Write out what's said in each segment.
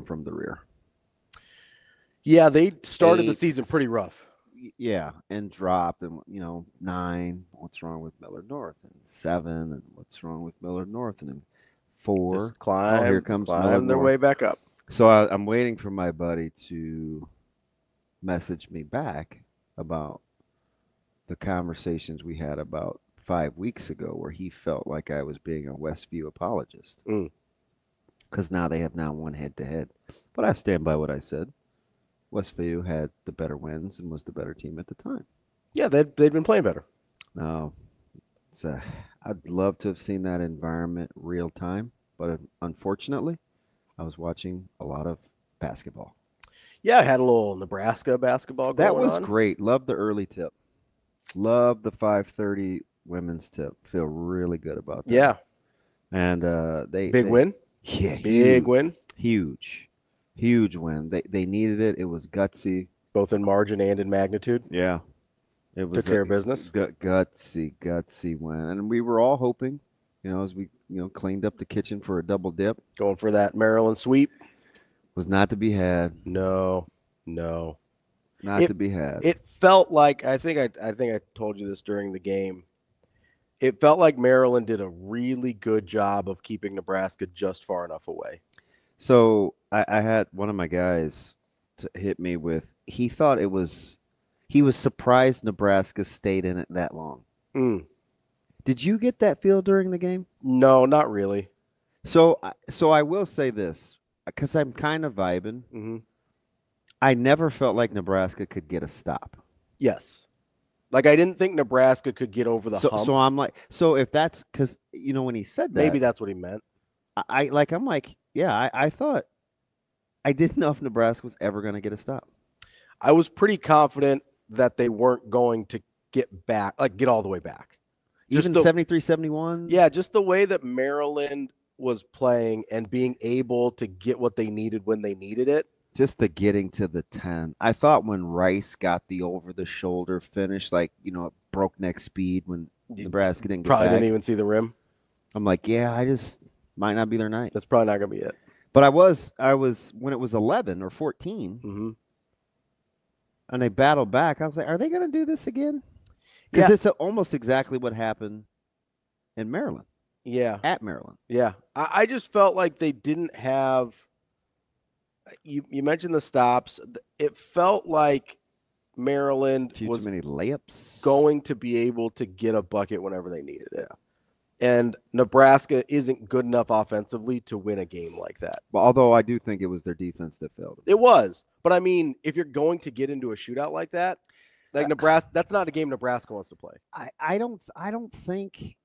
from the rear. Yeah, they started the season pretty rough. Yeah, and dropped, and 9. What's wrong with Millard North? And 7, and what's wrong with Millard North? And then 4. Just climb, here comes climb Millard their North. way back up. So I'm waiting for my buddy to message me back about the conversations we had about 5 weeks ago, where he felt like I was being a Westview apologist. Because now they have won head-to-head. But I stand by what I said. Westview had the better wins and was the better team at the time. Yeah, they'd been playing better. No, I'd love to have seen that environment real time, but unfortunately, I was watching a lot of basketball. Yeah, I had a little Nebraska basketball going on. That was great. Love the early tip. Love the 5:30 women's tip. Feel really good about that. Yeah. And big win? Yeah, big win. Huge win. They needed it. It was gutsy, both in margin and in magnitude. Yeah, it was took care of business. Gutsy win, and we were all hoping, as we cleaned up the kitchen for a double dip, going for that Maryland sweep. Was not to be had. No. Not to be had. It felt like I think I told you this during the game. It felt like Maryland did a really good job of keeping Nebraska just far enough away. So I had one of my guys to hit me with, he was surprised Nebraska stayed in it that long. Did you get that feel during the game? No, not really. So I will say this, because I'm kind of vibing. Mm-hmm. I never felt like Nebraska could get a stop. Yes. Like, I didn't think Nebraska could get over the hump. So I'm like, if that's because, when he said that. Maybe that's what he meant. I'm like, yeah, I thought, I didn't know if Nebraska was ever going to get a stop. I was pretty confident that they weren't going to get all the way back. Even 73-71? Yeah, just the way that Maryland was playing and being able to get what they needed when they needed it. Just the getting to the 10. I thought when Rice got the over-the-shoulder finish, broke neck speed when Nebraska didn't get probably back. Didn't even see the rim. I'm like, yeah, I just might not be their night. That's probably not going to be it. But I was when it was 11 or 14, mm-hmm. and they battled back. I was like, are they going to do this again? Because it's almost exactly what happened in Maryland. Yeah. At Maryland. Yeah. I just felt like they didn't have – you mentioned the stops. It felt like Maryland was too many layups, going to be able to get a bucket whenever they needed it. And Nebraska isn't good enough offensively to win a game like that. Well, although I do think it was their defense that failed. It was. But, I mean, if you're going to get into a shootout like that, Nebraska, that's not a game Nebraska wants to play. I don't think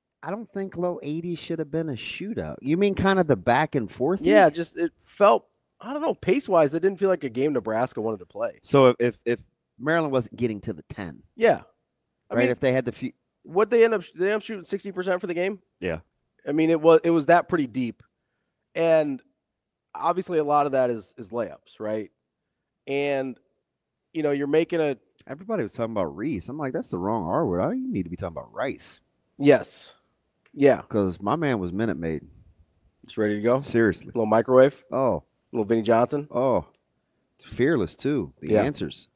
low 80s should have been a shootout. You mean kind of the back and forth? Yeah, just it felt, I don't know, pace-wise, it didn't feel like a game Nebraska wanted to play. So if Maryland wasn't getting to the 10. Yeah. I mean, if they had the what they end up shooting 60% for the game? Yeah. I mean, it was that pretty deep. And obviously a lot of that is layups, right? And you're making everybody was talking about Reese. I'm like, that's the wrong R word. You need to be talking about Rice. Yes. Yeah. Because my man was Minute Maid. Just ready to go? Seriously. A little microwave? Oh. A little Vinny Johnson? Oh. Fearless, too. The answers.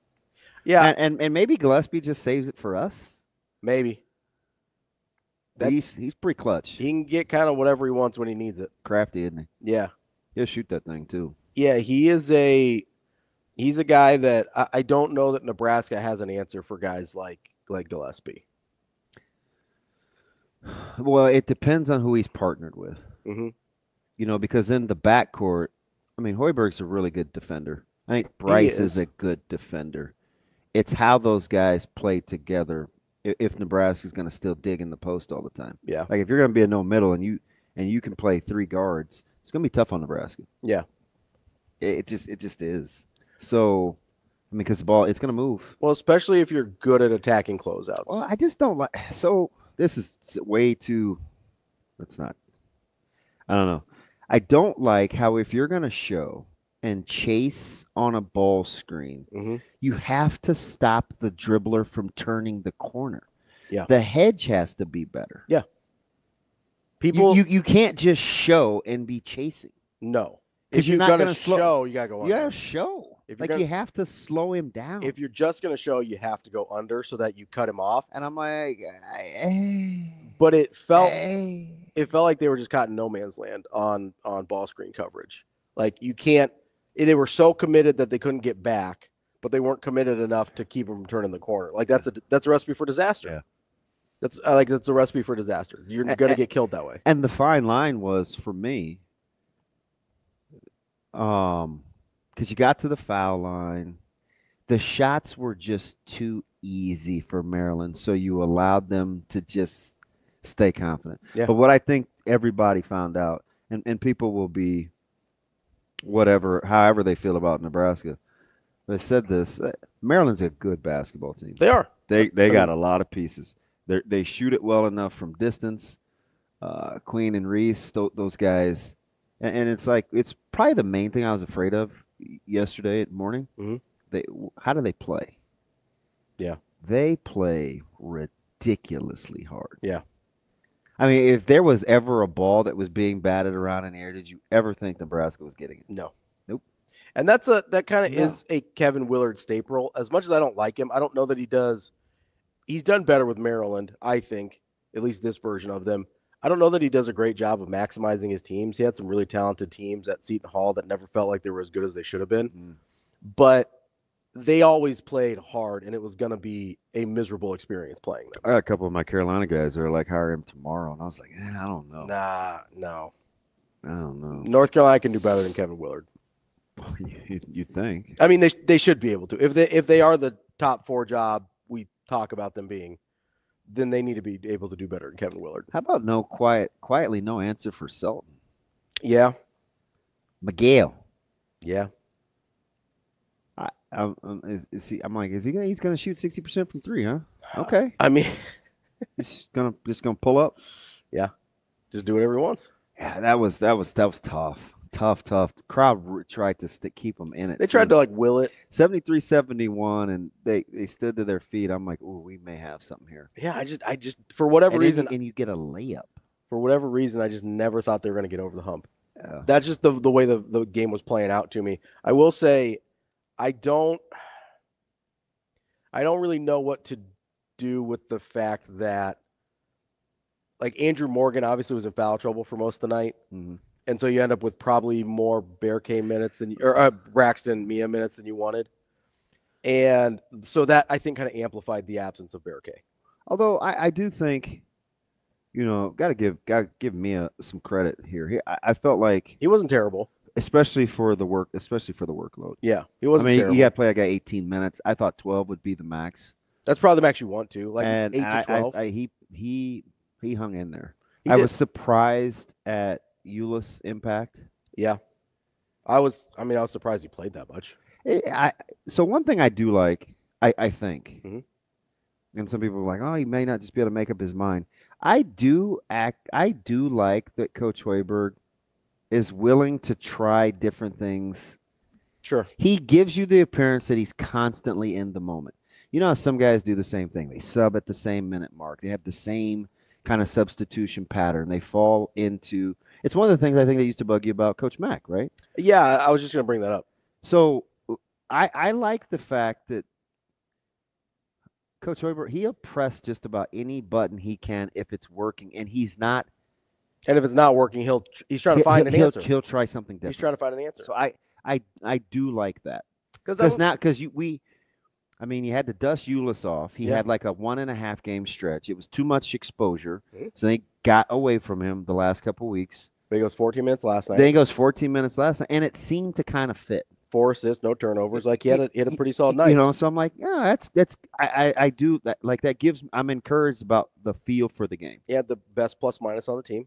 Yeah. And maybe Gillespie just saves it for us. Maybe. He's pretty clutch. He can get kind of whatever he wants when he needs it. Crafty, isn't he? Yeah. He'll shoot that thing, too. Yeah, he's a guy that I don't know that Nebraska has an answer for guys like Gillespie. Well, it depends on who he's partnered with. Mm-hmm. Because in the backcourt, I mean, Hoiberg's a really good defender. I think Bryce is a good defender. It's how those guys play together if Nebraska's going to still dig in the post all the time. Yeah. Like if you're going to be a no middle and you can play 3 guards, it's going to be tough on Nebraska. Yeah. It just is. So, I mean, because the ball, it's going to move. Well, especially if you're good at attacking closeouts. Well, I just don't like. So this is way too. That's not. I don't know. I don't like how if you're going to show and chase on a ball screen, mm-hmm. you have to stop the dribbler from turning the corner. Yeah. The hedge has to be better. Yeah. People, you can't just show and be chasing. No. if you're going to show, you got to go under. You got to show. You have to slow him down. If you're just going to show, you have to go under so that you cut him off. And I'm like, but it felt like they were just caught in no man's land on ball screen coverage. Like you can't. They were so committed that they couldn't get back, but they weren't committed enough to keep them from turning the corner. Like that's a recipe for disaster. Yeah. That's a recipe for disaster. You're going to get killed that way. And the fine line was for me, because you got to the foul line, the shots were just too easy for Maryland, so you allowed them to just stay confident. Yeah. But what I think everybody found out, and people will be however they feel about Nebraska, but I said this, Maryland's a good basketball team. They are. They got a lot of pieces. They shoot it well enough from distance. Queen and Reese, those guys. And it's like, it's probably the main thing I was afraid of yesterday morning. Mm-hmm. How do they play? Yeah. They play ridiculously hard. Yeah. I mean, if there was ever a ball that was being batted around in the air, did you ever think Nebraska was getting it? No. Nope. And that kind of is a Kevin Willard staple. As much as I don't like him, I don't know that he does. He's done better with Maryland, I think, at least this version of them. I don't know that he does a great job of maximizing his teams. He had some really talented teams at Seton Hall that never felt like they were as good as they should have been. But they always played hard, and it was going to be a miserable experience playing them. I got a couple of my Carolina guys that are like, hire him tomorrow. And I was like, I don't know. No. I don't know. North Carolina can do better than Kevin Willard. You'd think. I mean, they should be able to. If they are the top 4 job we talk about them being, then they need to be able to do better than Kevin Willard. How about quietly no answer for Sultan? Yeah. Miguel. Yeah. Is he? I'm like, he's gonna shoot 60% from 3, huh? Okay. I mean, he's gonna pull up. Yeah. Just do whatever he wants. Yeah, that was tough. Tough. The crowd tried to keep them in it. They tried to will it. 73-71, and they stood to their feet. I'm like, oh, we may have something here. Yeah, I just for whatever reason, and you get a layup. For whatever reason, I just never thought they were going to get over the hump. That's just the way the game was playing out to me. I will say, I don't really know what to do with the fact that, like, Andrew Morgan obviously was in foul trouble for most of the night. Mm-hmm. And so you end up with probably more Verghese minutes or Braxton Mia minutes than you wanted. And so that, I think, kind of amplified the absence of Verghese. Although I do think, got to give Mia some credit here. I felt like he wasn't terrible, especially for the workload. Yeah, he wasn't terrible. You got to play a guy 18 minutes. I thought 12 would be the max. That's probably the max you want to, like, and 8 to 12. He hung in there. I was surprised at Euless' impact. Yeah. I was surprised he played that much. So one thing I do like, I think, mm-hmm. and some people are like, oh, he may not just be able to make up his mind. I do like that Coach Hoiberg is willing to try different things. Sure. He gives you the appearance that he's constantly in the moment. You know how some guys do the same thing. They sub at the same minute mark. They have the same kind of substitution pattern. They fall into – it's one of the things I think that used to bug you about Coach Mack, right? Yeah, I was just going to bring that up. So I like the fact that Coach Hoiberg, he'll press just about any button he can if it's working, and he's not – and if it's not working, he's trying to find an answer. He'll try something different. He's trying to find an answer. So I do like that. You had to dust Euless off. He had like a 1.5 game stretch. It was too much exposure. Mm-hmm. So they got away from him the last couple of weeks. But he goes 14 minutes last night. Then he goes 14 minutes last night, and it seemed to kind of fit. 4 assists, no turnovers. Like he had a pretty solid night. So I'm like, yeah, I do that. Like that I'm encouraged about the feel for the game. He had the best plus minus on the team,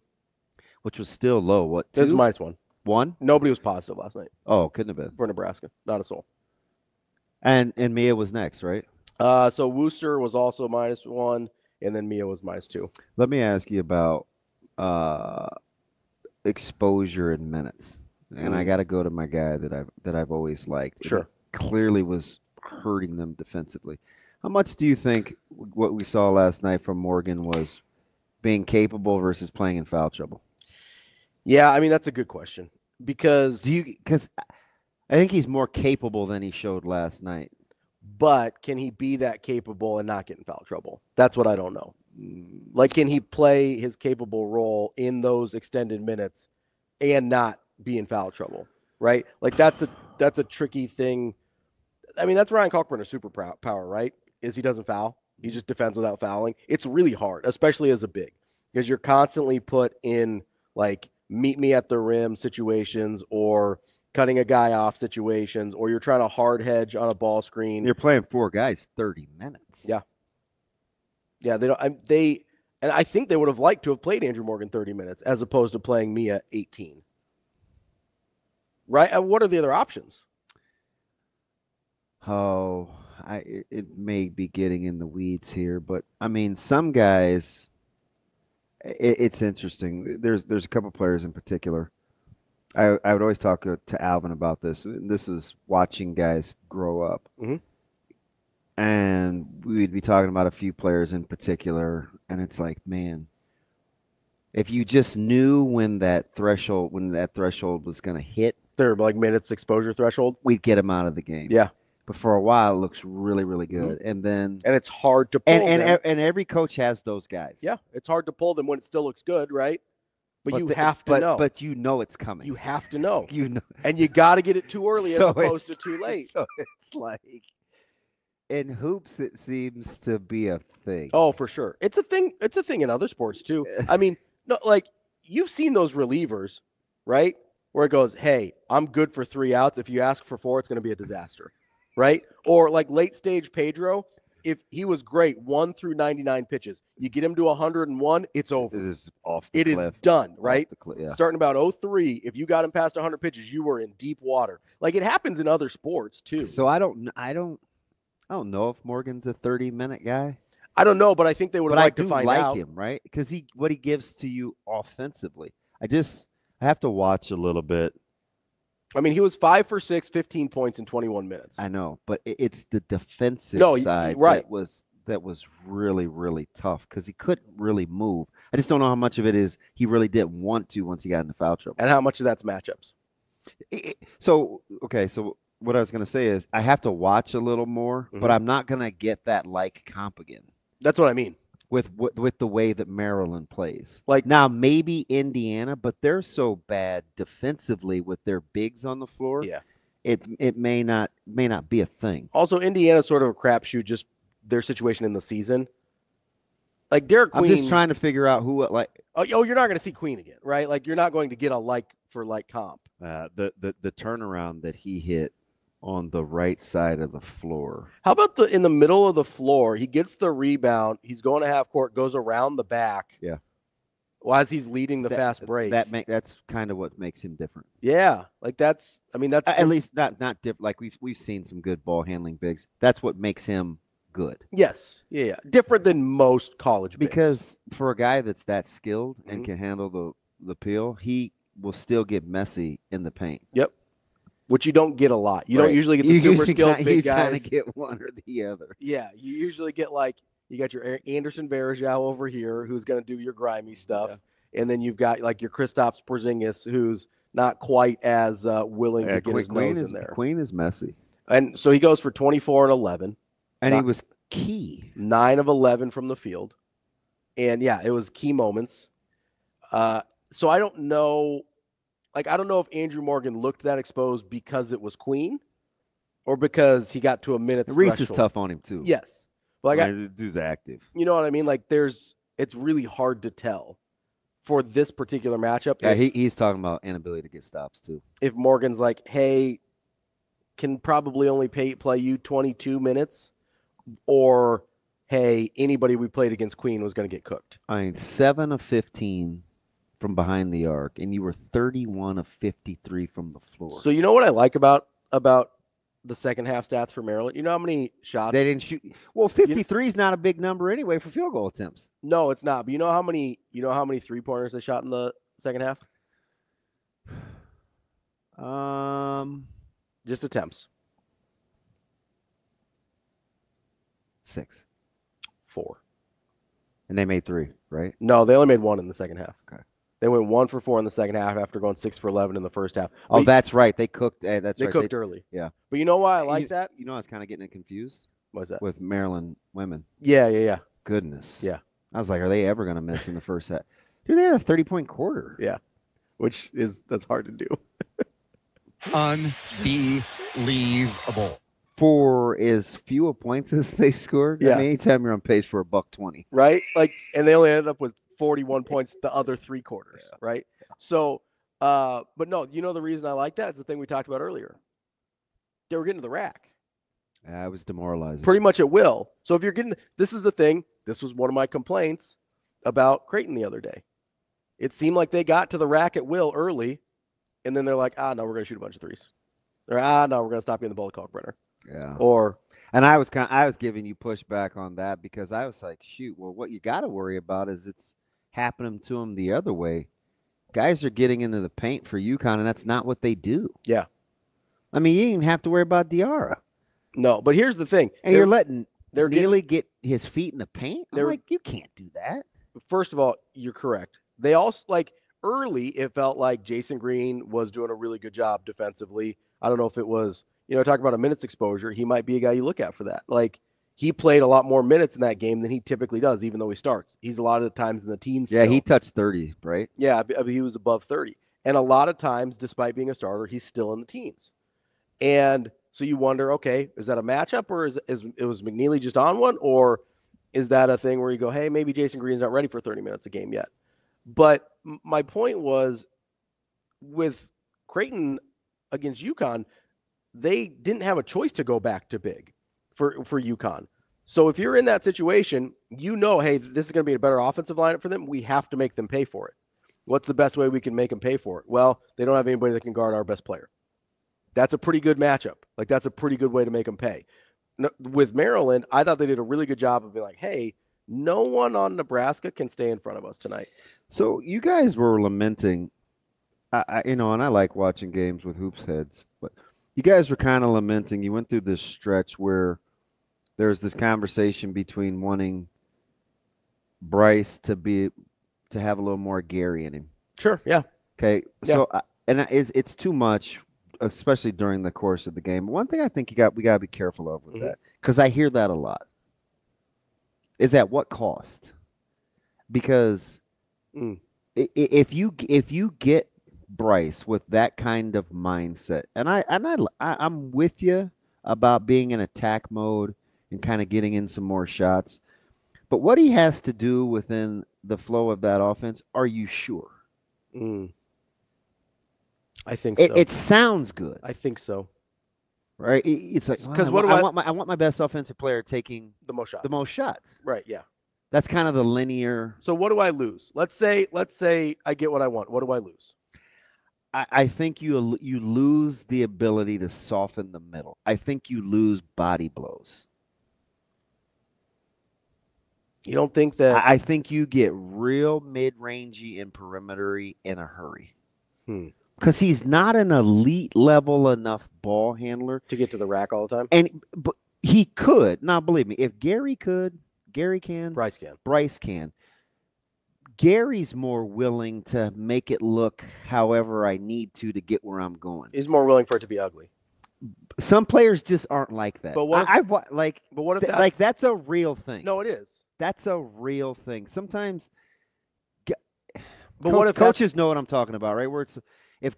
which was still low. What? 2? It was -1. 1? Nobody was positive last night. Oh, couldn't have been for Nebraska. Not a soul. And Mia was next, right? So Worcester was also -1, and then Mia was -2. Let me ask you about exposure in minutes, and I got to go to my guy that I've always liked. Sure, clearly was hurting them defensively. How much do you think what we saw last night from Morgan was being capable versus playing in foul trouble? Yeah, I mean that's a good question. because Because I think he's more capable than he showed last night. but can he be that capable and not get in foul trouble? That's what I don't know. Like, can he play his capable role in those extended minutes and not be in foul trouble? Right? Like that's a tricky thing. I mean, that's Ryan Kalkbrenner's superpower, right? Is he doesn't foul. He just defends without fouling. It's really hard, especially as a big, because you're constantly put in like meet me at the rim situations or cutting a guy off situations, or you're trying to hard hedge on a ball screen. You're playing 4 guys 30 minutes. Yeah. Yeah, they don't. And I think they would have liked to have played Andrew Morgan 30 minutes as opposed to playing Mia 18. Right? What are the other options? Oh, it may be getting in the weeds here, but I mean, some guys. It's interesting. There's a couple players in particular. I would always talk to Alvin about this. This was watching guys grow up. Mm-hmm. And we'd be talking about a few players in particular, and it's like, man, if you just knew when that threshold was going to hit, Their like minutes exposure threshold, we'd get them out of the game. Yeah. But for a while, it looks really, really good, and then it's hard to pull them. And every coach has those guys. Yeah, it's hard to pull them when it still looks good, right? But you have to know. But you know it's coming. You have to know. You know, and you got to get it too early as opposed to too late. So it's like. In hoops, it seems to be a thing. Oh, for sure. It's a thing. It's a thing in other sports too. I mean, no, like you've seen those relievers, right? Where it goes, hey, I'm good for 3 outs. If you ask for 4, it's going to be a disaster, right? Or like late stage Pedro, if he was great 1 through 99 pitches, you get him to 101, it's over. It is off the cliff. It is done, right? Yeah. Starting about 03, if you got him past 100 pitches, you were in deep water. Like it happens in other sports too. So I don't know if Morgan's a 30-minute guy. I don't know, but I think they would have liked to find out. I do like him, right? Because what he gives to you offensively. I have to watch a little bit. I mean, he was 5 for 6, 15 points in 21 minutes. I know, but it's the defensive side right. that was really, really tough because he couldn't really move. I just don't know how much of it is he really didn't want to once he got into foul trouble. And how much of that's matchups. So what I was going to say is I have to watch a little more, but I'm not going to get that comp again. That's what I mean. With the way that Maryland plays. Like now, maybe Indiana, but they're so bad defensively with their bigs on the floor. Yeah. It may not be a thing. Also, Indiana's sort of a crapshoot, just their situation in the season. Like Derek Queen. I'm just trying to figure out who Oh, you're not going to see Queen again, right? Like you're not going to get a like for like comp. The turnaround that he hit on the right side of the floor. How about in the middle of the floor? He gets the rebound. He's going to half court, goes around the back. Yeah. Well, as he's leading the fast break. That's kind of what makes him different. Yeah, like that's at least not different. Like we've seen some good ball handling bigs. That's what makes him good. Yes. Yeah. Different than most college bigs. Because for a guy that's that skilled and can handle the peel, he will still get messy in the paint. Yep. Which you don't get a lot. You don't usually get the super skilled big guys. You kind of get one or the other. Yeah, you usually get you got your Anderson Verghese over here who's going to do your grimy stuff, and then you've got your Kristaps Porzingis who's not quite as willing to get his nose in there. Queen is messy, and so he goes for 24 and 11, and he was key 9 of 11 from the field, and yeah, it was key moments. So I don't know. I don't know if Andrew Morgan looked that exposed because it was Queen or because he got to a minute. Reese is tough on him too. Yes. But the dude's active. You know what I mean? It's really hard to tell for this particular matchup. Yeah, he's talking about inability to get stops too. If Morgan's like, hey, can probably only play you 22 minutes, or hey, anybody we played against Queen was going to get cooked. I mean, 7 of 15 from behind the arc, and you were 31 of 53 from the floor. So you know what I like about the second half stats for Maryland? You know how many shots they didn't shoot? Well, 53 is not a big number anyway for field goal attempts. No, it's not. But you know how many 3-pointers they shot in the second half? Just attempts. 6. 4. And they made 3, right? No, they only made 1 in the second half. Okay. They went 1 for 4 in the second half after going 6 for 11 in the first half. Oh, that's right. They cooked. They Right. cooked early. Yeah. But you know why I like that? You know, I was kind of getting confused. What's that? With Maryland women. Yeah. Goodness. Yeah. I was like, are they ever going to miss in the first half? Dude, they had a 30-point quarter. Yeah. That's hard to do. Unbelievable. For as few points as they scored. Yeah. I mean, anytime you're on pace for $120. Right? And they only ended up with 41 points the other 3 quarters. Yeah. Right? So, but no, you know the reason I like that? It's the thing we talked about earlier. They were getting to the rack. Yeah, it was demoralizing. Pretty much at will. So if you're getting, this is the thing. This was one of my complaints about Creighton the other day. It seemed like they got to the rack at will early, and then they're like, no, we're going to shoot a bunch of threes. Or, no, we're going to stop you in the ball clock, Brenner. Yeah. And I was giving you pushback on that because I was like, shoot, well, what you got to worry about is it's happening to them the other way. Guys are getting into the paint for UConn, and that's not what they do. Yeah. I mean, you didn't even have to worry about Diarra. No, but here's the thing. And you're letting Neely get his feet in the paint? I'm like, you can't do that. First of all, you're correct. They also, early, it felt like Jason Green was doing a really good job defensively. I don't know if it was, talk about a minutes exposure. He might be a guy you look at for that. He played a lot more minutes in that game than he typically does, even though he starts. He's a lot of the times in the teens. Yeah, he touched 30, right? Yeah, he was above 30. And a lot of times, despite being a starter, he's still in the teens. And so you wonder, okay, is that a matchup, or was McNeely just on one, or is that a thing where you go, hey, maybe Jason Green's not ready for 30 minutes a game yet? But my point was, with Creighton against UConn, they didn't have a choice to go back to big for UConn. So if you're in that situation, hey, this is going to be a better offensive lineup for them. We have to make them pay for it. What's the best way we can make them pay for it? Well, they don't have anybody that can guard our best player. That's a pretty good matchup. That's a pretty good way to make them pay. With Maryland, I thought they did a really good job of being like, hey, no one on Nebraska can stay in front of us tonight. So you guys were lamenting, and I like watching games with hoops heads, but you guys were kind of lamenting. You went through this stretch where there's this conversation between wanting Bryce to have a little more Gary in him. Sure, yeah. Okay, yeah. So it's too much, especially during the course of the game. But one thing I think we got to be careful of with that, because I hear that a lot, is at what cost? Because if you get Bryce with that kind of mindset, and I'm with you about being in attack mode and kind of getting in some more shots, but what he has to do within the flow of that offense, are you sure? I think so. It sounds good. I think so. Right? It's like, because I want my best offensive player taking the most shots. Right, yeah. That's kind of the linear. So what do I lose? Let's say I get what I want. What do I lose? I think you lose the ability to soften the middle. I think you lose body blows. You don't think that? I think you get real mid-rangey and perimetery in a hurry. Because he's not an elite level enough ball handler to get to the rack all the time. But he could. Now, believe me, if Gary could, Gary can. Bryce can. Gary's more willing to make it look however I need to get where I'm going. He's more willing for it to be ugly. Some players just aren't like that. But what if that's a real thing? No, it is. That's a real thing. Sometimes, but what if coaches know what I'm talking about, right? Where it's if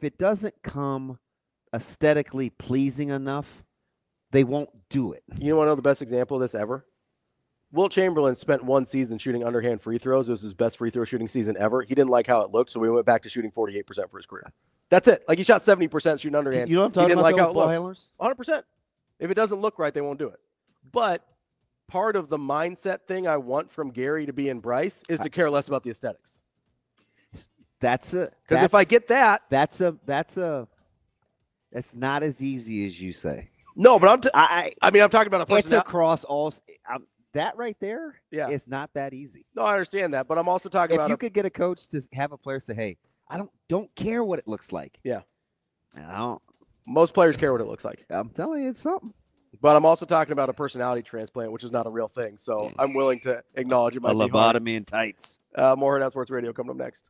it doesn't come aesthetically pleasing enough, they won't do it. You want to know the best example of this ever? Wilt Chamberlain spent one season shooting underhand free throws. It was his best free throw shooting season ever. He didn't like how it looked, so we went back to shooting 48% for his career. That's it. He shot 70% shooting underhand. You know what I'm talking about? He didn't like how it looked. Handlers? 100%. If it doesn't look right, they won't do it. But part of the mindset thing I want from Gary to be in Bryce is to care less about the aesthetics. Because if I get that, that's not as easy as you say. No, but I'm talking about a person. It's across all. That right there, it's not that easy. No, I understand that, but I'm also talking about if you could get a coach to have a player say, "Hey, I don't care what it looks like." Yeah, most players care what it looks like. I'm telling you, it's something. But I'm also talking about a personality transplant, which is not a real thing. So I'm willing to acknowledge it might be lobotomy in tights. More Hurrdat Sports Radio coming up next.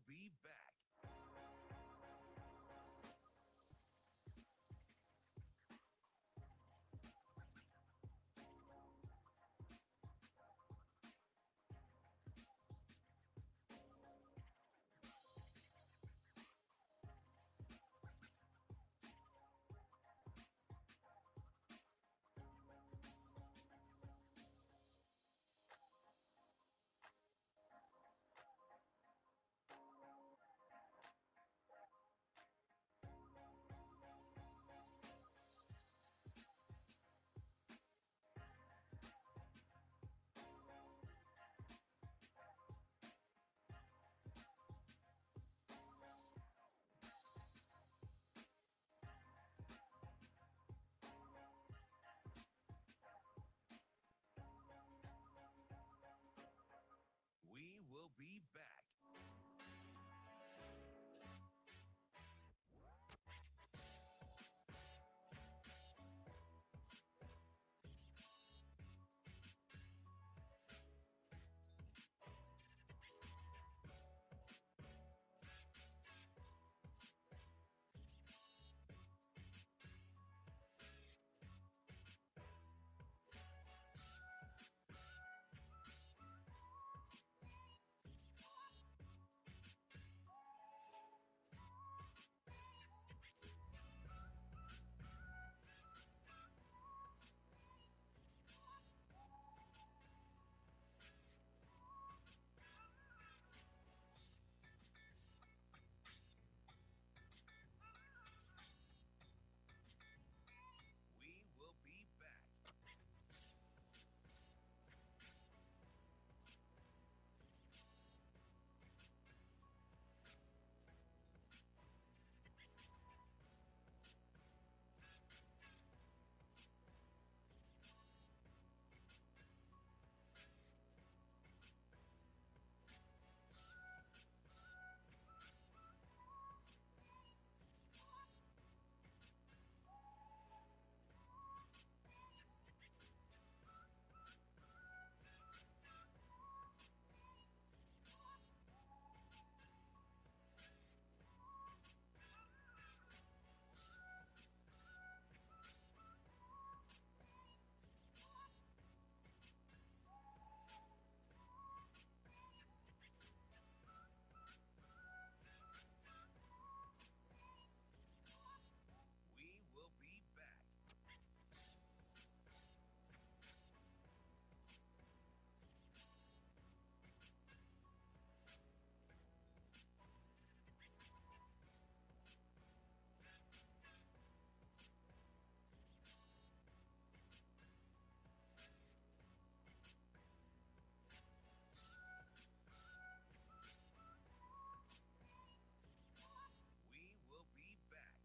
be back. We will be back. We will be back. We will be back. We will be back.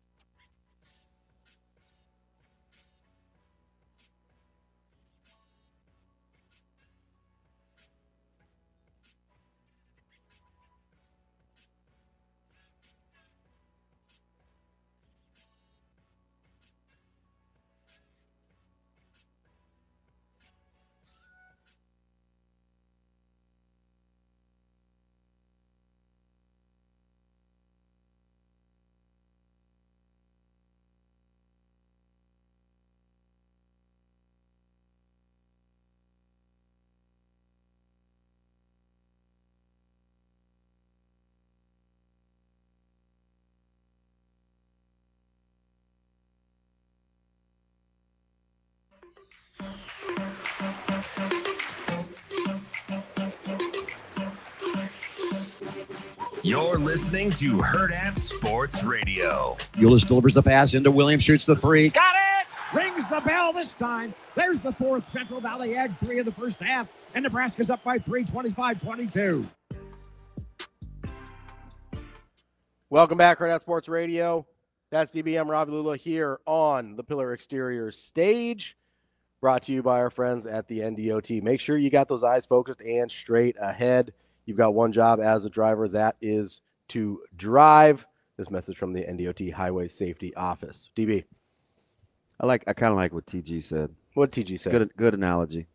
You're listening to Hurrdat Sports Radio. Ulis delivers the pass into Williams, shoots the three. Got it! Rings the bell this time. There's the fourth. Central Valley Ag, 3 in the first half, and Nebraska's up by 3, 25-22. Welcome back, Hurrdat Sports Radio. That's DBM Ravi Lulla here on the Pillar Exterior stage, brought to you by our friends at the NDOT. Make sure you got those eyes focused and straight ahead. You've got one job as a driver, that is to drive. This message from the NDOT Highway Safety Office. DB. I kind of like what TG said. What TG said? Good analogy.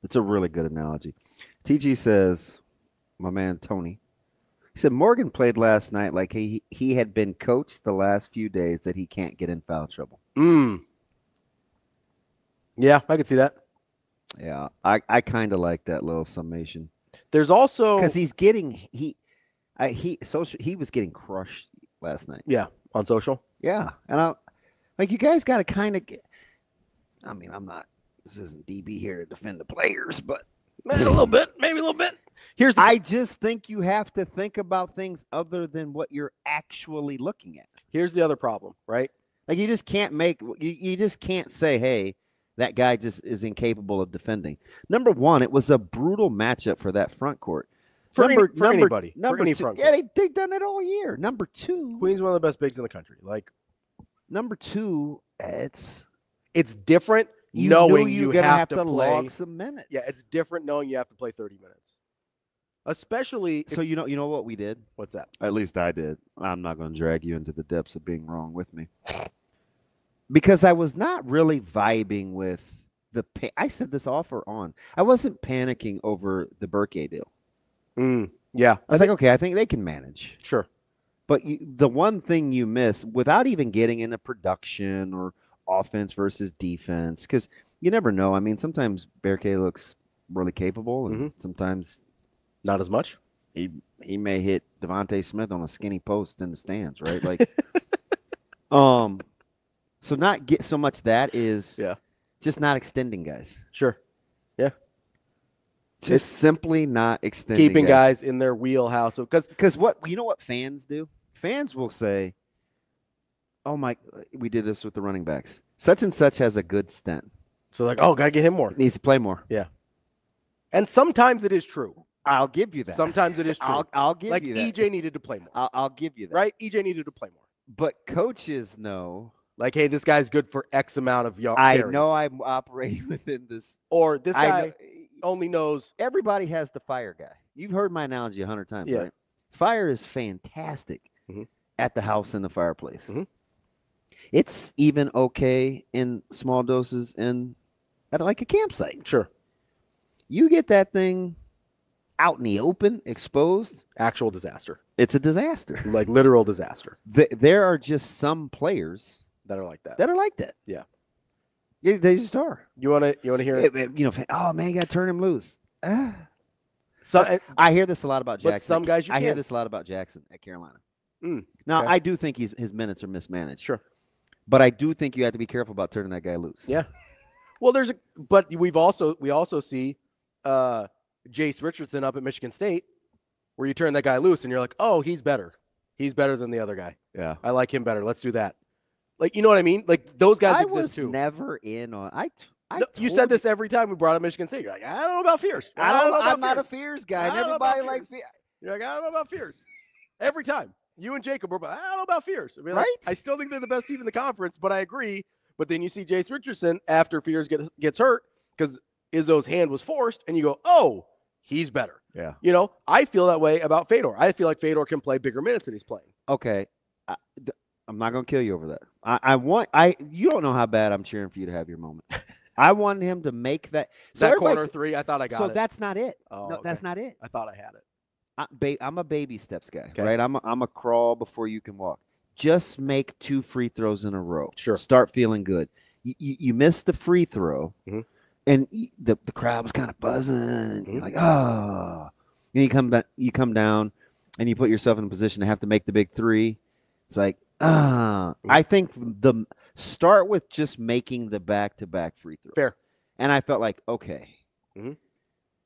It's a really good analogy. TG says, my man Tony, He said Morgan played last night like he had been coached the last few days that he can't get in foul trouble. Yeah, I could see that. Yeah, I kind of like that little summation. There's also because he's getting he was getting crushed last night. Yeah, on social. Yeah, and I like you guys got to kind of get. I mean, I'm not. This isn't DB here to defend the players, but maybe a little bit. I just think you have to think about things other than what you're actually looking at. Here's the other problem, right? Like you just can't you just can't say, hey, that guy just is incapable of defending. Number one, it was a brutal matchup for that front court. For anybody. Number for any two, front yeah, court. they've done it all year. Number two, Queen's one of the best bigs in the country. Like number two, it's different knowing you have to play log some minutes. Yeah, it's different knowing you have to play 30 minutes. Especially so you know what we did? What's that? At least I did. I'm not going to drag you into the depths of being wrong with me. Because I was not really vibing with I said this off or on. I wasn't panicking over the Verghese deal. Yeah. I was like, okay, I think they can manage. Sure. But the one thing you miss, without even getting into production or offense versus defense, because you never know. I mean, sometimes Verghese looks really capable, and sometimes not as much. He may hit Devontae Smith on a skinny post in the stands, right? Like, so not get so much that is just not extending guys. Sure. Yeah. Just simply not extending keeping guys in their wheelhouse. Because what you know what fans do? Fans will say, oh my, we did this with the running backs. Such and such has a good stint. So like, oh, gotta get him more. Needs to play more. Yeah. And sometimes it is true. I'll give you that. Sometimes it is true. I'll give you that. Like EJ needed to play more. I'll give you that. Right? EJ needed to play more. But coaches know. Like, hey, this guy's good for X amount of yards. I know I'm operating within this. Or this guy only knows. Everybody has the fire guy. You've heard my analogy 100 times, right? Fire is fantastic at the house and the fireplace. It's even okay in small doses at like a campsite. Sure. You get that thing out in the open, exposed. Actual disaster. It's a disaster. Like literal disaster. There are just some players that are like that. Yeah. They just are. You want to hear it? Oh man, you got to turn him loose. So I hear this a lot about Jackson. But some guys I hear this a lot about Jackson at Carolina. Now okay. I do think his minutes are mismanaged. Sure. But I do think you have to be careful about turning that guy loose. Yeah. Well, but we also see Jace Richardson up at Michigan State, where you turn that guy loose and you're like, oh, he's better. He's better than the other guy. Yeah. I like him better. Let's do that. Like, you know what I mean? Like those guys exist too. I was never in on. You said this every time we brought up Michigan State. You're like, I don't know about Fierce. I'm not a Fierce guy. And everybody like Fierce. You're like, I don't know about Fierce. Every time. You and Jacob were like, I don't know about Fierce. I mean, right? I still think they're the best team in the conference, but I agree. But then you see Jace Richardson after Fierce gets hurt because Izzo's hand was forced, and you go, oh, he's better. Yeah. You know, I feel that way about Fedor. I feel like Fedor can play bigger minutes than he's playing. Okay. I'm not going to kill you over that. You don't know how bad I'm cheering for you to have your moment. I wanted him to make that. So that corner three, I thought I got it. So that's not it. Oh, no, okay. That's not it. I thought I had it. I'm a baby steps guy, okay. right? I'm a crawl before you can walk. Just make 2 free throws in a row. Sure. Start feeling good. You missed the free throw, and the crowd was kind of buzzing. You're like, oh. And you come down, and you put yourself in a position to have to make the big 3. It's like, I think start with just making the back-to-back free throws. Fair. And I felt like, okay.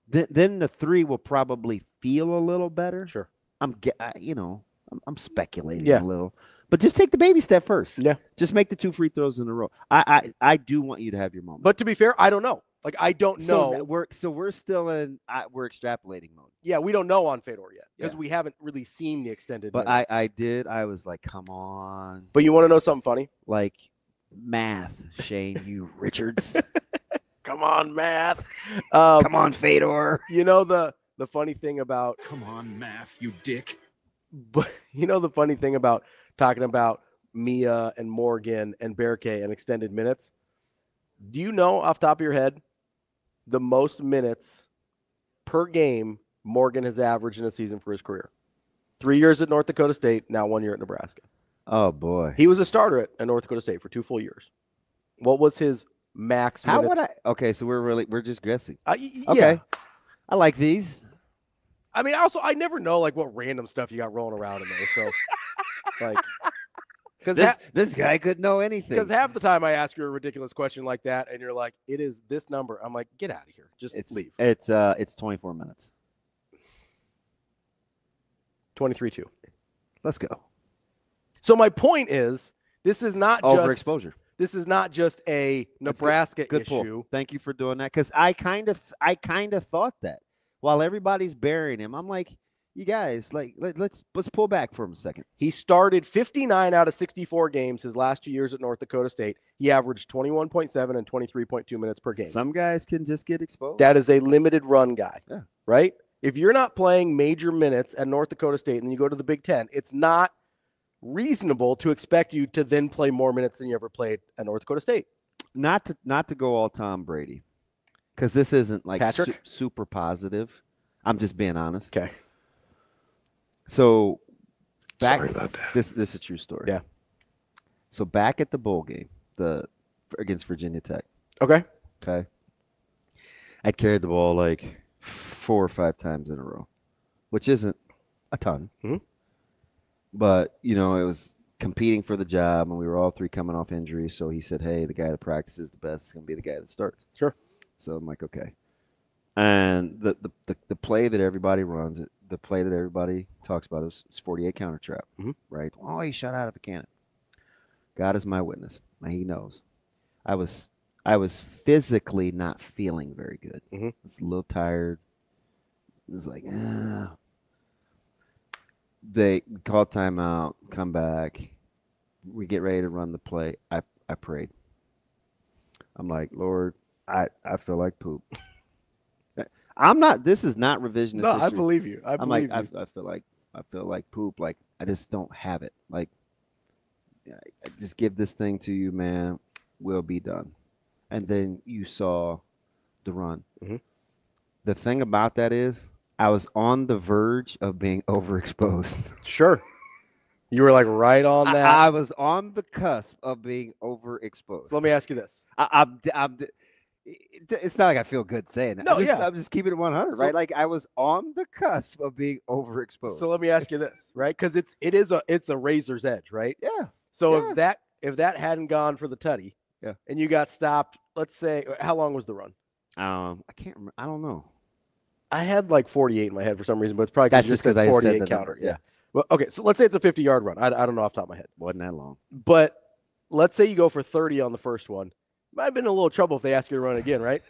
Then the 3 will probably feel a little better. Sure. I'm speculating a little. But just take the baby step first. Yeah. Just make the 2 free throws in a row. I do want you to have your moment. But to be fair, I don't know. Like, I don't know. We're still in we're extrapolating mode. Yeah, we don't know on Fedor yet because we haven't really seen the extended But minutes. I did. I was like, come on. But you want to know something funny? Like math, Shane, you Richards. Come on, math. Come on, Fedor. You know the funny thing about come on, math, you dick. But you know the funny thing about talking about Mia and Morgan and Verghese and extended minutes? Do you know off the top of your head the most minutes per game Morgan has averaged in a season for his career? 3 years at North Dakota State, now 1 year at Nebraska. Oh boy. He was a starter at North Dakota State for 2 full years. What was his max How minutes? would I? Okay, so we're just guessing. Yeah. Okay, I like these. I mean, also, I never know like what random stuff you got rolling around in there. So, like, because This guy could know anything. Because half the time I ask you a ridiculous question like that, and you're like, "It is this number." I'm like, "Get out of here! Just leave." It's 24 minutes. 23-2. Let's go. So my point is, this is not Overexposure. This is not just a Nebraska good issue. pull. Thank you for doing that, because I kind of thought that while everybody's burying him, I'm like, you guys, like let's pull back for him a second. He started 59 out of 64 games his last 2 years at North Dakota State. He averaged 21.7 and 23.2 minutes per game. Some guys can just get exposed. That is a limited run guy, yeah. Right? If you're not playing major minutes at North Dakota State and then you go to the Big Ten, it's not reasonable to expect you to then play more minutes than you ever played at North Dakota State. Not to go all Tom Brady, because this isn't like super positive. I'm just being honest. Okay. So back, Sorry about that. This is a true story. Yeah. So back at the bowl game, against Virginia Tech. Okay. I carried the ball like 4 or 5 times in a row, which isn't a ton. Mm-hmm. But, it was competing for the job, and we were all 3 coming off injury. So he said, hey, the guy that practices the best is going to be the guy that starts. Sure. So I'm like, okay. And the play that everybody runs, the play that everybody talks about is 48 counter trap, right? Oh, he shot out of a cannon. God is my witness. He knows. I was physically not feeling very good. I was a little tired. It was like, They call timeout, come back. We get ready to run the play. I prayed. I'm like, Lord, I feel like poop. This is not revisionist No, history. I believe you. I feel like poop. Like, I just don't have it. Like, I just give this thing to you, man. We'll be done. And then you saw the run. The thing about that is, I was on the verge of being overexposed. Sure. You were like right on that. I was on the cusp of being overexposed. So let me ask you this. It's not like I feel good saying that. No, I'm just keeping it 100, right? Like, I was on the cusp of being overexposed. So let me ask you this, right? Because it's a razor's edge, right? Yeah. So if that hadn't gone for the tutty, and you got stopped, let's say, how long was the run? I can't remember. I don't know. I had like 48 in my head for some reason, but it's probably That's just because I 48 said counter. Number, yeah. Well, okay, so let's say it's a 50-yard run. I don't know off the top of my head. Wasn't that long. But let's say you go for 30 on the first one. Might have been in a little trouble if they ask you to run again, right?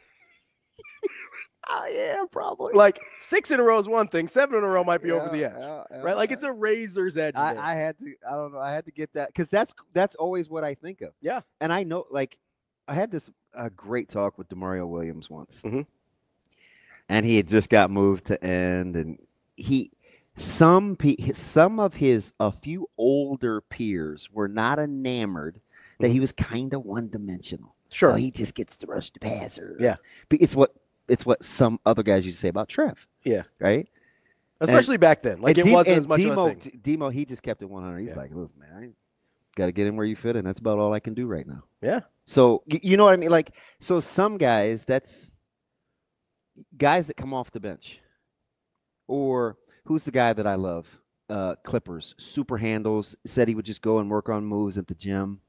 Oh, yeah, probably. Like 6 in a row is one thing. 7 in a row might be over the edge, right? Like it's a razor's edge. I had to. I don't know. I had to get that because that's always what I think of. Yeah. And I know, like, I had this great talk with Demario Williams once, and he had just got moved to end, and some of his a few older peers were not enamored that he was kind of one-dimensional. Sure. He just gets to rush the passer. Yeah. But it's what some other guys used to say about Trev. Yeah. Right? Especially back then. Like, it wasn't as much of a thing. Demo, he just kept it 100. He's like, listen, man, I got to get in where you fit, and that's about all I can do right now. Yeah. So, you know what I mean? Like, so some guys, that's guys that come off the bench. Or who's the guy that I love? Clippers, super handles, said he would just go and work on moves at the gym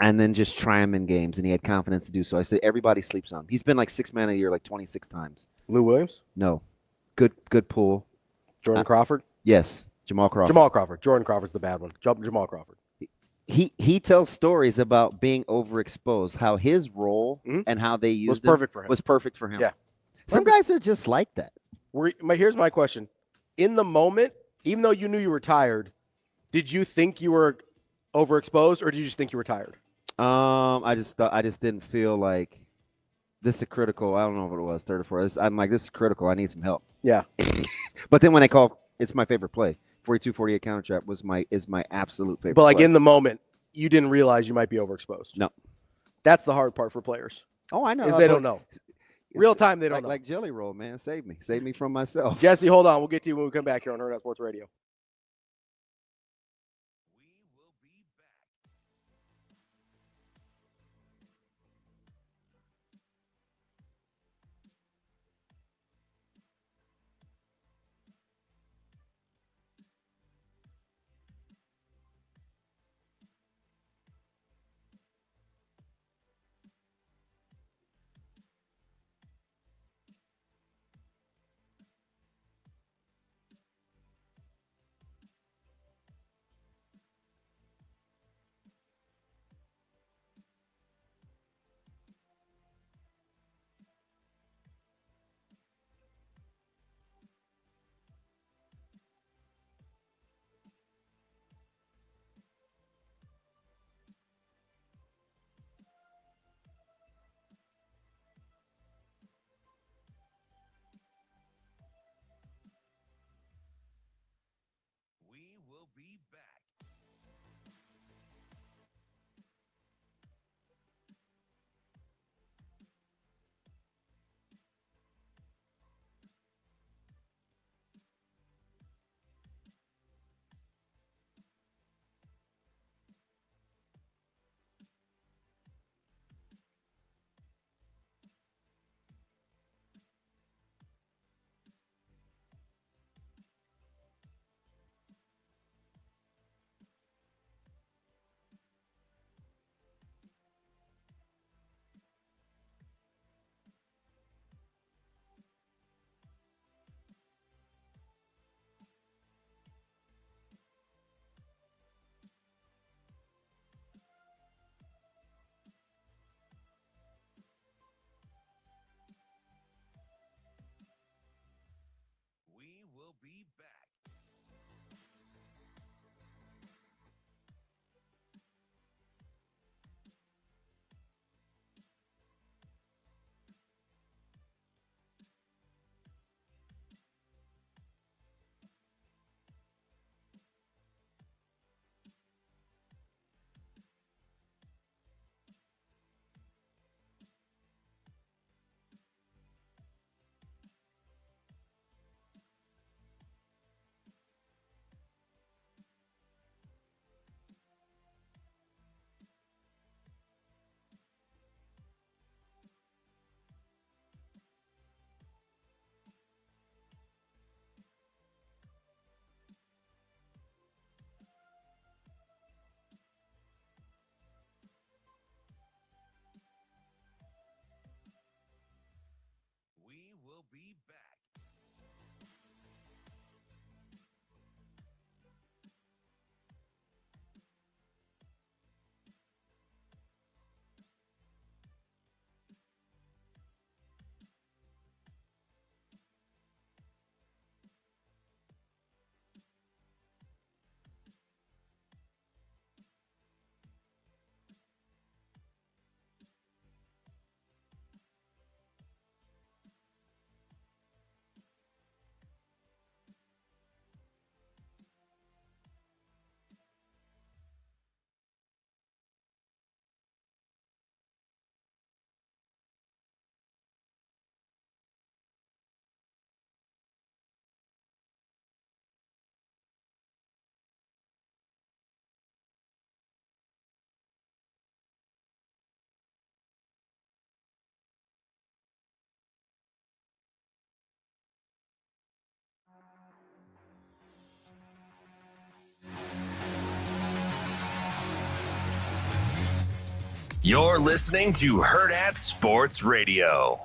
and then just try them in games, and he had confidence to do so. I said everybody sleeps on him. He's been like 6 man a year like 26 times. Lou Williams? No. Good pull. Jordan Crawford? Yes. Jamal Crawford. Jamal Crawford. Jordan Crawford's the bad one. Jamal Crawford. He tells stories about being overexposed, how his role and how they used was perfect for him. Yeah. Some guys are just like that. Here's my question. In the moment, even though you knew you were tired, did you think you were overexposed, or did you just think you were tired? I just didn't feel like this is critical. I don't know what it was, 3rd or 4th. I'm like, this is critical. I need some help. Yeah. But then when they call, it's my favorite play. 42-48 counter trap is my absolute favorite. But like play. in the moment, you didn't realize you might be overexposed. No. That's the hard part for players. Oh, I know. Is they don't know. Real time, they don't know. Like Jelly Roll, man. Save me from myself. Jesse, hold on. We'll get to you when we come back here on Hurrdat Sports Radio. be back. We will be back. We will be back. You're listening to Hurrdat Sports Radio.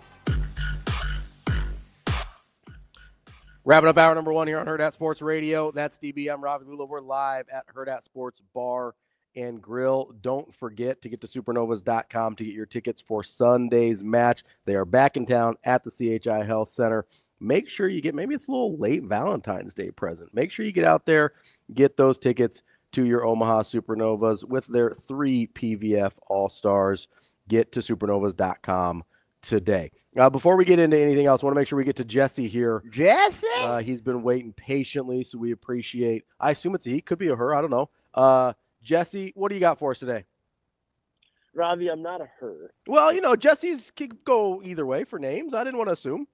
Wrapping up hour number one here on Hurrdat Sports Radio. That's DB. I'm Ravi. Lulla. We're live at Hurrdat Sports Bar and Grill. Don't forget to get to supernovas.com to get your tickets for Sunday's match. They are back in town at the CHI Health Center. Make sure you get, maybe it's a little late Valentine's Day present. Make sure you get out there, get those tickets to your Omaha Supernovas with their 3 PVF All-Stars. Get to supernovas.com today. Before we get into anything else, I want to make sure we get to Jesse here. Jesse? He's been waiting patiently, so we appreciate. I assume it's a he, could be a her. I don't know. Jesse, what do you got for us today? Ravi, I'm not a her. Well, you know, Jesse's could go either way for names. I didn't want to assume.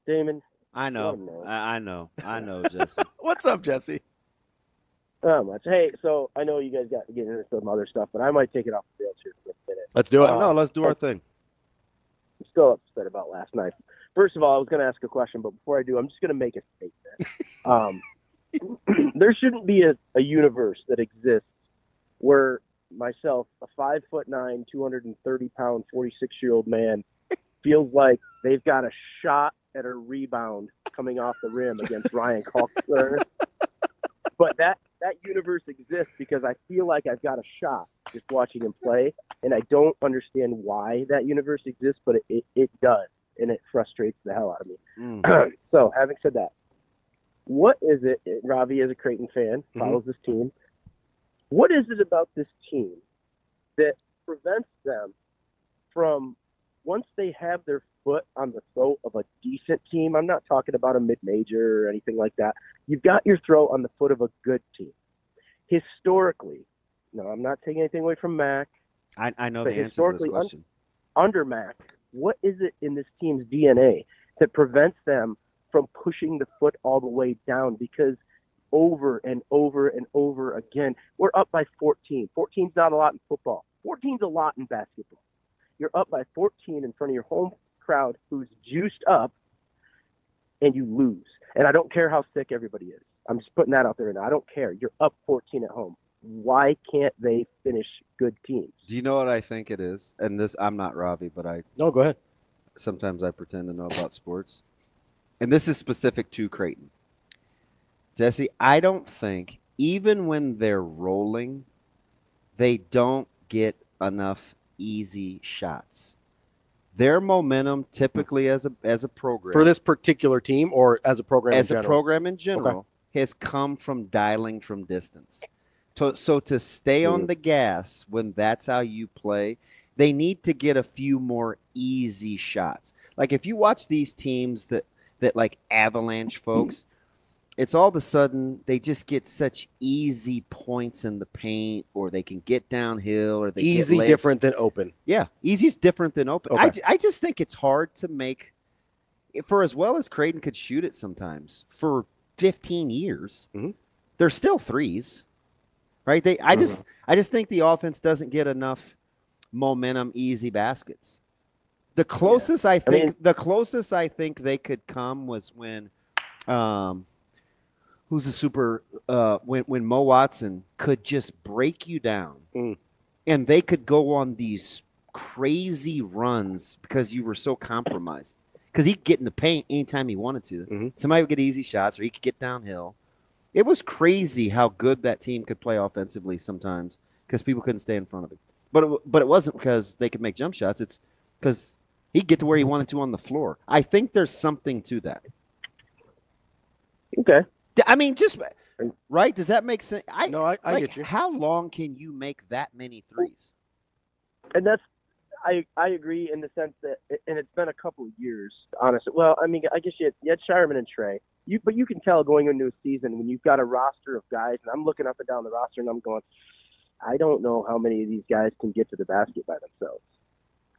Damon. I know. I know, Jesse. What's up, Jesse? Not much. Hey, so I know you guys got to get into some other stuff, but I might take it off the rails here for a minute. Let's do it. No, let's do our thing. I'm still upset about last night. First of all, I was going to ask a question, but before I do, I'm just going to make a statement. There shouldn't be a universe that exists where myself, a 5'9", 230-pound, 46-year-old man, feels like they've got a shot at a rebound coming off the rim against Ryan Kalkler. But that universe exists because I feel like I've got a shot just watching him play, and I don't understand why that universe exists, but it does, and it frustrates the hell out of me. So, having said that, what is it, Ravi is a Creighton fan, follows this team, what is it about this team that prevents them from once they have their foot on the throat of a decent team, I'm not talking about a mid-major or anything like that. You've got your throat on the foot of a good team. Historically, no, I'm not taking anything away from Mac. I know the answer to this question. Under Mac, what is it in this team's DNA that prevents them from pushing the foot all the way down? Because over and over and over again, we're up by 14. 14's not a lot in football. 14's a lot in basketball. You're up by 14 in front of your home crowd who's juiced up, and you lose. And I don't care how sick everybody is. I'm just putting that out there. And I don't care. You're up 14 at home. Why can't they finish good teams? Do you know what I think it is? And this, I'm not Ravi, but No, go ahead. sometimes I pretend to know about sports. And this is specific to Creighton. Jesse, I don't think, even when they're rolling, they don't get enough easy shots. Their momentum typically as a program. For this particular team or as a program in as general? a program in general, Okay. has come from dialing from distance. So to stay on the gas when that's how you play, they need to get a few more easy shots. Like if you watch these teams that like Avalanche folks, it's all of a sudden they just get such easy points in the paint, or they can get downhill, or they Easy get different than open. Yeah, easy's different than open. Okay. I just think it's hard to make, for as well as Creighton could shoot it sometimes for 15 years, they're still threes, right? I just think the offense doesn't get enough momentum, easy baskets. The closest I think they could come was when, who's a super when Mo Watson could just break you down, and they could go on these crazy runs because you were so compromised. Because he could get in the paint anytime he wanted to. Somebody would get easy shots, or he could get downhill. It was crazy how good that team could play offensively sometimes because people couldn't stay in front of him. But it wasn't because they could make jump shots. It's because he'd get to where he wanted to on the floor. I think there's something to that. Okay. I mean, just right? Does that make sense? I get you. How long can you make that many threes? And that's I agree in the sense that, and it's been a couple of years, honestly. Well, I mean, I guess you had Shireman and Trey. But you can tell going into a season when you've got a roster of guys, and I'm looking up and down the roster, and I'm going, I don't know how many of these guys can get to the basket by themselves.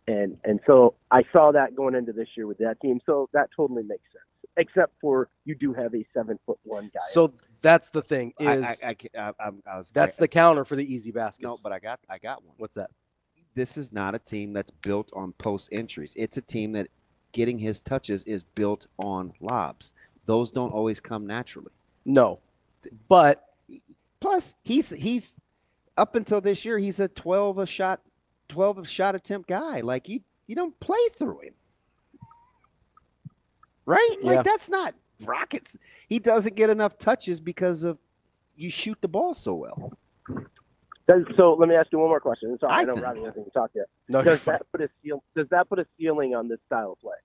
And so I saw that going into this year with that team. So that totally makes sense, except for you do have a 7'1" guy. So that's the thing is that's the counter for the easy baskets. No, but I got one. What's that? This is not a team that's built on post entries. It's a team that getting his touches is built on lobs. Those don't always come naturally. No, but plus he's up until this year he's a 12 shot attempt guy. Like you don't play through him, right? Yeah. Like that's not rockets. He doesn't get enough touches because of you shoot the ball so well. So let me ask you one more question. Sorry, I know think- Robbie hasn't talked yet. no. Does that put a ceiling on this style of play?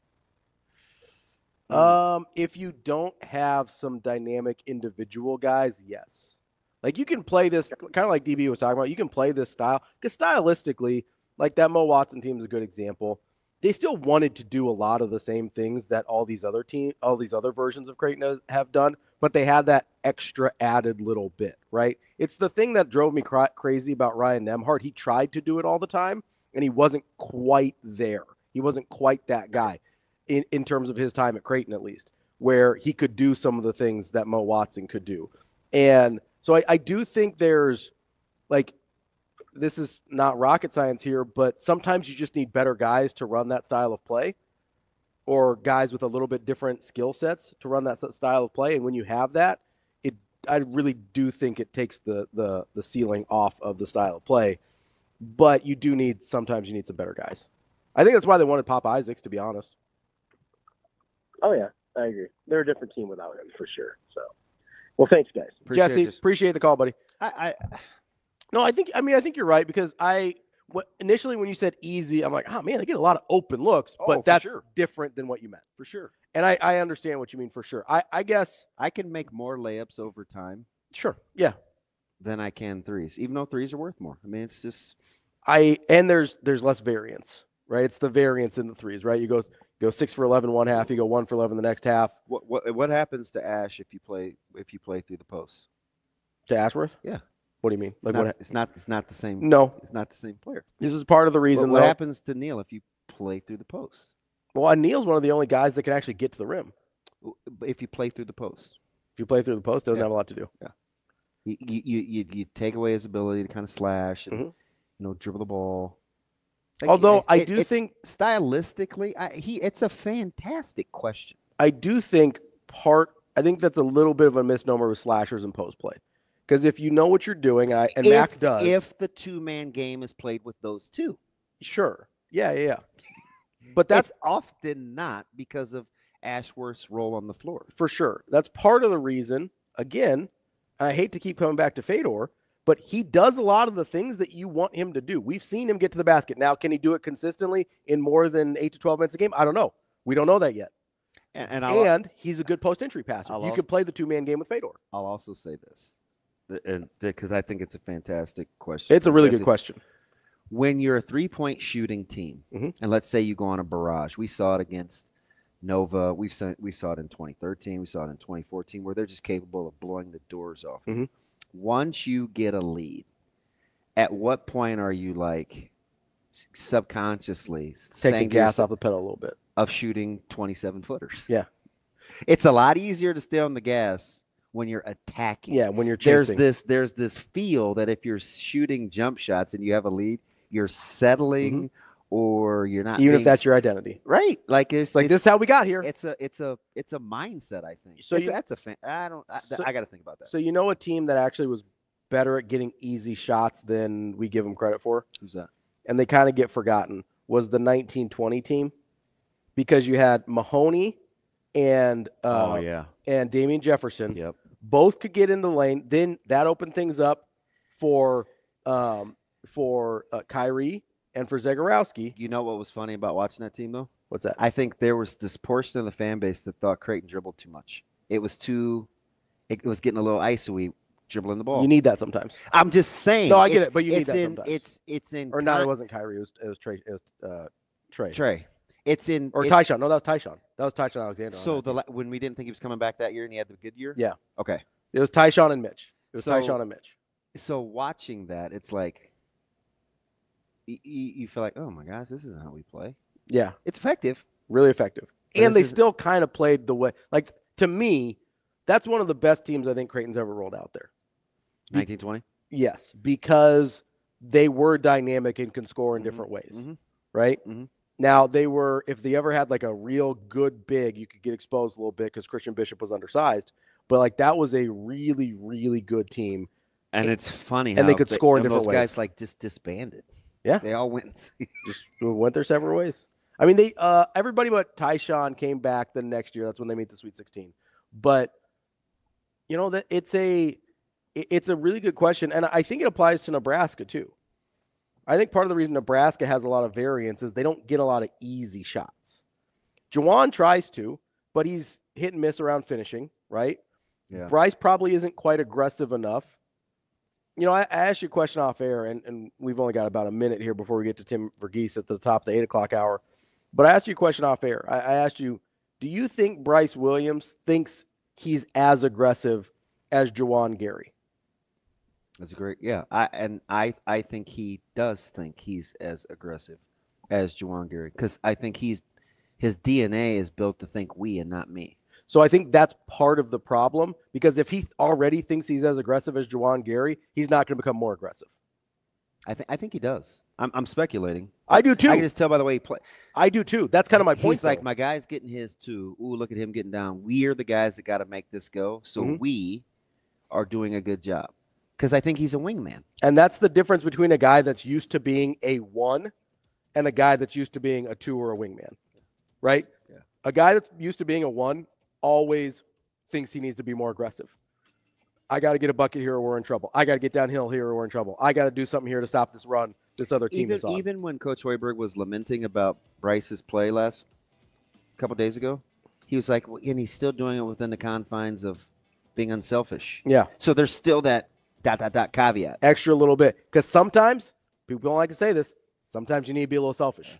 If you don't have some dynamic individual guys, yes. Like you can play this kind of like DB was talking about. You can play this style because stylistically, like that Mo Watson team is a good example. They still wanted to do a lot of the same things that all these other versions of Creighton have done, but they had that extra added little bit, right? It's the thing that drove me crazy about Ryan Nembhard. He tried to do it all the time, and he wasn't quite there. He wasn't quite that guy in terms of his time at Creighton, at least, where he could do some of the things that Mo Watson could do. And so I do think there's, like, this is not rocket science here, but sometimes you just need better guys to run that style of play, or guys with a little bit different skill sets to run that style of play. And when you have that, I really do think it takes the ceiling off of the style of play. But sometimes you need some better guys. I think that's why they wanted Pop Isaacs, to be honest. Oh yeah, I agree. They're a different team without him for sure. So, well, thanks guys. Jesse, appreciate the call, buddy. I think you're right because initially when you said easy, I'm like, oh man, they get a lot of open looks, but that's different than what you meant. For sure. And I understand what you mean for sure. I guess I can make more layups over time. Sure. Yeah. Than I can threes, even though threes are worth more. I mean, it's just there's less variance. right? It's the variance in the threes, right? You go 6 for 11 one half, you go 1 for 11 the next half. What happens to Ash if you play through the post? To Ashworth? Yeah. What do you mean? It's not the same. No. It's not the same player. This is part of the reason. What happens to Neil if you play through the post? Well, Neil's one of the only guys that can actually get to the rim. If you play through the post. If you play through the post, doesn't have a lot to do. Yeah. You take away his ability to kind of slash and dribble the ball. Although I do think stylistically, it's a fantastic question. I do think I think that's a little bit of a misnomer with slashers and post play. Because if you know what you're doing, and Mac does. If the two-man game is played with those two. Sure. Yeah. But that's often not because of Ashworth's role on the floor. For sure. That's part of the reason, again, and I hate to keep coming back to Fedor, but he does a lot of the things that you want him to do. We've seen him get to the basket. Now, can he do it consistently in more than 8 to 12 minutes a game? I don't know. We don't know that yet. And he's a good post-entry passer. You could play the two-man game with Fedor. I'll also say this, because I think it's a fantastic question. It's a really good question. When you're a three-point shooting team, and let's say you go on a barrage, we saw it against Nova. We saw it in 2013. We saw it in 2014, where they're just capable of blowing the doors off. Once you get a lead, at what point are you like subconsciously taking gas off the pedal a little bit of shooting 27-footers? Yeah, it's a lot easier to stay on the gas when you're attacking. Yeah, when you're chasing. There's this feel that if you're shooting jump shots and you have a lead, you're settling or you're not. Even if that's your identity, right? Like it's this is how we got here. It's a mindset, I think. So that's a fan. I got to think about that. So you know a team that actually was better at getting easy shots than we give them credit for? Who's that? And they kind of get forgotten. Was the 1920 team, because you had Mahoney and and Damian Jefferson. Yep. Both could get into the lane. Then that opened things up for Kyrie and for Zagorowski. You know what was funny about watching that team, though? What's that? I think there was this portion of the fan base that thought Creighton dribbled too much. It was getting a little icy dribbling the ball. You need that sometimes. I'm just saying. No, I get it, but you need that sometimes. It's in. Or no, it wasn't Kyrie. It was Trey. It was Trey. Trey. Tyshawn. No, that was Tyshawn. That was Tyshawn Alexander. So when we didn't think he was coming back that year and he had the good year? Yeah. Okay. It was Tyshawn and Mitch. Tyshawn and Mitch. So watching that, it's like you feel like, oh my gosh, this isn't how we play. Yeah. It's effective. Really effective. And they still kind of played the way, like, to me, that's one of the best teams I think Creighton's ever rolled out there. 1920? Yes, because they were dynamic and can score in different ways, right? Now, if they ever had like a real good big, you could get exposed a little bit because Christian Bishop was undersized. But like that was a really, really good team. And it's funny and they could score in different ways. Those guys like just disbanded. Yeah. They all went their separate ways. I mean, everybody but Tyshawn came back the next year. That's when they made the Sweet 16. But you know that it's a really good question, and I think it applies to Nebraska too. I think part of the reason Nebraska has a lot of variance is they don't get a lot of easy shots. Juwan tries to, but he's hit and miss around finishing, right? Yeah. Bryce probably isn't quite aggressive enough. You know, I asked you a question off air, and we've only got about a minute here before we get to Tim Verghese at the top of the 8 o'clock hour. But I asked you a question off air. I asked you, do you think Bryce Williams thinks he's as aggressive as Juwan Gary? That's great. Yeah. I think he does think he's as aggressive as Juwan Gary because I think his DNA is built to think we and not me. So I think that's part of the problem because if he already thinks he's as aggressive as Juwan Gary, he's not going to become more aggressive. I think he does. I'm speculating. I do too. I can just tell by the way he plays. I do too. That's kind of my point. He's like, my guy's getting his too. Ooh, look at him getting down. We are the guys that got to make this go. So we are doing a good job. Because I think he's a wingman. And that's the difference between a guy that's used to being a 1 and a guy that's used to being a 2 or a wingman. Right? Yeah. A guy that's used to being a 1 always thinks he needs to be more aggressive. I got to get a bucket here or we're in trouble. I got to get downhill here or we're in trouble. I got to do something here to stop this run this other team is on. Even when Coach Hoiberg was lamenting about Bryce's play a couple days ago, he was like, well, and he's still doing it within the confines of being unselfish. Yeah. So there's still that ... caveat. Extra little bit. Because sometimes, people don't like to say this, sometimes you need to be a little selfish.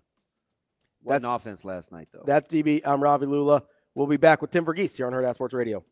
Wasn't offense last night, though. That's DB. I'm Ravi Lulla. We'll be back with Tim Verghese here on Hurrdat Sports Radio.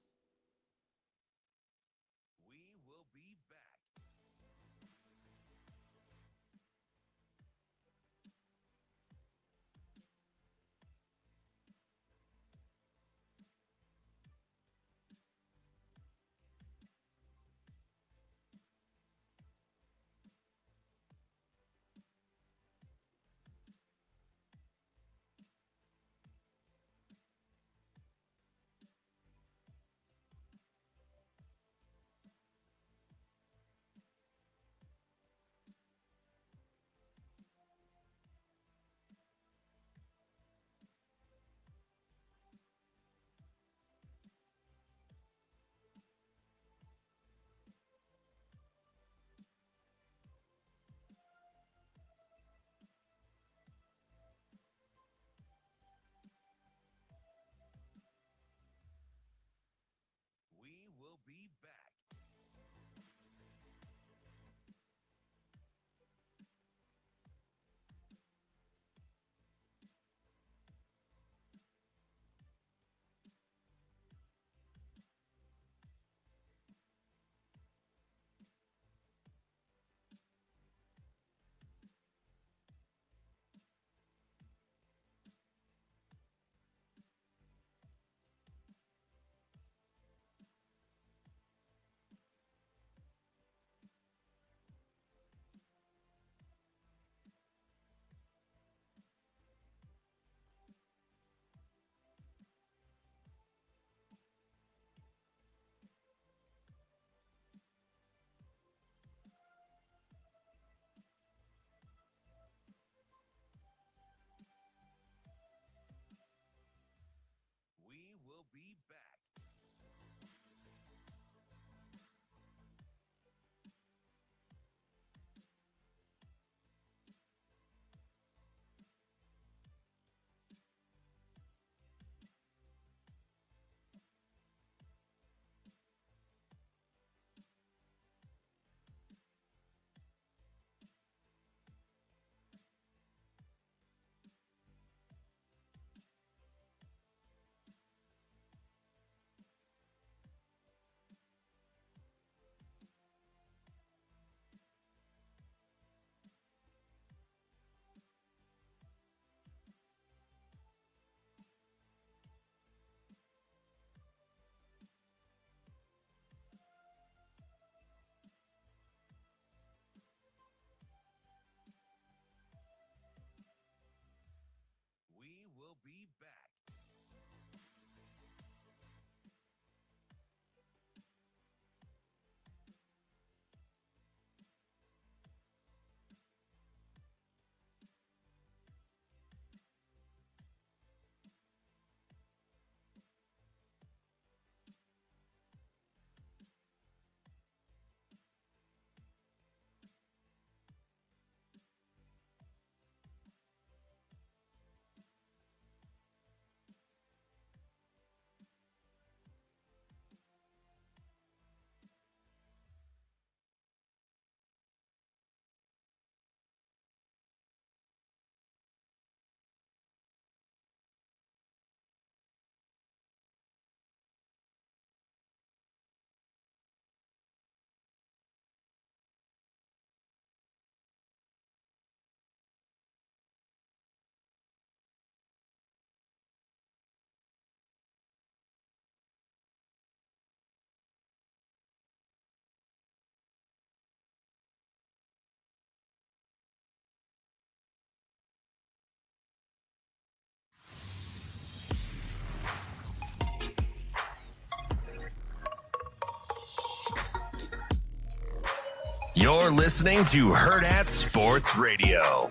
You're listening to Hurrdat Sports Radio.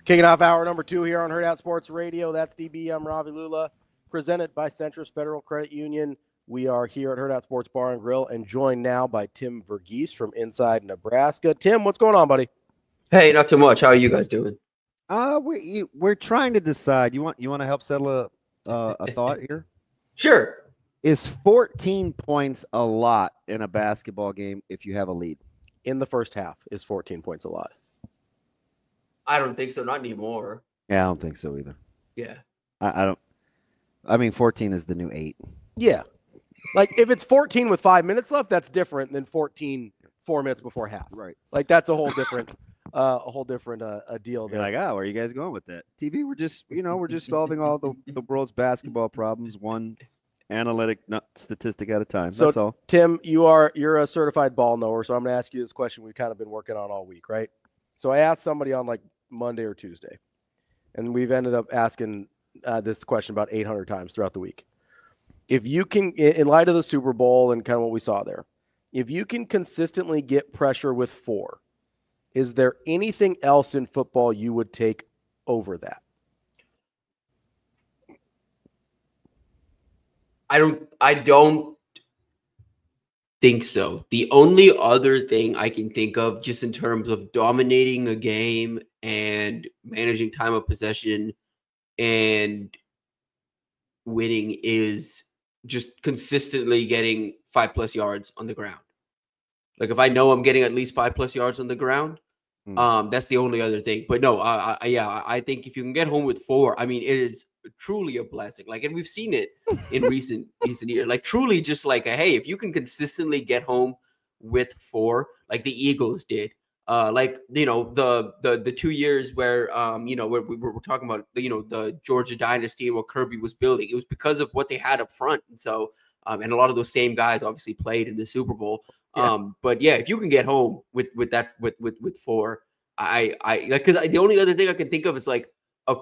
Kicking off hour number 2 here on Hurrdat Sports Radio. That's DB. I'm Ravi Lulla, presented by Centris Federal Credit Union. We are here at Hurrdat Sports Bar and Grill and joined now by Tim Verghese from inside Nebraska. Tim, what's going on, buddy? Hey, not too much. How are you guys doing? We're trying to decide. You want to help settle a thought here? Sure. Is 14 points a lot in a basketball game if you have a lead? in the first half is 14 points a lot? I don't think so. Not anymore. Yeah, I don't think so either. Yeah. I don't. I mean, 14 is the new 8. Yeah. Like if it's 14 with 5 minutes left, that's different than 14 4 minutes before half. Right. Like that's a whole different deal You're there. like, oh, where are you guys going with that? TV, we're just solving all the world's basketball problems one analytic statistic at a time. So, that's all. Tim, you're a certified ball knower, so I'm going to ask you this question we've kind of been working on all week, right? So I asked somebody on like Monday or Tuesday, and we've ended up asking this question about 800 times throughout the week. If you can, in light of the Super Bowl and kind of what we saw there, if you can consistently get pressure with 4, is there anything else in football you would take over that? I don't think so. The only other thing I can think of, just in terms of dominating a game and managing time of possession and winning, is just consistently getting 5+ yards on the ground. Like if I know I'm getting at least 5+ yards on the ground, that's the only other thing. But no, I think if you can get home with 4, I mean, it is truly a blessing. Like, and we've seen it in recent years. Like, truly, just like, hey, if you can consistently get home with 4, like the Eagles did. Like, you know, the 2 years where you know, where we're talking about, you know, the Georgia dynasty and what Kirby was building. It was because of what they had up front, and so and a lot of those same guys obviously played in the Super Bowl. Yeah. But yeah, if you can get home with 4, I like, because the only other thing I can think of is like a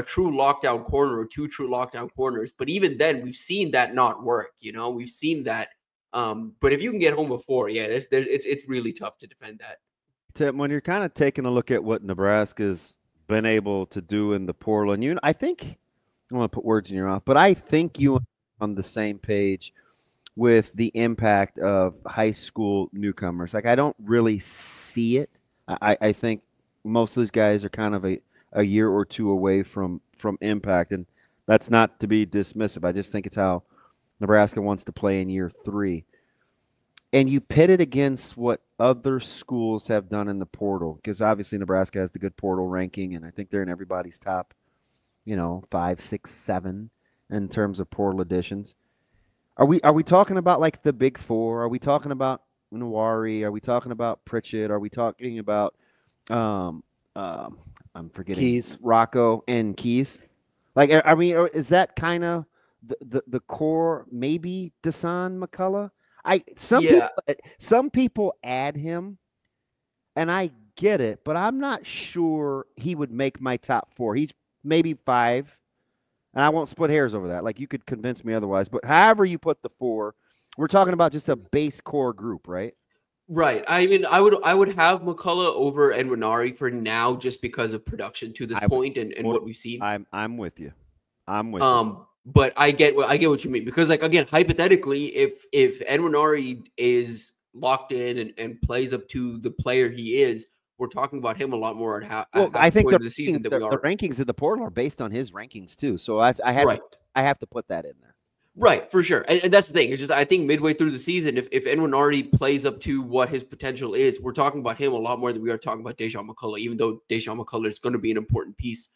true lockdown corner or 2 true lockdown corners. But even then, we've seen that not work. You know, we've seen that. But if you can get home with 4, yeah, it's really tough to defend that. Tim, when you're kind of taking a look at what Nebraska's been able to do in the portal, and I think I don't want to put words in your mouth, but I think you are on the same page with the impact of high school newcomers. Like, I don't really see it. I think most of these guys are kind of a year or 2 away from impact, and that's not to be dismissive. I just think it's how Nebraska wants to play in year 3. And you pit it against what other schools have done in the portal, because obviously Nebraska has the good portal ranking, and I think they're in everybody's top, 5, 6, 7 in terms of portal additions. Are we talking about like the big 4? Are we talking about Nawari? Are we talking about Pritchett? Are we talking about I'm forgetting Keys, Rocco, and Keys? Like, I mean, is that kind of the core? Maybe Desan McCullough. Some people add him, and I get it, but I'm not sure he would make my top 4. He's maybe 5. And I won't split hairs over that. Like, you could convince me otherwise. But however you put the 4, we're talking about just a base core group, right? Right. I mean, I would have McCullough over Enwinari for now, just because of production to this point and what we've seen. I'm with you. I'm with you. But I get what you mean, because, like, again, hypothetically, if Enwinari is locked in and plays up to the player he is, we're talking about him a lot more at I think the season that we are. The rankings of the portal are based on his rankings too. So I have to put that in there. Right, for sure. And that's the thing. It's just, I think midway through the season, if Enwinari plays up to what his potential is, we're talking about him a lot more than we are talking about Deshaun McCullough, even though Deshaun McCullough is going to be an important piece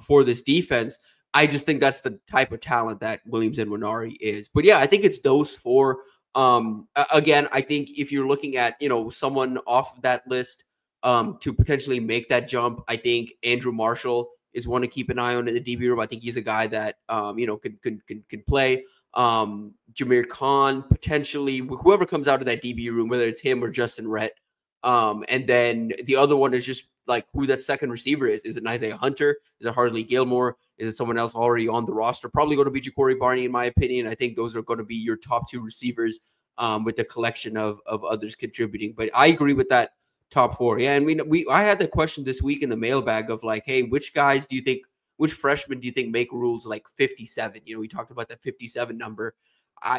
for this defense. I just think that's the type of talent that Williams Enwinari is. But yeah, I think it's those 4. Again, I think if you're looking at, someone off that list to potentially make that jump, I think Andrew Marshall is one to keep an eye on in the DB room. I think he's a guy that can play. Jameer Khan, potentially, whoever comes out of that DB room, whether it's him or Justin Rhett. And then the other one is just like who that second receiver is. Is it Isaiah Hunter? Is it Harley Gilmore? Is it someone else already on the roster? Probably going to be Ja'Cory Barney, in my opinion. I think those are going to be your top 2 receivers with a collection of others contributing. But I agree with that top 4. Yeah, I mean, I had the question this week in the mailbag of like, hey, which freshmen do you think make rules like 57? We talked about that 57 number.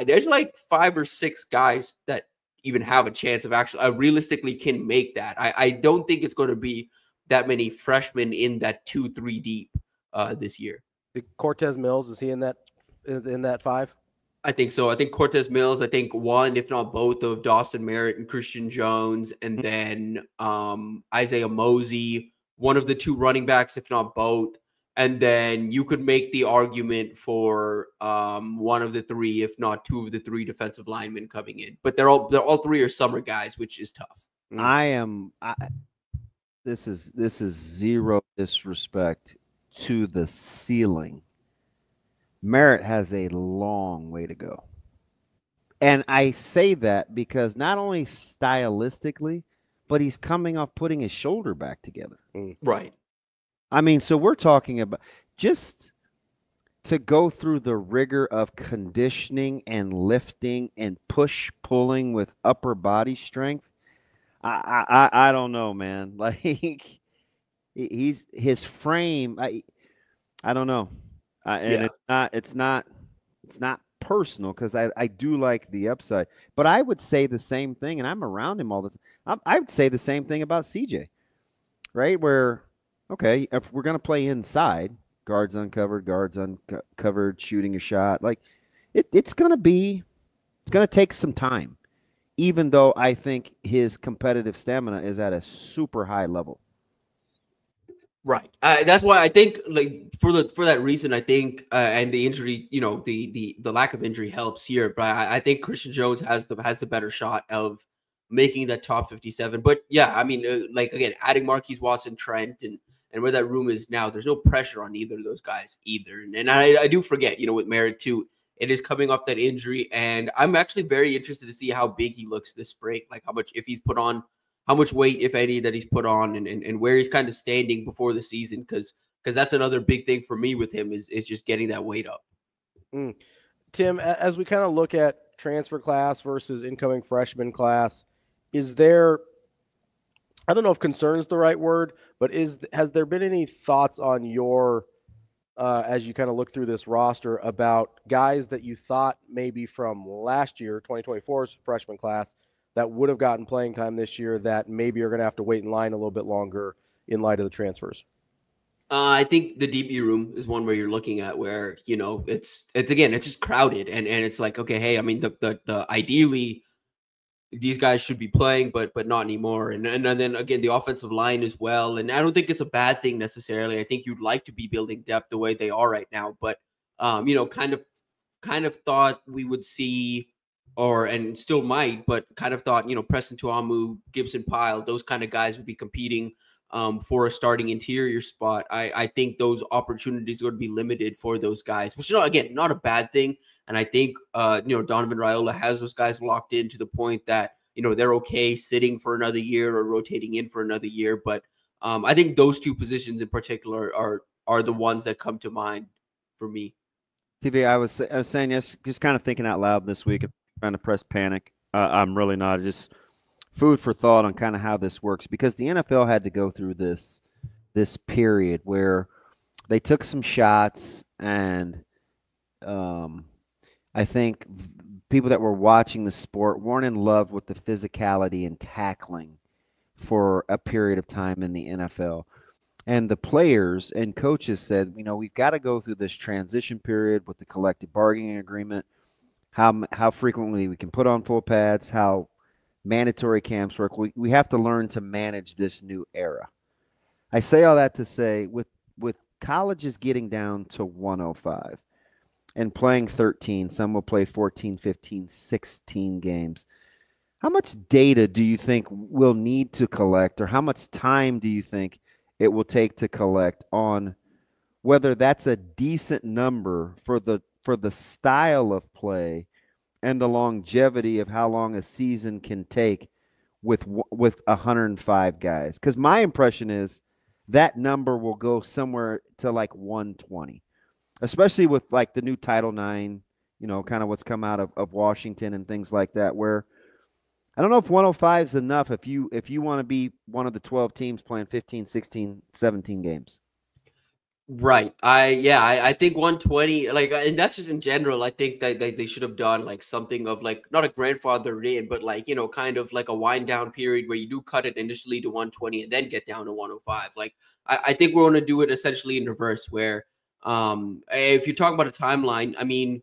There's like 5 or 6 guys that even have a chance of actually realistically can make that. I don't think it's going to be that many freshmen in that 2-3 deep this year. Cortez Mills, is he in that 5? I think so. I think Cortez Mills, I think one, if not both, of Dawson Merritt and Christian Jones, and then Isaiah Mosey, one of the two running backs, if not both. And then you could make the argument for one of the three, if not two of the three defensive linemen coming in. But they're all three are summer guys, which is tough. This is zero disrespect to the ceiling. Merritt has a long way to go. And I say that because not only stylistically, but he's coming off putting his shoulder back together. Right. I mean, so we're talking about just to go through the rigor of conditioning and lifting and push pulling with upper body strength. I don't know, man. Like his frame. I don't know. And it's not personal because I do like the upside, but I would say the same thing, and I'm around him all the time. I would say the same thing about CJ, right? Where, okay, if we're going to play inside, guards uncovered, shooting a shot, like it's going to take some time, even though I think his competitive stamina is at a super high level. Right. That's why I think, like, for that reason, I think, and the injury, the lack of injury helps here. But I think Christian Jones has the better shot of making that top 57. But yeah, I mean, like, again, adding Marquise Watson, Trent, and where that room is now, there's no pressure on either of those guys either. And I do forget, with Merritt too, it is coming off that injury, and I'm actually very interested to see how big he looks this spring, like how much, if he's put on. How much weight, if any, that he's put on, and where he's kind of standing before the season, because that's another big thing for me with him is just getting that weight up. Tim, as we kind of look at transfer class versus incoming freshman class, is there, I don't know if concern is the right word, but has there been any thoughts on your, as you kind of look through this roster, about guys that you thought maybe from last year, 2024's freshman class, that would have gotten playing time this year that maybe are going to have to wait in line a little bit longer in light of the transfers? I think the DB room is one where you're looking at where, it's again, it's just crowded, and it's like, okay, hey, I mean, the ideally these guys should be playing, but not anymore. And then again, the offensive line as well. And I don't think it's a bad thing necessarily. I think you'd like to be building depth the way they are right now, but kind of thought we would see, and still might, but kind of thought, Preston Tuamu, Gibson Pyle, those kind of guys would be competing for a starting interior spot. I think those opportunities would be limited for those guys, which is, again, not a bad thing. And I think, Donovan Raiola has those guys locked in to the point that, they're okay sitting for another year or rotating in for another year. But I think those two positions in particular are the ones that come to mind for me. TV, I was saying, yes, just kind of thinking out loud this week, trying to press panic. I'm really not. Just food for thought on kind of how this works, because the NFL had to go through this period where they took some shots, and I think people that were watching the sport weren't in love with the physicality and tackling for a period of time in the NFL. And the players and coaches said, we've got to go through this transition period with the collective bargaining agreement, how frequently we can put on full pads, how mandatory camps work. We have to learn to manage this new era. I say all that to say, with colleges getting down to 105 and playing 13, some will play 14, 15, 16 games. How much data do you think we'll need to collect, or how much time do you think it will take to collect on whether that's a decent number for the style of play and the longevity of how long a season can take with 105 guys? Because my impression is that number will go somewhere to like 120, especially with like the new Title IX, kind of what's come out of Washington and things like that, where I don't know if 105 is enough if you want to be one of the 12 teams playing 15, 16, 17 games. Right. I think 120, like, and that's just in general. I think that they should have done like something of like, not a grandfather in, but like, kind of like a wind down period where you do cut it initially to 120 and then get down to 105. Like, I think we're going to do it essentially in reverse, where if you're talking about a timeline, I mean,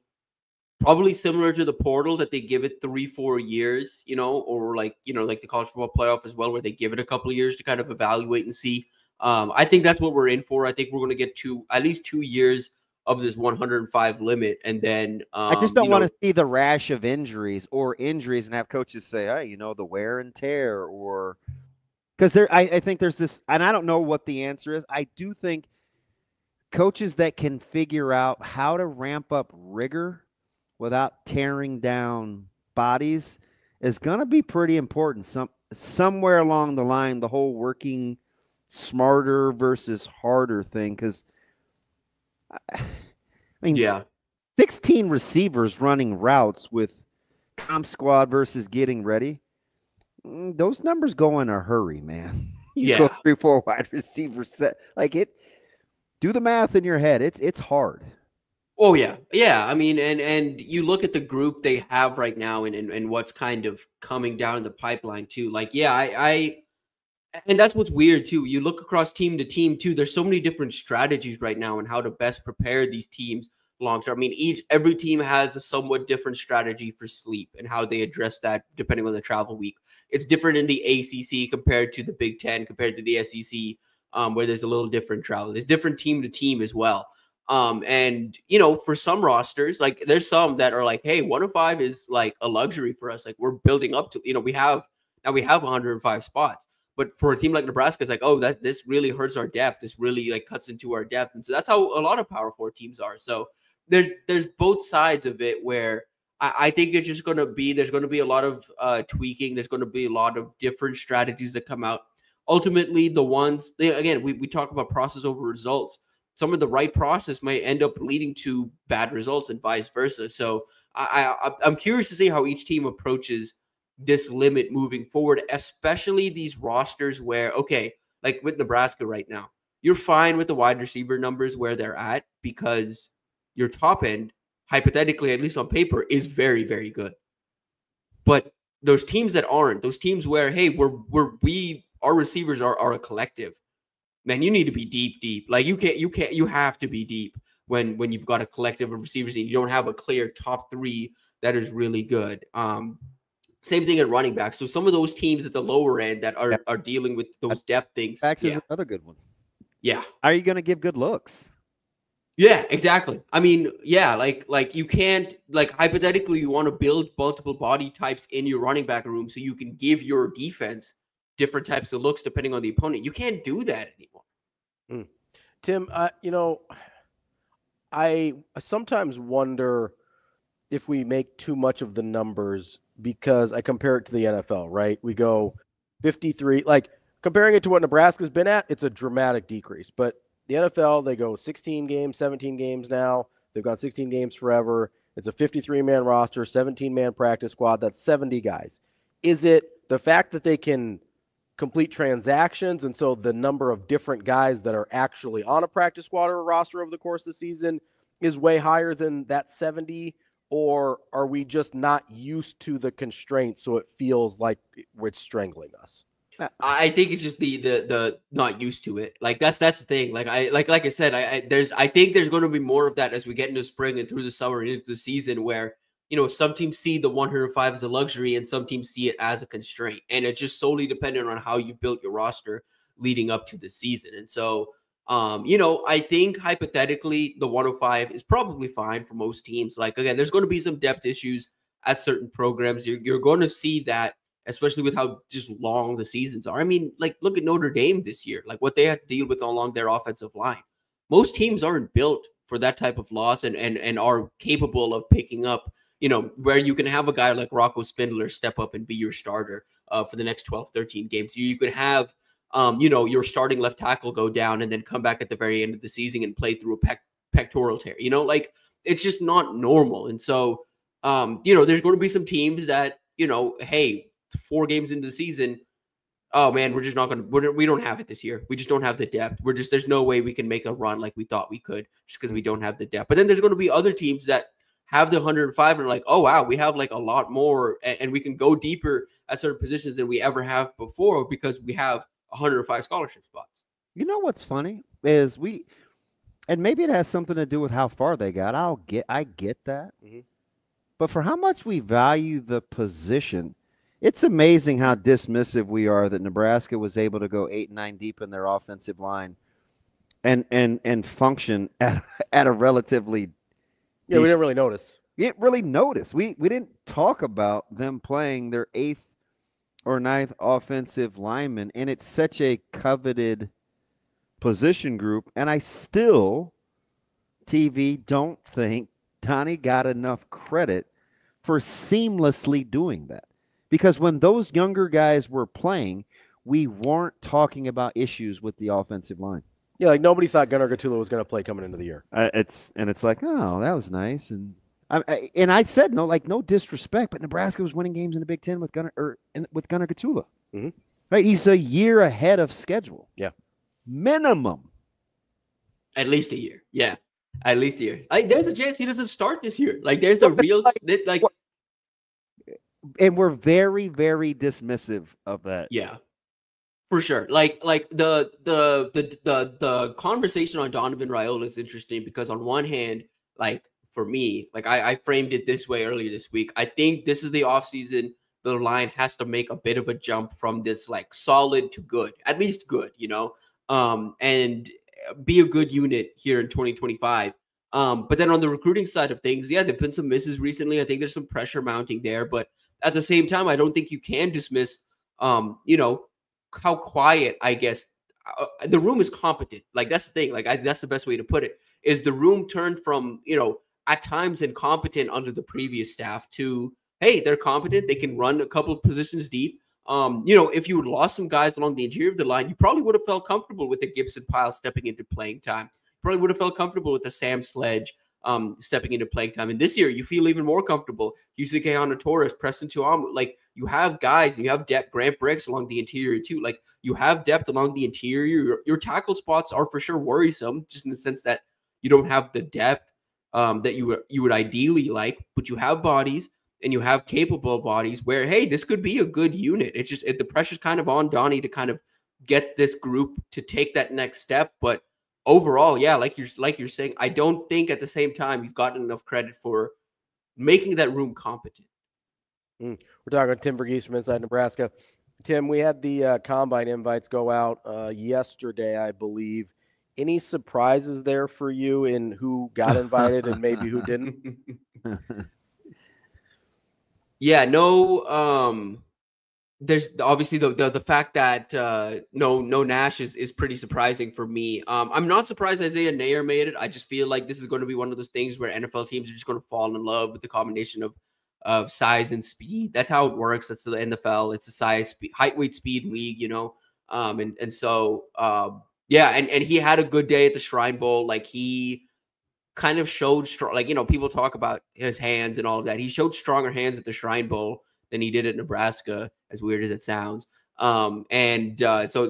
probably similar to the portal that they give it 3-4 years, or like the college football playoff as well, where they give it a couple of years to kind of evaluate and see. I think that's what we're in for. I think we're going to get at least 2 years of this 105 limit, and then I just don't want to see the rash of injuries and have coaches say, hey, the wear and tear, or because I think there's this, and I don't know what the answer is. I do think coaches that can figure out how to ramp up rigor without tearing down bodies is going to be pretty important. Somewhere along the line, the whole working smarter versus harder thing, because I mean, yeah, 16 receivers running routes with comp squad versus getting ready. Those numbers go in a hurry, man. You go 3-4 wide receivers set like it. Do the math in your head. It's hard. Oh yeah. I mean, and you look at the group they have right now, and what's kind of coming down the pipeline too. Like, I and that's what's weird too. You look across team to team too. There's so many different strategies right now and how to best prepare these teams long term. I mean, every team has a somewhat different strategy for sleep and how they address that depending on the travel week. It's different in the ACC compared to the Big Ten, compared to the SEC, where there's a little different travel. There's different team to team as well. And for some rosters, like there's some that are like, hey, 105 is like a luxury for us. Like we're building up to, we have 105 spots. But for a team like Nebraska, it's like, oh, this really hurts our depth. This really like cuts into our depth. And so that's how a lot of Power 4 teams are. So there's both sides of it where I think it's just going to be, there's going to be a lot of tweaking. There's going to be a lot of different strategies that come out. Ultimately, we talk about process over results. Some of the right process might end up leading to bad results and vice versa. So I'm curious to see how each team approaches this limit moving forward, especially these rosters where, okay, like with Nebraska right now, you're fine with the wide receiver numbers where they're at because your top end, hypothetically, at least on paper, is very, very good. But those teams that aren't, those teams where, hey, our receivers are a collective, man, you need to be deep. Like you have to be deep when you've got a collective of receivers and you don't have a clear top 3 that is really good. Same thing at running back. So some of those teams at the lower end that are dealing with those depth things. Backs is another good one. Yeah. Are you going to give good looks? Yeah, exactly. I mean, yeah, like you can't, like hypothetically, you want to build multiple body types in your running back room so you can give your defense different types of looks depending on the opponent. You can't do that anymore. Tim, I sometimes wonder if we make too much of the numbers because I compare it to the NFL, right? We go 53, like comparing it to what Nebraska's been at, it's a dramatic decrease. But the NFL, they go 16 games, 17 games now. They've gone 16 games forever. It's a 53-man roster, 17-man practice squad. That's 70 guys. Is it the fact that they can complete transactions, and so the number of different guys that are actually on a practice squad or a roster over the course of the season is way higher than that 70? Or are we just not used to the constraints, so it feels like it's strangling us? I think it's just the not used to it. Like that's the thing. Like I said, I think there's going to be more of that as we get into spring and through the summer and into the season, where some teams see the 105 as a luxury and some teams see it as a constraint, and it's just solely dependent on how you built your roster leading up to the season. And so I think hypothetically the 105 is probably fine for most teams. Like, again, there's going to be some depth issues at certain programs. You're going to see that, especially with how just long the seasons are. I mean, like, look at Notre Dame this year, like what they had to deal with along their offensive line. Most teams aren't built for that type of loss and are capable of picking up, where you can have a guy like Rocco Spindler step up and be your starter for the next 12, 13 games. You could have your starting left tackle go down and then come back at the very end of the season and play through a pectoral tear. Like it's just not normal. And so, there's going to be some teams that, hey, 4 games into the season, oh man, we're just not going to, we don't have it this year. We just don't have the depth. There's no way we can make a run like we thought we could just because we don't have the depth. But then there's going to be other teams that have the 105 and are like, oh wow, we have like a lot more and we can go deeper at certain positions than we ever have before because we have 105 scholarship spots. You know what's funny is and maybe it has something to do with how far they got. I get that. Mm-hmm. but for how much we value the position, it's amazing how dismissive we are that Nebraska was able to go 8-9 deep in their offensive line and function at a relatively Yeah, we didn't really notice. We didn't really notice. We didn't talk about them playing their 8th or 9th offensive lineman, and it's such a coveted position group. And I still, TV, don't think Donnie got enough credit for seamlessly doing that. Because when those younger guys were playing, we weren't talking about issues with the offensive line. Yeah, like nobody thought Gunnar Gatula was going to play coming into the year. It's like, oh, that was nice, and I said no disrespect, but Nebraska was winning games in the Big Ten with Gunnar Gatula. Mm-hmm. Right, he's a year ahead of schedule. Yeah, minimum. At least a year. Yeah, at least a year. Like, there's a chance he doesn't start this year. Like, there's a real like. And we're very, very dismissive of that. Yeah. For sure. Like the conversation on Donovan Raiola is interesting because on one hand, like for me, like I framed it this way earlier this week. I think this is the offseason. The line has to make a bit of a jump from this like solid to good, at least good, and be a good unit here in 2025. But then on the recruiting side of things, yeah, there've been some misses recently. I think there's some pressure mounting there, but at the same time, I don't think you can dismiss, how quiet, I guess, the room is competent. Like, that's the thing. Like, that's the best way to put it, is the room turned from, at times incompetent under the previous staff to, hey, they're competent. They can run a couple of positions deep. If you had lost some guys along the interior of the line, you probably would have felt comfortable with the Gibson Pile stepping into playing time. You probably would have felt comfortable with the Sam Sledge stepping into playing time. And this year, you feel even more comfortable. Yusuke Torres, Preston Tuamu, like, you have guys and you have depth. Grant Briggs along the interior too. Like, you have depth along the interior. Your tackle spots are for sure worrisome, just in the sense that you don't have the depth that you would ideally like, but you have bodies and you have capable bodies where, hey, this could be a good unit. It's just the pressure's kind of on Donnie to kind of get this group to take that next step. But overall, yeah, like you're saying, I don't think at the same time he's gotten enough credit for making that room competent. We're talking to Tim Verghese from Inside Nebraska. Tim, we had the combine invites go out yesterday, I believe. Any surprises there for you in who got invited and maybe who didn't? Yeah, no. There's obviously the fact that no Nash is pretty surprising for me. I'm not surprised Isaiah Nair made it. I just feel like this is going to be one of those things where NFL teams are just going to fall in love with the combination of size and speed. That's how it works. That's the NFL. It's a size, speed, height, weight, speed league, so yeah, and he had a good day at the Shrine Bowl. Like, he kind of showed strong, like, people talk about his hands and all of that. He showed stronger hands at the Shrine Bowl than he did at Nebraska, as weird as it sounds. So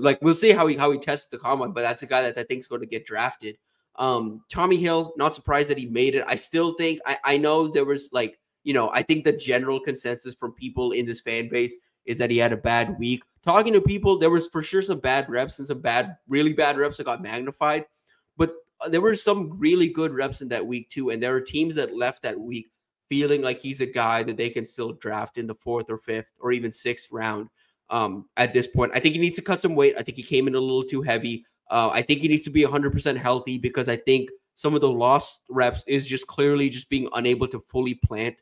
like, we'll see how he tests the combine, but that's a guy that I think is going to get drafted. Tommy Hill, not surprised that he made it. I still think, I know there was like, I think the general consensus from people in this fan base is that he had a bad week. Talking to people, there was for sure some bad reps and some really bad reps that got magnified, but there were some really good reps in that week too. And there are teams that left that week feeling like he's a guy that they can still draft in the 4th or 5th or even 6th round. At this point, I think he needs to cut some weight. I think he came in a little too heavy. I think he needs to be 100% healthy, because I think some of the lost reps is just clearly just being unable to fully plant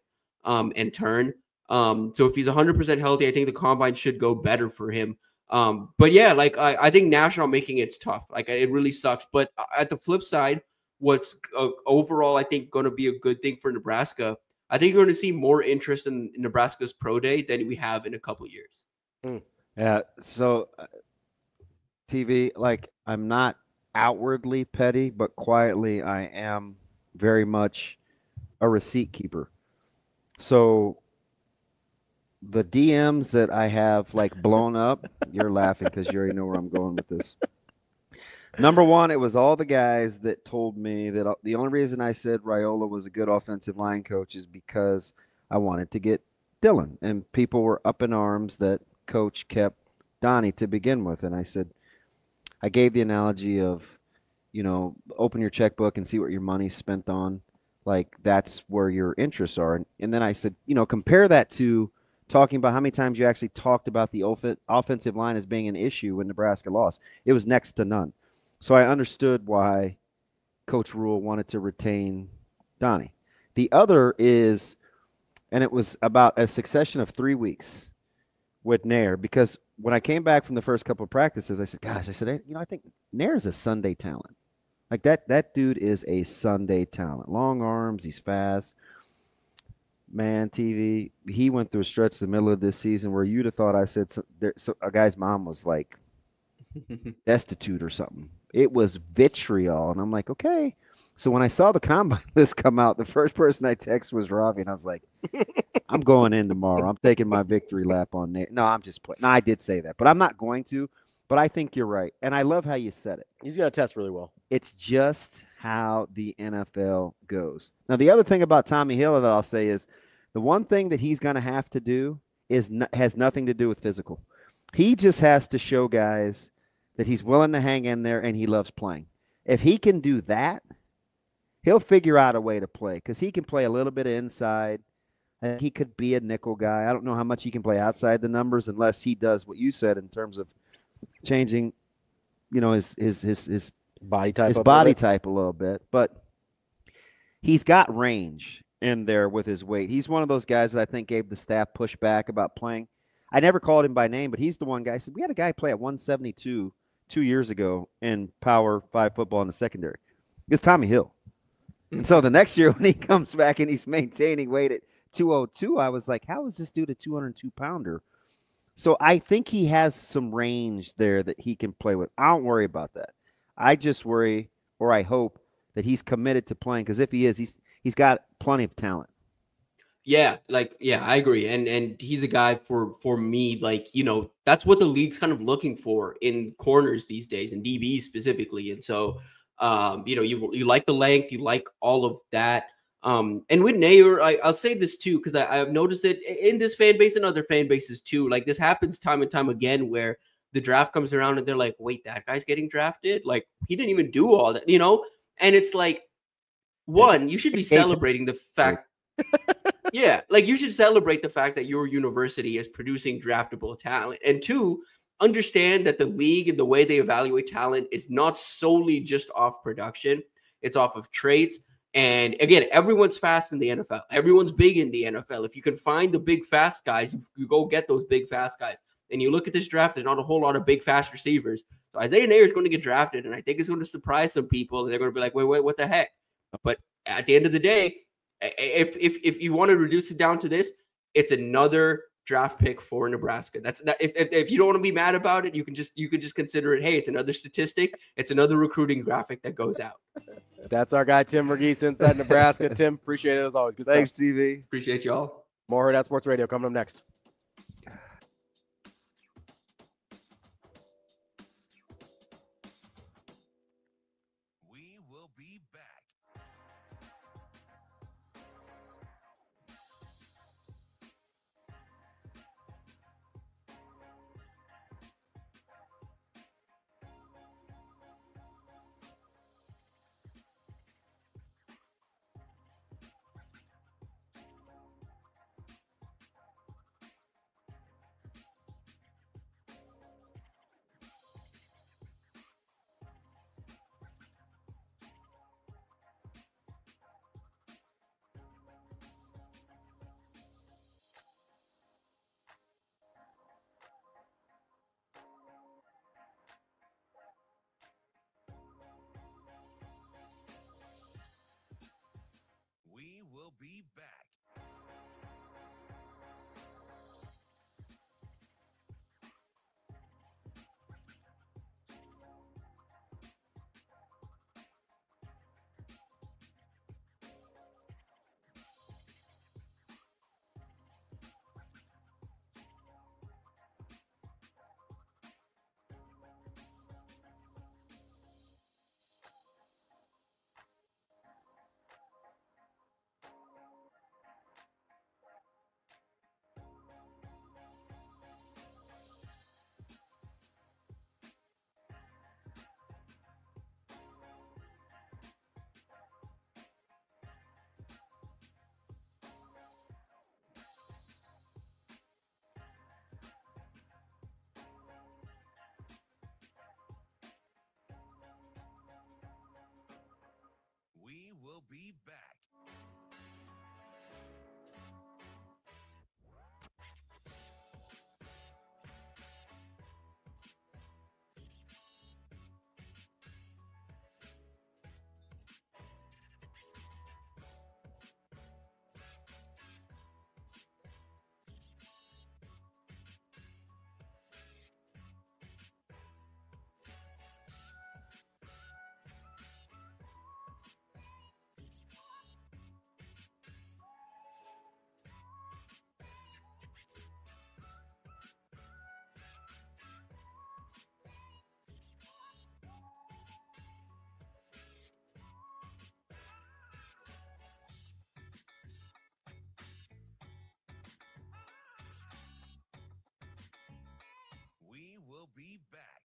and turn. So if he's 100% healthy, I think the combine should go better for him. But yeah, like, I think national making it's tough. Like, it really sucks. But at the flip side, what's overall, I think, going to be a good thing for Nebraska, I think you're going to see more interest in Nebraska's pro day than we have in a couple of years. Yeah. So TV, like, I'm not outwardly petty, but quietly I am very much a receipt keeper. So the DMs that I have like blown up, you're laughing because you already know where I'm going with this. Number one, it was all the guys that told me that the only reason I said Raiola was a good offensive line coach is because I wanted to get Dylan. And people were up in arms that coach kept Donnie to begin with. And I said, I gave the analogy of, open your checkbook and see what your money's spent on. like that's where your interests are. And then I said, compare that to talking about how many times you actually talked about the offensive line as being an issue when Nebraska lost. It was next to none. So I understood why Coach Rule wanted to retain Donnie. The other is, and it was about a succession of 3 weeks with Nair, because when I came back from the first couple of practices, I said, gosh, I think Nair's a Sunday talent. Like that dude is a Sunday talent. Long arms, he's fast. Man, TV, he went through a stretch in the middle of this season where you'd have thought I said a guy's mom was like destitute or something. It was vitriol. And I'm like, okay. So when I saw the combine list come out, the first person I texted was Ravi, and I was like, I'm going in tomorrow. I'm taking my victory lap on Nate. No, I'm just playing. No, I did say that, but I'm not going to. But I think you're right. And I love how you said it. He's going to test really well. It's just how the NFL goes. Now, the other thing about Tommy Hill that I'll say is the one thing that he's going to have to do has nothing to do with physical. He just has to show guys that he's willing to hang in there and he loves playing. If he can do that, he'll figure out a way to play because he can play a little bit of inside. He could be a nickel guy. I don't know how much he can play outside the numbers unless he does what you said in terms of changing, his body type, a little bit. But he's got range in there with his weight. He's one of those guys that I think gave the staff pushback about playing. I never called him by name, but he's the one guy. I said, we had a guy play at 172 2 years ago in Power 5 football in the secondary. It's Tommy Hill. And so the next year when he comes back and he's maintaining weight at 202, I was like, how is this dude a 202-pounder? So I think he has some range there that he can play with. I don't worry about that. I just worry, or I hope, that he's committed to playing, because if he is, he's got plenty of talent. Yeah, I agree. And he's a guy for me, that's what the league's kind of looking for in corners these days, and DBs specifically. And so you like the length, you like all of that. And with Nair, I'll say this too, because I've noticed it in this fan base and other fan bases too. Like, this happens time and time again where the draft comes around and they're like, wait, that guy's getting drafted? Like, he didn't even do all that, And it's like, one, you should be celebrating the fact. Yeah, like, you should celebrate the fact that your university is producing draftable talent. And two, understand that the league and the way they evaluate talent is not solely just off production. It's off of traits. And again, everyone's fast in the NFL. Everyone's big in the NFL. If you can find the big fast guys, you go get those big fast guys. And you look at this draft, there's not a whole lot of big fast receivers. So Isaiah Nair is going to get drafted, and I think it's going to surprise some people. And they're going to be like, wait, what the heck? But at the end of the day, if you want to reduce it down to this, it's another draft pick for Nebraska. If you don't want to be mad about it, you can just consider it. Hey, it's another statistic. It's another recruiting graphic that goes out. That's our guy Tim Verghese inside Nebraska. Tim, appreciate it as always. Good Thanks, stuff. TV. Appreciate y'all. More Hurrdat Sports Radio coming up next. We will be back. We will be back. will be back. We will be back.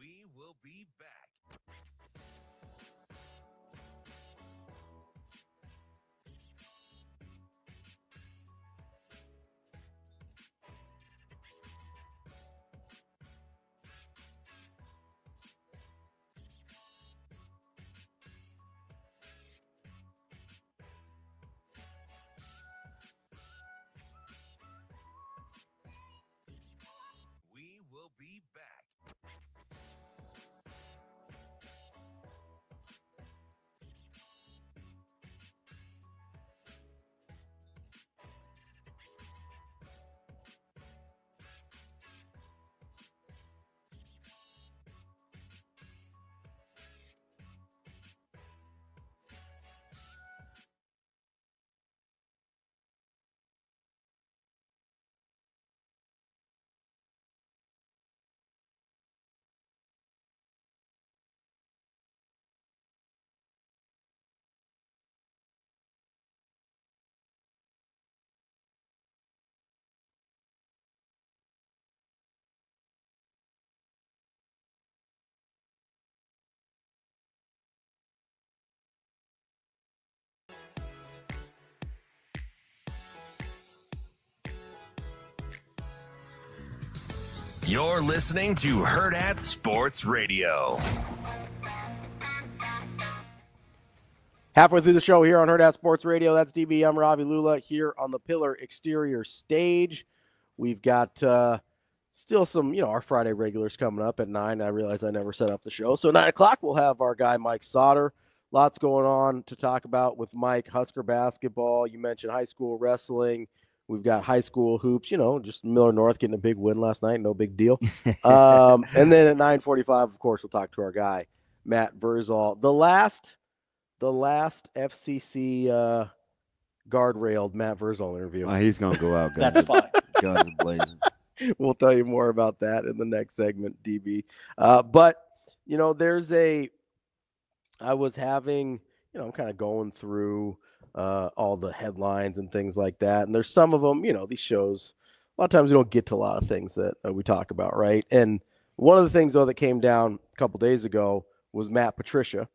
We will be back. We will be back. You're listening to Hurrdat Sports Radio. Halfway through the show here on Hurrdat Sports Radio. That's DB. I'm Ravi Lulla here on the Pillar Exterior stage. We've got still some, our Friday regulars coming up at 9. I realize I never set up the show. So 9 o'clock, we'll have our guy Mike Sautter. Lots going on to talk about with Mike. Husker basketball. You mentioned high school wrestling. We've got high school hoops, just Miller North getting a big win last night. No big deal. And then at 9:45, of course, we'll talk to our guy, Matt Vrzal. The last FCC guardrailed Matt Vrzal interview. He's going to go out, guys. That's fine. Guns blazing. We'll tell you more about that in the next segment, DB. But, I was having, I'm kind of going through all the headlines and things like that. And there's some of them, these shows, a lot of times we don't get to a lot of things that we talk about, right? And one of the things, though, that came down a couple days ago was Matt Patricia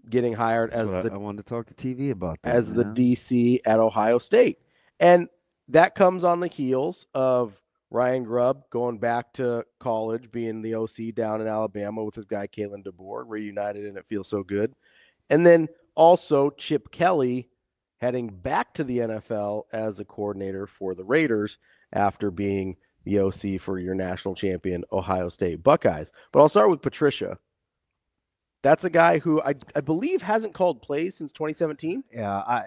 getting hired I wanted to talk to TV about that. As the DC at Ohio State. And that comes on the heels of Ryan Grubb going back to college, being the OC down in Alabama with his guy, Kalen DeBoer, reunited, and it feels so good. And then also Chip Kelly heading back to the NFL as a coordinator for the Raiders after being the OC for your national champion Ohio State Buckeyes. But I'll start with Patricia. That's a guy who I believe hasn't called plays since 2017. Yeah,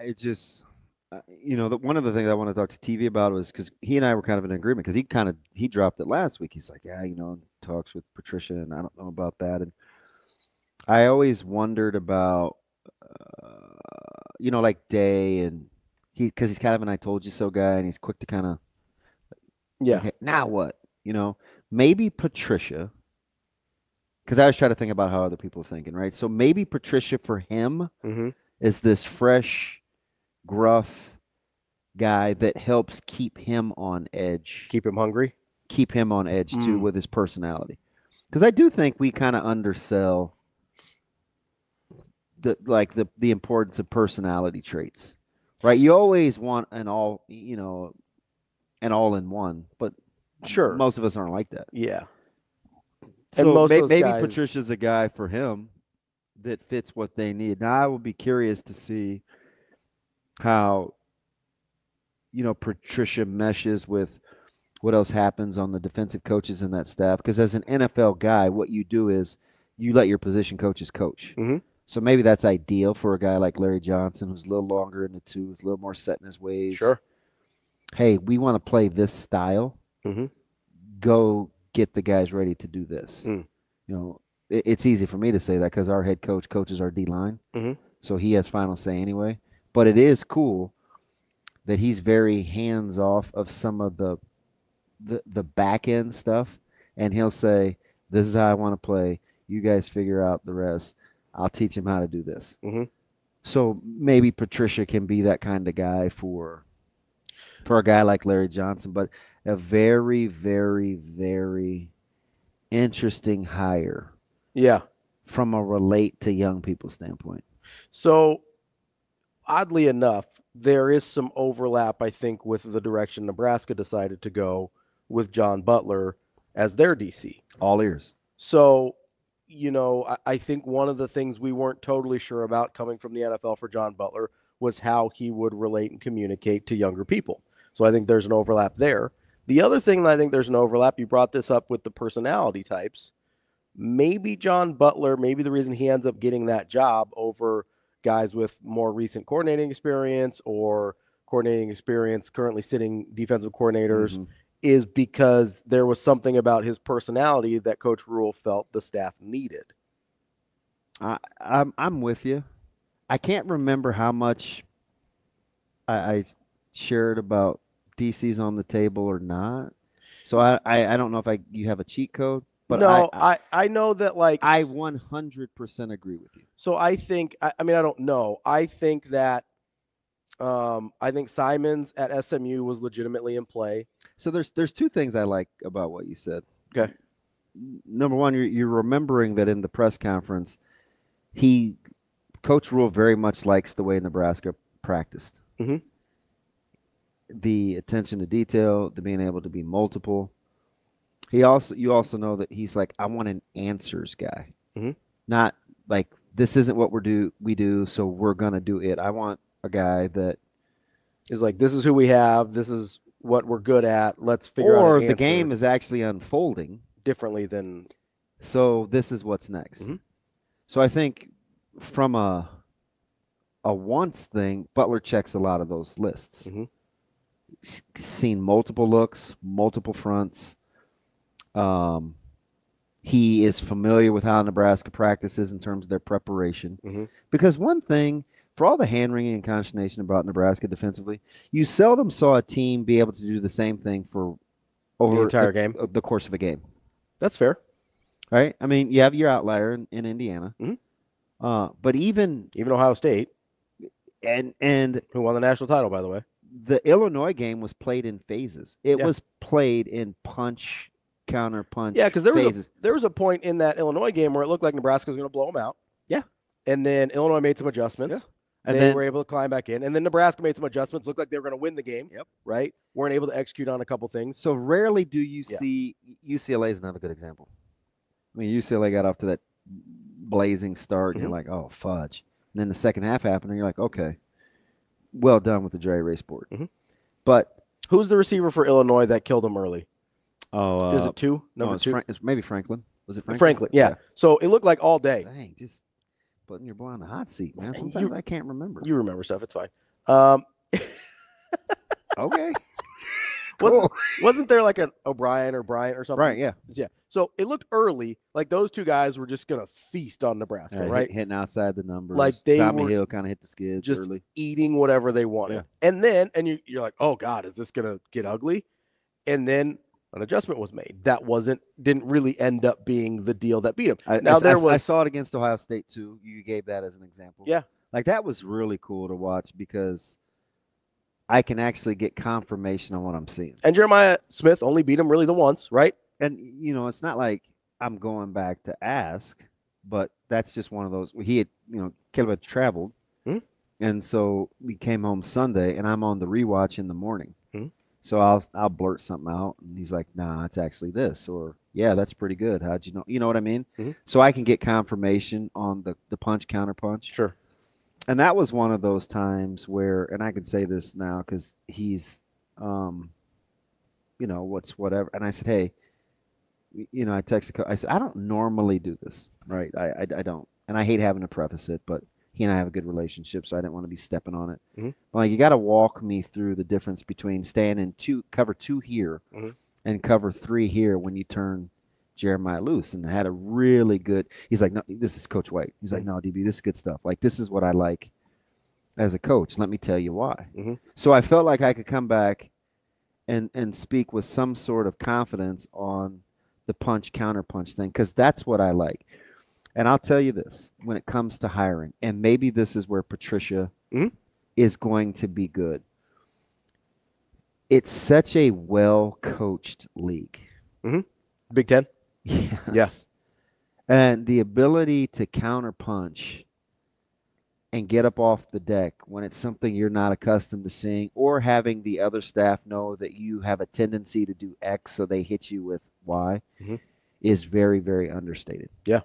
one of the things I want to talk to TV about was because he and I were kind of in agreement because he dropped it last week. He's like, yeah, talks with Patricia, and I don't know about that. And I always wondered about, like Day, and because he's kind of an I told you so guy, and he's quick to kind of, Yeah. okay, now what? Maybe Patricia, because I was trying to think about how other people are thinking, right? So maybe Patricia for him is this fresh, gruff guy that helps keep him on edge. Keep him hungry. Keep him on edge too with his personality. Because I do think we kind of undersell the importance of personality traits, right? You always want an all in one, but sure, most of us aren't like that. Yeah. So most of those maybe guys... Patricia's a guy for him that fits what they need. Now I will be curious to see how Patricia meshes with what else happens on the defensive coaches in that staff. Because as an NFL guy, what you do is you let your position coaches coach. So maybe that's ideal for a guy like Larry Johnson, who's a little longer in the tooth, a little more set in his ways. Sure. Hey, we want to play this style. Go get the guys ready to do this. It's easy for me to say that because our head coach coaches our D-line. So he has final say anyway. But it is cool that he's very hands-off of some of the back-end stuff. And he'll say, this is how I want to play. You guys figure out the rest. I'll teach him how to do this. So maybe Patricia can be that kind of guy for a guy like Larry Johnson, but a very, very, very interesting hire. Yeah. From a relate to young people standpoint. So oddly enough, there is some overlap, I think, with the direction Nebraska decided to go with John Butler as their DC. All ears. So, I think one of the things we weren't totally sure about coming from the NFL for John Butler was how he would relate and communicate to younger people. So I think there's an overlap there. The other thing that I think there's an overlap, you brought this up with the personality types. Maybe John Butler, maybe the reason he ends up getting that job over guys with more recent coordinating experience or coordinating experience currently sitting defensive coordinators is because there was something about his personality that Coach Rule felt the staff needed. I'm with you. I can't remember how much I shared about DC's on the table or not. So I don't know if you have a cheat code. But no, I know that I 100% agree with you. So I think I don't know. I think that I think Simons at SMU was legitimately in play. So there's two things I like about what you said. Okay. Number one, you're remembering that in the press conference, Coach Rule very much likes the way Nebraska practiced. The attention to detail, the being able to be multiple. You also know that he's like, I want an answers guy, not like this isn't what we do, so we're gonna do it. I want a guy that is like, this is who we have, this is what we're good at. Let's figure out. Or the game is actually unfolding differently than. So this is what's next. So I think from a wants thing, Butler checks a lot of those lists. Seen multiple looks, multiple fronts. He is familiar with how Nebraska practices in terms of their preparation. Because one thing, for all the hand-wringing and consternation about Nebraska defensively, you seldom saw a team be able to do the same thing for over the entire game, the course of a game. That's fair. Right? I mean, you have your outlier in Indiana. But even Ohio State. And who won the national title, by the way. The Illinois game was played in phases. It was played in punch, counter punch. Yeah, because there was a point in that Illinois game where it looked like Nebraska was going to blow them out. Yeah. And then Illinois made some adjustments. Yeah. And they were able to climb back in. And then Nebraska made some adjustments. Looked like they were going to win the game. Yep. Right? Weren't able to execute on a couple things. So rarely do you see UCLA is another good example. I mean, UCLA got off to that blazing start, and you're like, oh, fudge. And then the second half happened, and you're like, okay, well done with the dry erase board. But who's the receiver for Illinois that killed him early? Oh, is it two? Number two? It's maybe Franklin. Was it Franklin? Franklin, yeah. So it looked like all day. Dang, just putting your boy on the hot seat, man. Sometimes I can't remember. You remember stuff. It's fine. Okay. Cool. Wasn't there like an O'Brien or Bryant or something? Right, yeah. Yeah. So it looked early like those two guys were just going to feast on Nebraska, right? Hitting outside the numbers. Like they Tommy were Hill kind of hit the skids just early. eating whatever they wanted. Yeah. And then, you're like, oh God, is this going to get ugly? And then an adjustment was made. That didn't really end up being the deal that beat him. I saw it against Ohio State too. You gave that as an example. Yeah. Like that was really cool to watch because I can actually get confirmation on what I'm seeing. And Jeremiah Smith only beat him really the once, right? And, it's not like I'm going back to ask, but that's just one of those. He had, Caleb had traveled. Hmm? And so we came home Sunday, and I'm on the rewatch in the morning. Hmm? So I'll blurt something out, and he's like, "Nah, it's actually this," or "Yeah, that's pretty good. How'd you know?" You know what I mean? Mm-hmm. So I can get confirmation on the punch counter punch. Sure. And that was one of those times where, and I can say this now because he's, whatever. And I said, hey, I texted, I said, I don't normally do this, right? I don't, and I hate having to preface it, but he and I have a good relationship, so I didn't want to be stepping on it. Mm-hmm. But like, you got to walk me through the difference between staying in cover 2 here mm-hmm. and cover 3 here when you turn Jeremiah loose. And had a really good. He's like, no, this is Coach White. He's like, no, DB, this is good stuff. Like, this is what I like as a coach. Let me tell you why. Mm-hmm. So I felt like I could come back and speak with some sort of confidence on the punch counter punch thing, because that's what I like. And I'll tell you this, when it comes to hiring, and maybe this is where Patricia mm-hmm. is going to be good. It's such a well-coached league. Mm-hmm. Big Ten? Yes. Yeah. And the ability to counter punch and get up off the deck when it's something you're not accustomed to seeing, or having the other staff know that you have a tendency to do X so they hit you with Y, mm-hmm. is very, very understated. Yeah.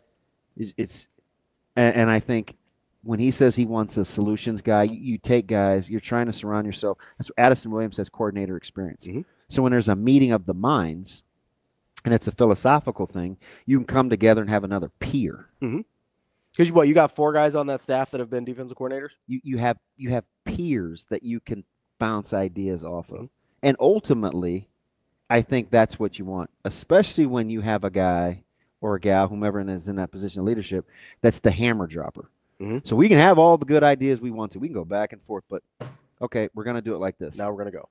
And I think when he says he wants a solutions guy, you take guys, you're trying to surround yourself. That's what Addison Williams says, coordinator experience. Mm-hmm. So when there's a meeting of the minds and it's a philosophical thing, you can come together and have another peer. Mm-hmm. Because you got 4 guys on that staff that have been defensive coordinators. You have peers that you can bounce ideas off of. Mm-hmm. And ultimately, I think that's what you want, especially when you have a guy or a gal, whomever is in that position of leadership, that's the hammer dropper. Mm-hmm. So we can have all the good ideas we want to. We can go back and forth, but okay, we're going to do it like this. Now we're going to go.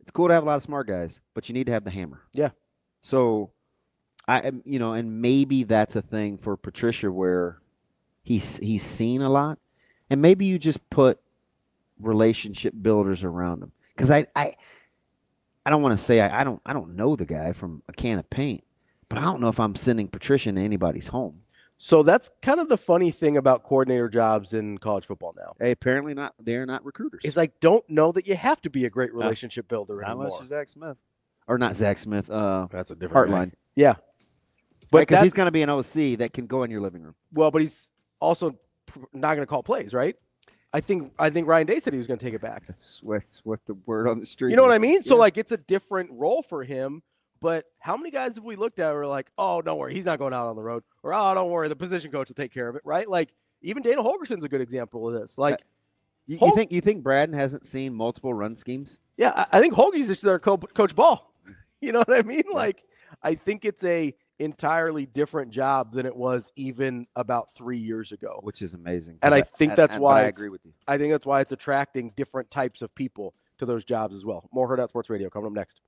It's cool to have a lot of smart guys, but you need to have the hammer. Yeah. So I am, and maybe that's a thing for Patricia where he's seen a lot, and maybe you just put relationship builders around him. Because I don't want to say I don't know the guy from a can of paint, but I don't know if I'm sending Patricia into anybody's home. So that's kind of the funny thing about coordinator jobs in college football now. Hey, apparently not. They're not recruiters. It's like, don't know that you have to be a great relationship builder anymore. Unless you're Zach Smith. Or not Zach Smith. That's a different Heartline. guy. Yeah. But because he's going to be an OC that can go in your living room. Well, but he's also not going to call plays, right? I think Ryan Day said he was going to take it back. That's what the word on the street. You know what I is. mean? Yeah. So like, it's a different role for him. But how many guys have we looked at who are like, oh, don't worry, he's not going out on the road, or oh, don't worry, the position coach will take care of it, right? Like even Dana Holgerson's a good example of this. Like, you think Braden hasn't seen multiple run schemes? Yeah, I think Hoagie's just there coach ball. You know what I mean? Like, I think it's a entirely different job than it was even about 3 years ago, which is amazing. And I think that's why I agree with you. I think that's why it's attracting different types of people to those jobs as well. More Hurrdat Sports Radio coming up next.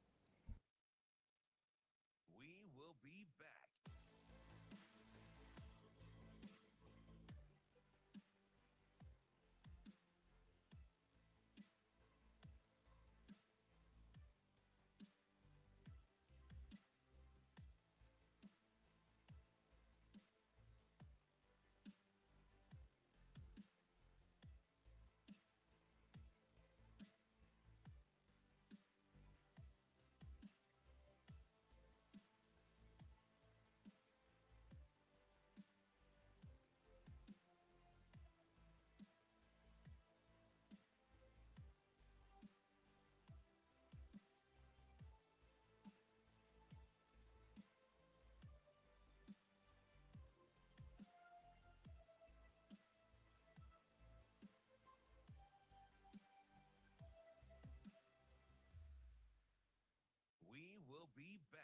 be back.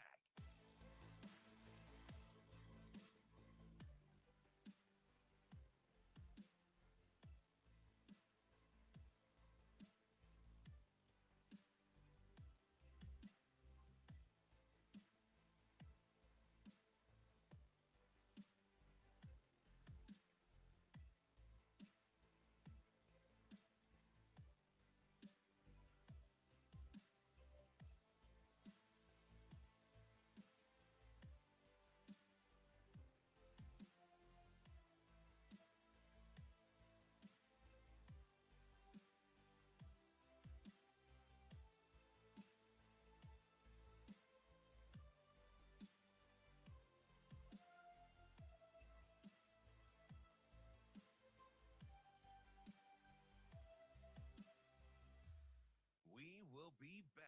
We will be back.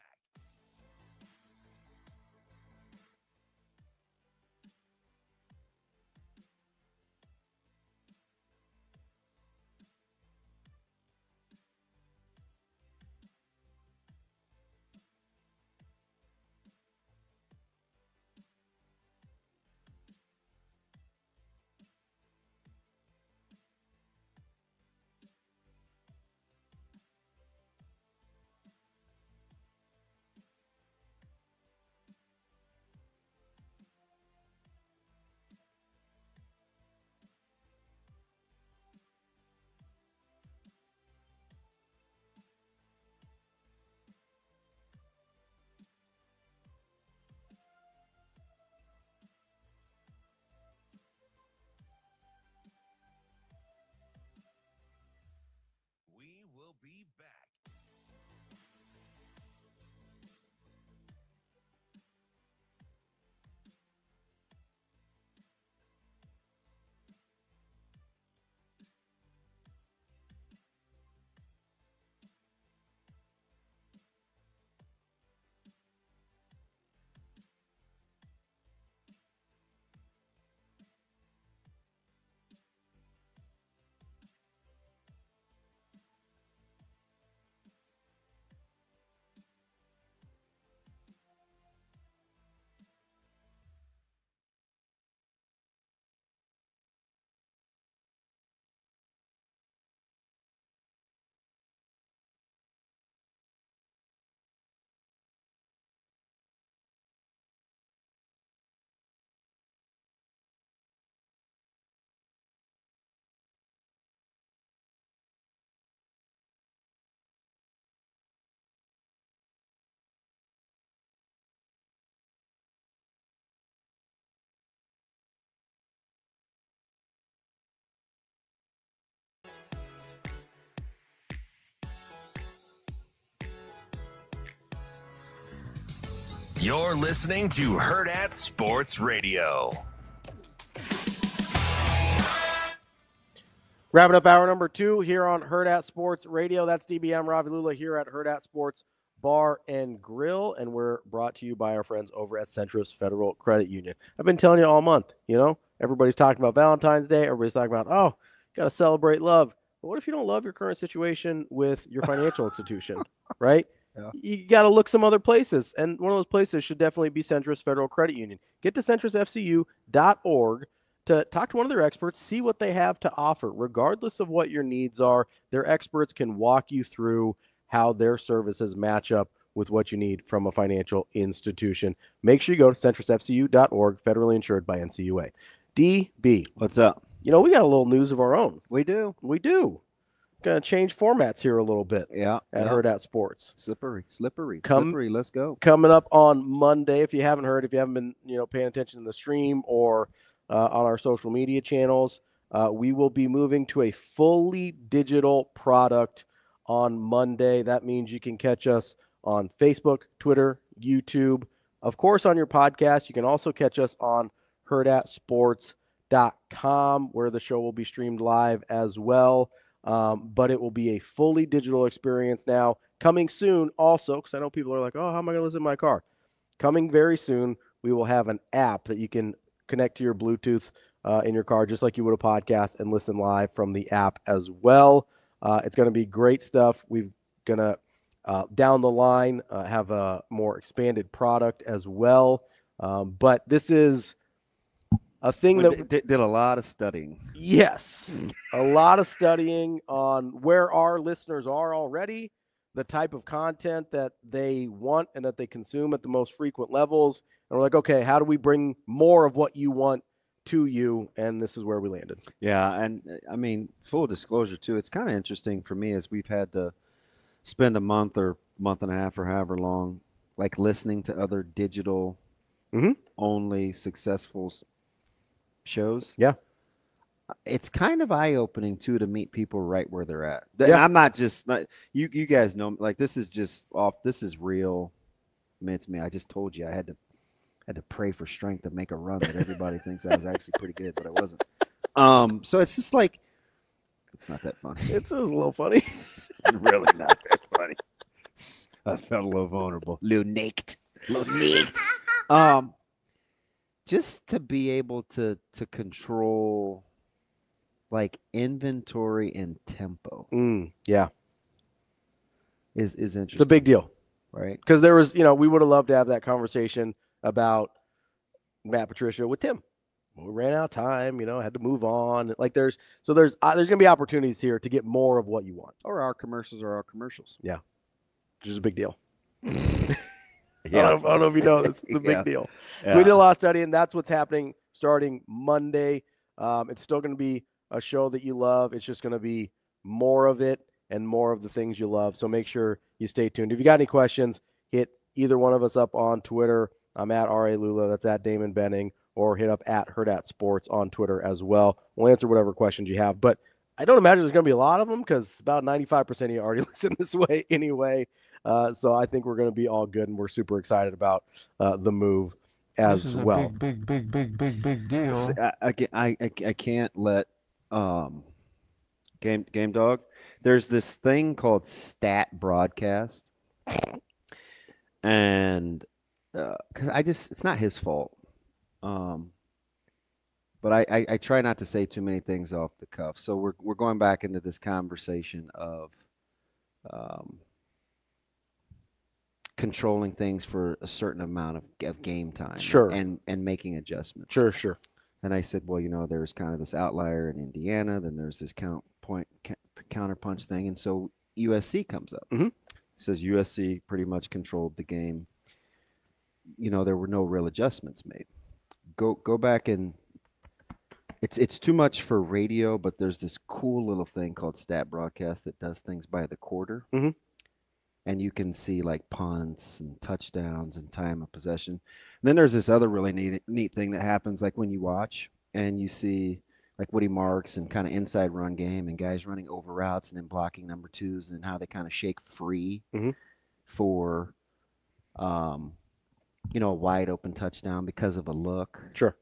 We will be back. You're listening to Hurrdat Sports Radio. Wrapping up hour number 2 here on Hurrdat Sports Radio. That's DBM Ravi Lulla here at Hurrdat Sports Bar and Grill, and we're brought to you by our friends over at Centris Federal Credit Union. I've been telling you all month, everybody's talking about Valentine's Day. Everybody's talking about, got to celebrate love. But what if you don't love your current situation with your financial institution, right? Yeah. You got to look some other places, and one of those places should definitely be Centris Federal Credit Union. Get to centrisfcu.org to talk to one of their experts, see what they have to offer. Regardless of what your needs are, their experts can walk you through how their services match up with what you need from a financial institution. Make sure you go to centrisfcu.org, federally insured by NCUA. DB. What's up? We got a little news of our own. We do. Going to change formats here a little bit at Hurrdat Sports. Slippery. Let's go. Coming up on Monday, if you haven't been paying attention to the stream or on our social media channels, we will be moving to a fully digital product on Monday. That means you can catch us on Facebook, Twitter, YouTube, of course on your podcast. You can also catch us on hurrdatsports.com, where the show will be streamed live as well. But it will be a fully digital experience now. Coming soon also, because I know people are like, how am I going to listen in my car? Coming very soon, we will have an app that you can connect to your Bluetooth in your car, just like you would a podcast, and listen live from the app as well. It's going to be great stuff. We're going to down the line have a more expanded product as well. But this is a thing that did a lot of studying. Yes, a lot of studying on where our listeners are already, the type of content that they want and that they consume at the most frequent levels. And we're like, okay, how do we bring more of what you want to you? And this is where we landed. Yeah, and I mean, full disclosure too, it's kind of interesting for me as we've had to spend a month or month and a half or however long, like listening to other digital only successful shows. Yeah. It's kind of eye-opening too to meet people right where they're at. Yeah. And I'm not just you guys know, like, this is just this is real. I mean, it's me. I just told you I had to pray for strength to make a run that everybody thinks I was actually pretty good, but I wasn't. So it's just like, it's not that funny. It's a little funny. Really not that funny. I felt a little vulnerable. Little naked. Just to be able to control like inventory and tempo Yeah. is interesting. It's a big deal. Right. Because there was, we would have loved to have that conversation about Matt Patricia with Tim. We ran out of time, had to move on. Like there's going to be opportunities here to get more of what you want. Or our commercials are our commercials. Yeah. Which is a big deal. Yeah. I don't know if you know this. It's a big deal. So we did a lot of studying. That's what's happening starting Monday. It's still going to be a show that you love. It's just going to be more of it and more of the things you love. So make sure you stay tuned. If you got any questions, hit either one of us up on Twitter. I'm at R.A. Lulla. That's at Damon Benning. Or hit up at Hurrdat Sports on Twitter as well. We'll answer whatever questions you have. But I don't imagine there's going to be a lot of them because about 95% of you already listen this way anyway. So I think we're going to be all good, and we're super excited about the move as well. Big deal. See, I can't let Game Dog. There's this thing called stat broadcast, and because it's not his fault. But I try not to say too many things off the cuff. So we're going back into this conversation of controlling things for a certain amount of game time. Sure. And making adjustments. Sure. And I said, well, there's kind of this outlier in Indiana. Then there's this counterpunch thing. And so USC comes up. Mm-hmm. It says USC pretty much controlled the game. There were no real adjustments made. Go back and it's too much for radio, but there's this cool little thing called stat broadcast that does things by the quarter. Mm-hmm. And you can see like punts and touchdowns and time of possession. And then there's this other really neat thing that happens, like when you watch and you see like Woody Marks and kind of inside run game and guys running over routes and then blocking number twos and how they kind of shake free for a wide open touchdown because of a look. Sure.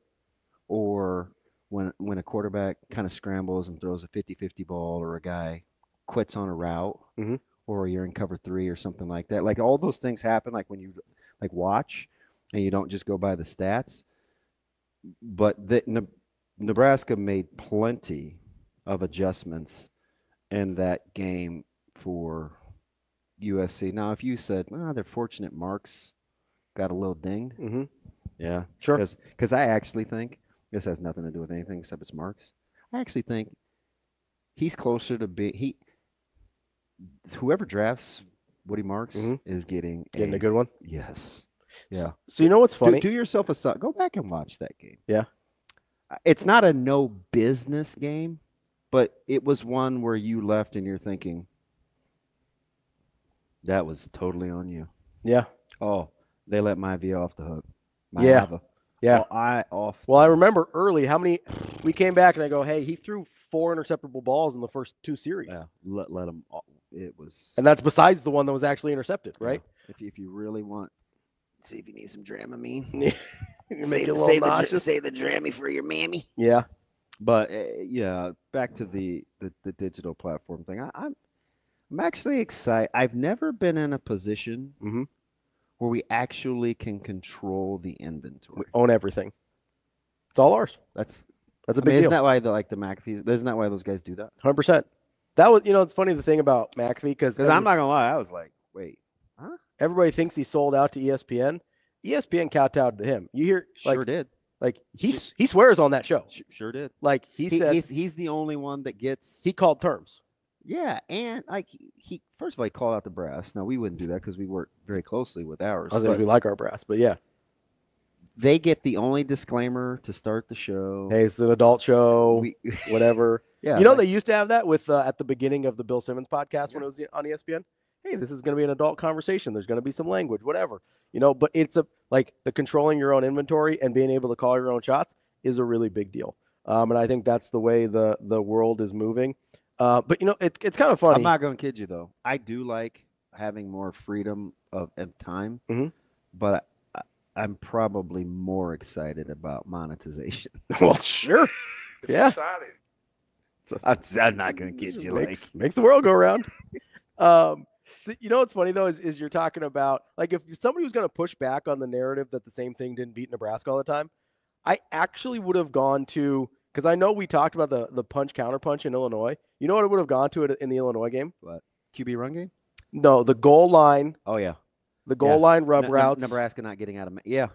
Or when a quarterback kind of scrambles and throws a 50-50 ball, or a guy quits on a route, or you're in cover 3 or something like that. Like all those things happen like when you like watch and you don't just go by the stats. But Nebraska made plenty of adjustments in that game for USC. Now, if you said, they're fortunate Marks got a little dinged. Mm-hmm. Yeah. Sure. Because I actually think, this has nothing to do with anything except it's Marks. I actually think he's closer to whoever drafts Woody Marks is getting a good one. Yes. Yeah. So you know what's funny? Do yourself a son. Go back and watch that game. Yeah. It's not a no business game, but it was one where you left and you're thinking, that was totally on you. Yeah. Oh, they let my V off the hook. Yeah. Yeah. I remember early how many we came back and I go, hey, he threw 4 interceptable balls in the first 2 series. Yeah. Let him. It was. And that's besides the one that was actually intercepted, right? Yeah. If you really want, see if you need some Dramamine. Make it a little nauseous. Say the Drammy for your mammy. Yeah. But back to the digital platform thing. I'm actually excited. I've never been in a position where we actually can control the inventory. We own everything. It's all ours. That's a big deal. Isn't that why the McAfee's? Isn't that why those guys do that? 100%. That was, it's funny the thing about McAfee because I'm not gonna lie, I was like, Wait, huh? Everybody thinks he sold out to ESPN. ESPN kowtowed to him. You hear? Sure did. Like he swears on that show. Sure did. Like he said, he's the only one that gets. He called terms. Yeah, and like he first of all he called out the brass. Now we wouldn't do that because we work very closely with ours. I was like, we like our brass, but yeah, they get the only disclaimer to start the show. Hey, it's an adult show. Whatever. Yeah, you know they used to have that with at the beginning of the Bill Simmons podcast when it was on ESPN. Hey, this is going to be an adult conversation. There's going to be some language, whatever. But it's like the controlling your own inventory and being able to call your own shots is a really big deal. And I think that's the way the world is moving. But it's kind of funny. I'm not going to kid you though. I do like having more freedom of time, but I'm probably more excited about monetization. Well, sure. It's Yeah. exciting. I'm not going to kid you. Makes the world go around. So what's funny though is you're talking about like if somebody was going to push back on the narrative that the same thing didn't beat Nebraska all the time, I actually would have gone to because I know we talked about the punch counter punch in Illinois. You know what it would have gone to it in the Illinois game? What? QB run game? No, the goal line. Oh yeah, the goal line rub routes. Nebraska not getting out of I'd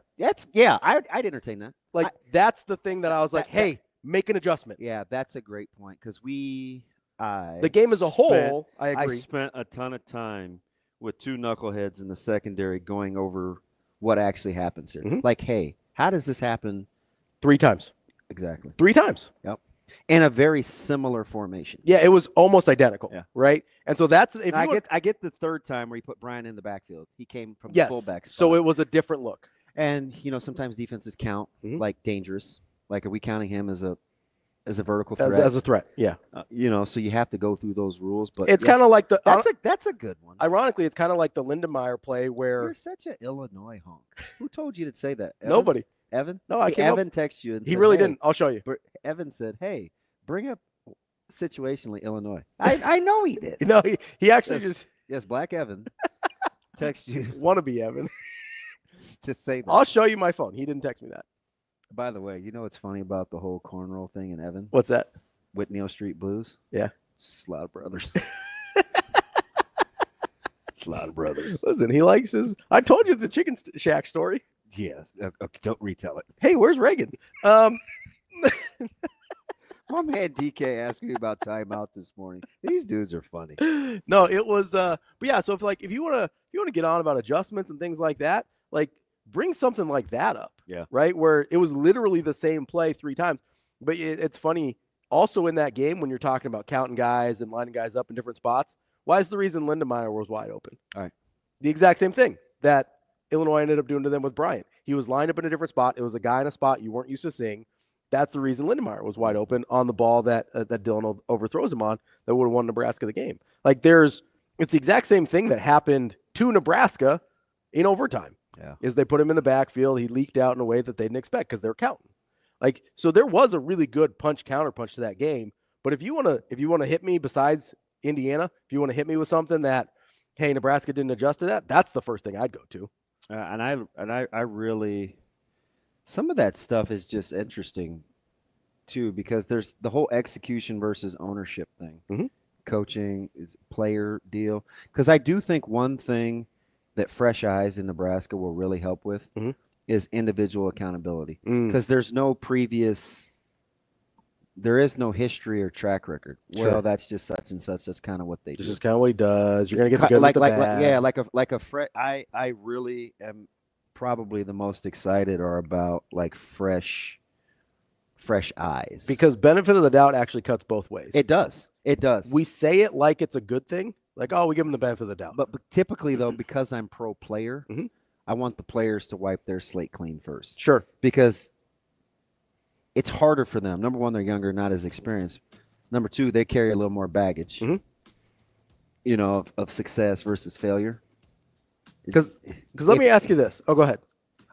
entertain that. Like that's the thing that I was like, hey, make an adjustment. Yeah, that's a great point because the game as a whole, I agree. I spent a ton of time with two knuckleheads in the secondary going over what actually happens here. Like, hey, how does this happen? 3 times. Exactly. 3 times. Yep. In a very similar formation. Yeah, it was almost identical. Yeah. Right. And so that's I get the third time where he put Brian in the backfield. He came from the fullback spot. So it was a different look. And sometimes defenses count like dangerous. Like, are we counting him as a vertical threat? As a threat, yeah. So you have to go through those rules. But it's kind of like that's a good one. Ironically, it's kind of like the Lindenmeyer play where you're such an Illinois honk. Who told you to say that? Evan? Nobody. Evan? No, I can't. Evan texted you and he said, really didn't. I'll show you. Evan said, "Hey, bring up situationally Illinois." I know he did. No, he actually yes, Black Evan text you wannabe Evan to say that. I'll show you my phone. He didn't text me that. By the way, you know what's funny about the whole cornrow thing in Evan? What's that? Whitney Street Blues. Yeah. Slaughter Brothers. Slaughter Brothers. Listen, he likes his. I told you it's a chicken shack story. Yes. Okay, don't retell it. Hey, where's Reagan? My man DK asked me about timeout this morning. These dudes are funny. No, it was. But yeah. So if you want to get on about adjustments and things like that, like bring something like that up. Yeah. Right. Where it was literally the same play 3 times. But it's funny. Also in that game when you're talking about counting guys and lining guys up in different spots, why is the reason Lindenmeyer was wide open? All right. The exact same thing that Illinois ended up doing to them with Bryant. He was lined up in a different spot. It was a guy in a spot you weren't used to seeing. That's the reason Lindenmeyer was wide open on the ball that Dillon overthrows him on that would have won Nebraska the game. Like it's the exact same thing that happened to Nebraska in overtime. Yeah. Is they put him in the backfield. He leaked out in a way that they didn't expect because they're counting. Like, so there was a really good counter punch to that game. But if you want to hit me besides Indiana, if you want to hit me with something that, hey, Nebraska didn't adjust to that, that's the first thing I'd go to. And I really, some of that stuff is just interesting too, because there's the whole execution versus ownership thing. Coaching is player deal. Because I do think one thing that fresh eyes in Nebraska will really help with is individual accountability. Because there is no history or track record. Sure. Well, that's just such and such. That's kind of what they do. This is kind of what he does. You're gonna get the good with the bad. I really am probably the most excited or about like fresh eyes, because benefit of the doubt actually cuts both ways. It does. We say it like it's a good thing, like, oh, we give them the benefit of the doubt. But typically though, because I'm pro player, I want the players to wipe their slate clean first. Sure. Because it's harder for them. Number one, they're younger, not as experienced. Number two, they carry a little more baggage, of success versus failure. Because let me ask you this. Oh, go ahead.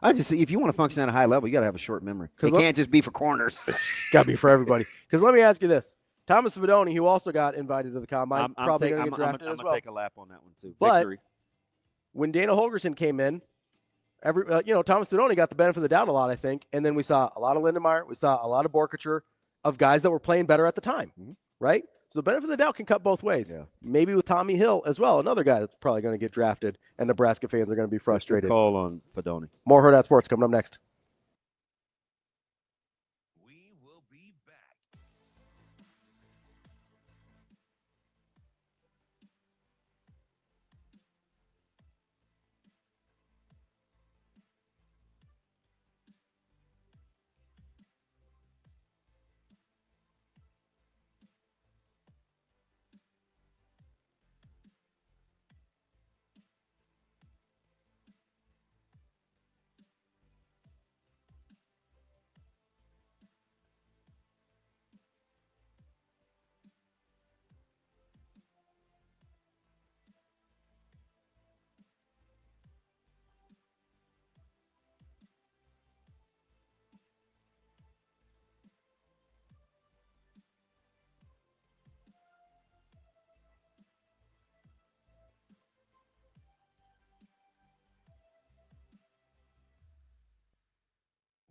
If you want to function at a high level, you got to have a short memory. It can't just be for corners. It's got to be for everybody. Because let me ask you this. Thomas Fedoni, who also got invited to the combine, probably going to get drafted as well. I'm going to take a lap on that one too. But Victory. When Dana Holgorsen came in, Thomas Fedoni got the benefit of the doubt a lot, I think. And then we saw a lot of Lindenmeyer. We saw a lot of Borkacher, of guys that were playing better at the time, right? So the benefit of the doubt can cut both ways. Yeah. Maybe with Tommy Hill as well, another guy that's probably going to get drafted, and Nebraska fans are going to be frustrated. Call on Fedoni. More Hurrdat Sports coming up next. We will be back.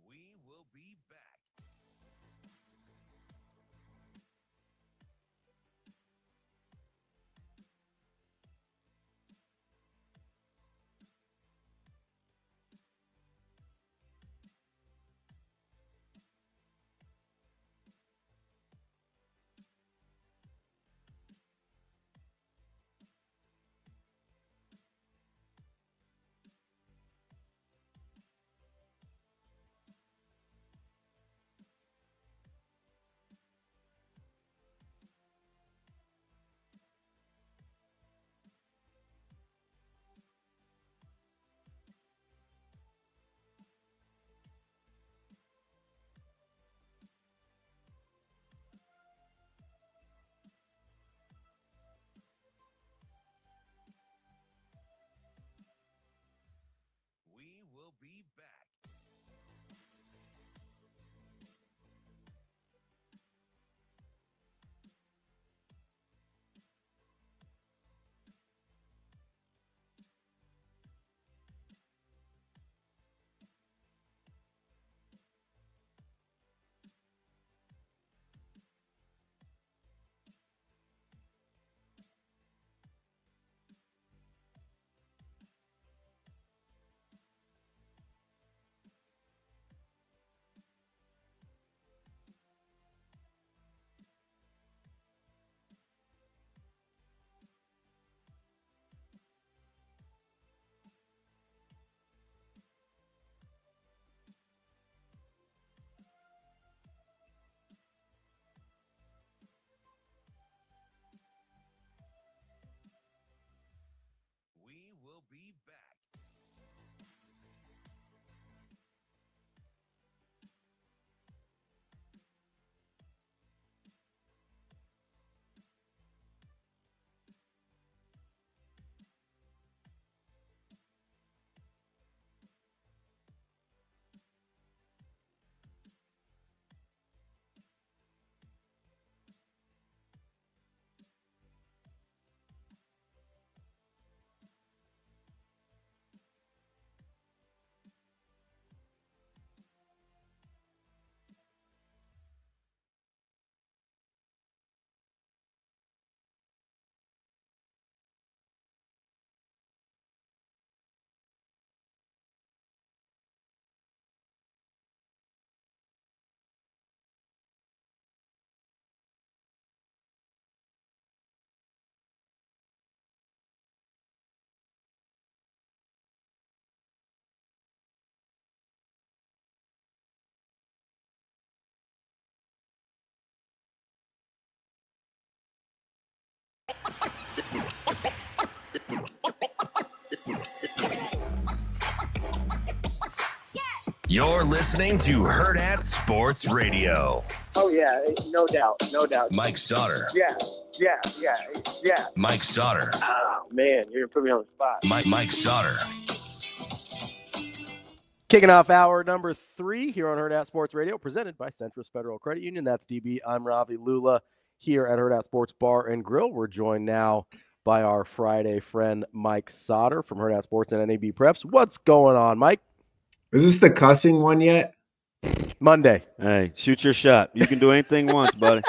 We will be back. We will be back. We will be back. You're listening to Hurrdat Sports Radio. Oh, yeah, no doubt, no doubt. Mike Sautter. Yeah. Mike Sautter. Oh, man, you're going to put me on the spot. Mike Sautter. Kicking off hour number 3 here on Hurrdat Sports Radio, presented by Centris Federal Credit Union. That's DB. I'm Ravi. Lulla here at Hurrdat Sports Bar and Grill. We're joined now by our Friday friend, Mike Sautter from Hurrdat Sports and NAB Preps. What's going on, Mike? Is this the cussing one yet? Monday. Hey, shoot your shot. You can do anything once, buddy.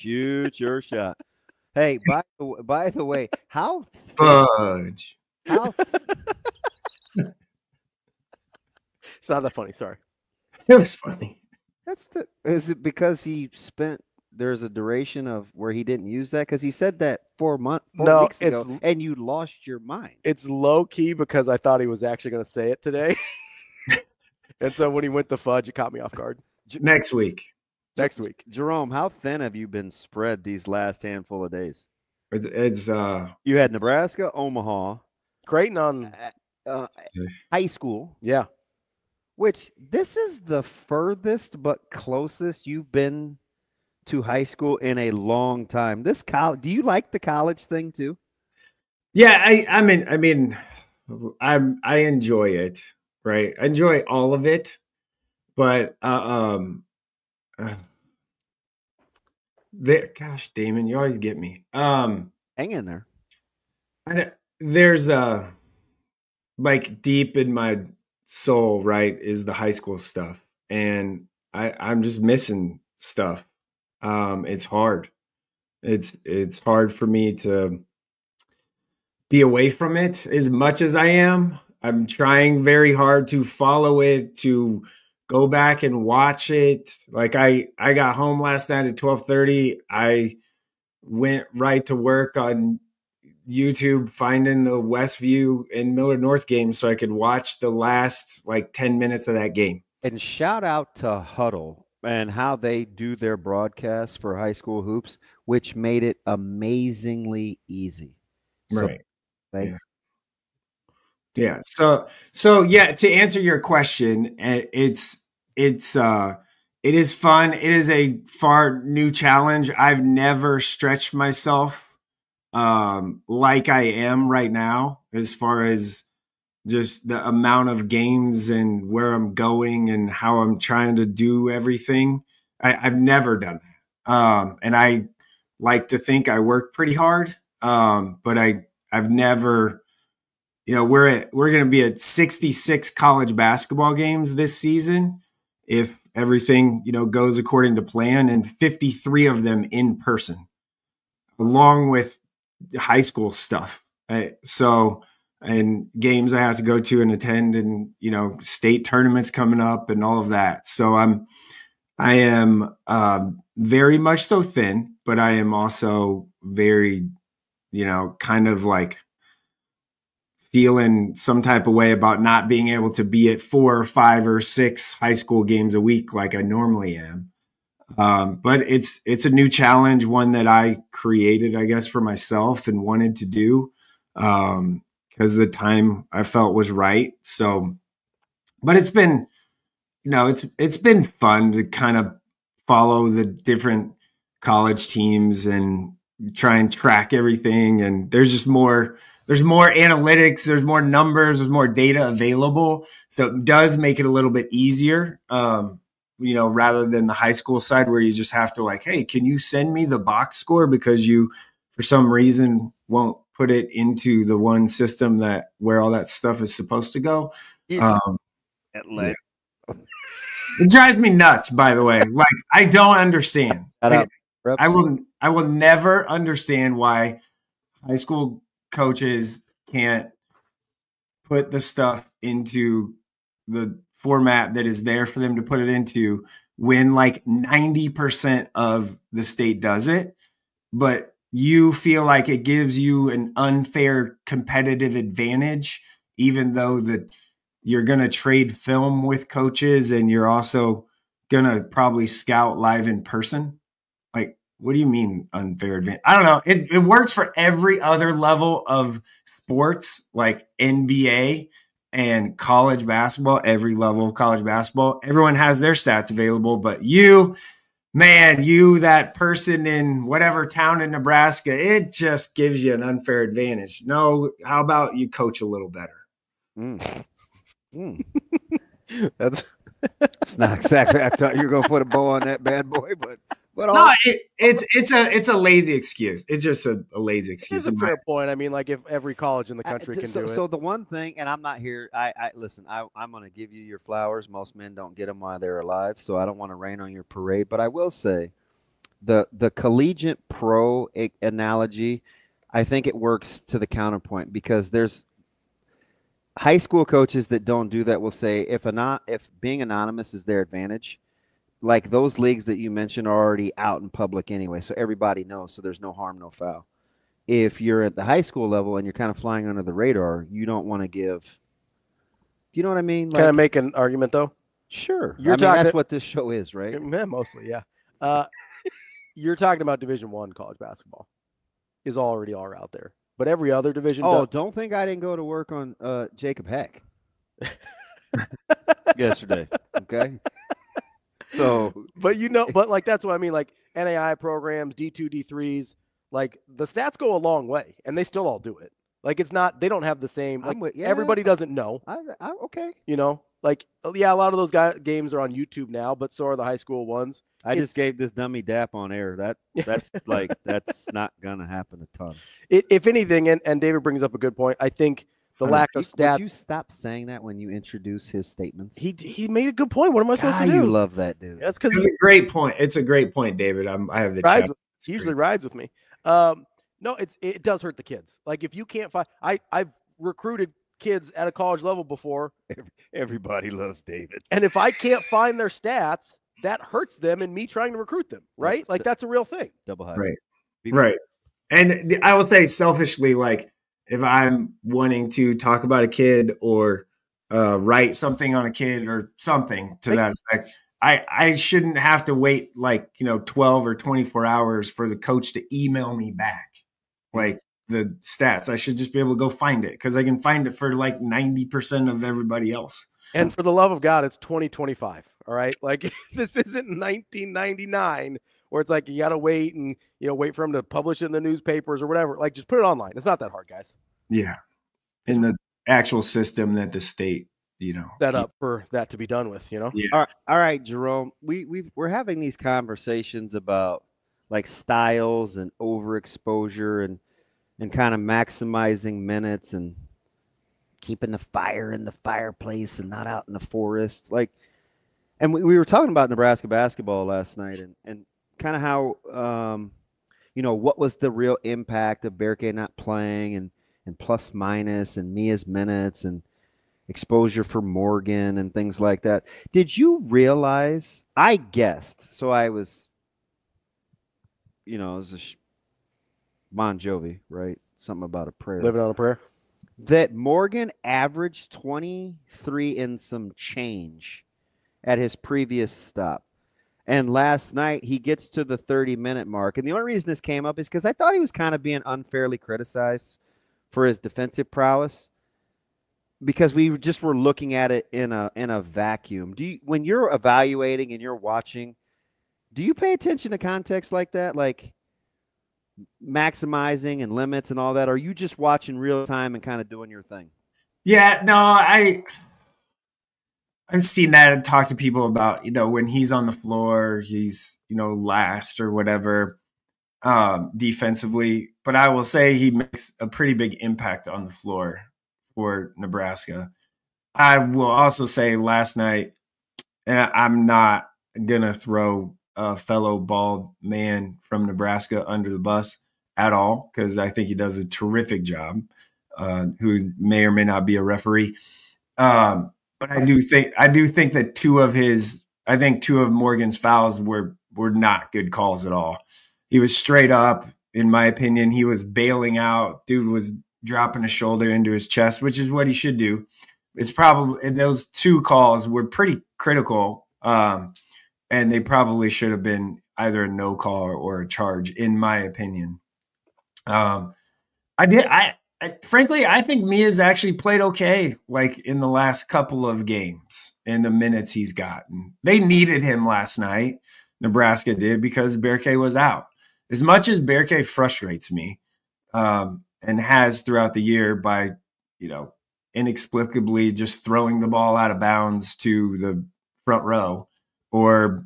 Shoot your shot. Hey, by the way, how Fudge. how It's not that funny. Sorry. It was funny. is it because there's a duration of where he didn't use that? Because he said that 4 No, weeks ago, and you lost your mind. It's low key because I thought he was actually going to say it today. And so when he went the fudge, it caught me off guard. Next week. Next week. Jerome, how thin have you been spread these last handful of days? It's You had Nebraska, Omaha, Creighton on high school. Yeah. Which this is the furthest but closest you've been to high school in a long time. This college, do you like the college thing too? Yeah, I enjoy it, right? I enjoy all of it, but gosh, Damon, you always get me. Hang in there. There's like deep in my soul, right, is the high school stuff, and I'm just missing stuff. It's hard. It's hard for me to be away from it as much as I am. I'm trying very hard to follow it, to go back and watch it. Like I got home last night at 12:30. I went right to work on YouTube, finding the Westview and Miller North game so I could watch the last like 10 minutes of that game. And shout out to Huddle and how they do their broadcasts for high school hoops, which made it amazingly easy. Right. Yeah. So yeah, to answer your question, it is fun. It is a far new challenge. I've never stretched myself like I am right now, as far as just the amount of games and where I'm going and how I'm trying to do everything. I've never done that. And I like to think I work pretty hard. But I've never, we're going to be at 66 college basketball games this season, if everything, goes according to plan, and 53 of them in person, along with high school stuff. And games I have to go to and attend, and, state tournaments coming up and all of that. So I am very much so thin, but I am also very, kind of like feeling some type of way about not being able to be at 4 or 5 or 6 high school games a week like I normally am. But it's a new challenge, one that I created, I guess, for myself and wanted to do because the time I felt was right. So, but it's been, it's been fun to kind of follow the different college teams and try and track everything. And there's more analytics, there's more numbers, there's more data available. So it does make it a little bit easier, rather than the high school side where you just have to like, hey, can you send me the box score? Because you, for some reason, won't put it into the one system where all that stuff is supposed to go. It drives me nuts, by the way. Like, I don't understand. I will never understand why high school coaches can't put the stuff into the format that is there for them to put it into when like 90% of the state does it, but you feel like it gives you an unfair competitive advantage, even though that you're going to trade film with coaches and you're also going to probably scout live in person. Like, what do you mean unfair advantage? I don't know. It works for every other level of sports, like NBA and college basketball, every level of college basketball. Everyone has their stats available, but you, that person in whatever town in Nebraska, it just gives you an unfair advantage. No, how about you coach a little better? That's it's not exactly. I thought you were going to put a bow on that bad boy, but no, it's a lazy excuse. It's just a lazy excuse. It's a fair point. I mean, like if every college in the country can do it. So the one thing, and I'm not here. I listen. I'm going to give you your flowers. Most men don't get them while they're alive, so I don't want to rain on your parade. But I will say the collegiate pro analogy, I think it works to the counterpoint, because there's high school coaches that don't do that will say if being anonymous is their advantage, like those leagues that you mentioned are already out in public anyway, so everybody knows, so there's no harm, no foul. If you're at the high school level and you're kind of flying under the radar, you don't want to give. You know what I mean? Can I make an argument though? Sure. You're talking that's what this show is, right? Mostly, yeah. You're talking about Division I college basketball is already all out there, but every other division. Don't think I didn't go to work on Jacob Heck yesterday. Okay. So, but like that's what I mean. Like NAI programs, D2, D3s, like the stats go a long way, and they still all do it. Like it's not, they don't have the same. Like everybody doesn't know. Okay. Like a lot of those games are on YouTube now, but so are the high school ones. I just gave this dummy dap on air. That's like that's not gonna happen a ton. If anything, and David brings up a good point. I think the lack of stats. Would you stop saying that when you introduce his statements? He made a good point. What am I supposed to do? You love that dude. That's because it's a great point. It's a great point, David. I have the chat. He usually rides with me. No, it does hurt the kids. Like if you can't find, I've recruited kids at a college level before. Everybody loves David. And if I can't find their stats, that hurts them and me trying to recruit them, right? Like that's a real thing. Double high. Right. Right. And I will say selfishly, like if I'm wanting to talk about a kid or write something on a kid or something to that effect, I shouldn't have to wait 12 or 24 hours for the coach to email me back like the stats. I should just be able to go find it because I can find it for like 90% of everybody else. And for the love of God, it's 2025. All right. Like this isn't 1999 where it's like you got to wait and, wait for them to publish it in the newspapers or whatever. Like just put it online. It's not that hard, guys. Yeah. In the actual system that the state, set up for that to be done with, Yeah. All right, Jerome, we're having these conversations about like styles and overexposure and kind of maximizing minutes and keeping the fire in the fireplace and not out in the forest. And we were talking about Nebraska basketball last night and kind of how, what was the real impact of Verghese not playing and plus minus and Mia's minutes and exposure for Morgan and things like that. Did you realize, I guessed, so I was, it was a Bon Jovi, right? Something about a prayer. Living on a prayer. That Morgan averaged 23 and some change at his previous stop. And last night he gets to the 30-minute mark. And the only reason this came up is because I thought he was kind of being unfairly criticized for his defensive prowess, because we just were looking at it in a vacuum. When you're evaluating and you're watching, do you pay attention to context like that? Like maximizing and limits and all that? Or are you just watching real time and kind of doing your thing? Yeah, no, I've seen that and talked to people about, when he's on the floor, he's, last or whatever defensively. But I will say he makes a pretty big impact on the floor for Nebraska. I will also say last night, and I'm not going to throw a fellow bald man from Nebraska under the bus at all, because I think he does a terrific job, who may or may not be a referee. But I do think that two of Morgan's fouls were not good calls at all. He was straight up, in my opinion. He was bailing out. Dude was dropping a shoulder into his chest, which is what he should do. It's probably, those two calls were pretty critical. And they probably should have been either a no call or a charge, in my opinion. Frankly, I think Mia's actually played okay, like in the last couple of games in the minutes he's gotten. They needed him last night. Nebraska did, because Verghese was out. As much as Verghese frustrates me, and has throughout the year by, inexplicably just throwing the ball out of bounds to the front row, or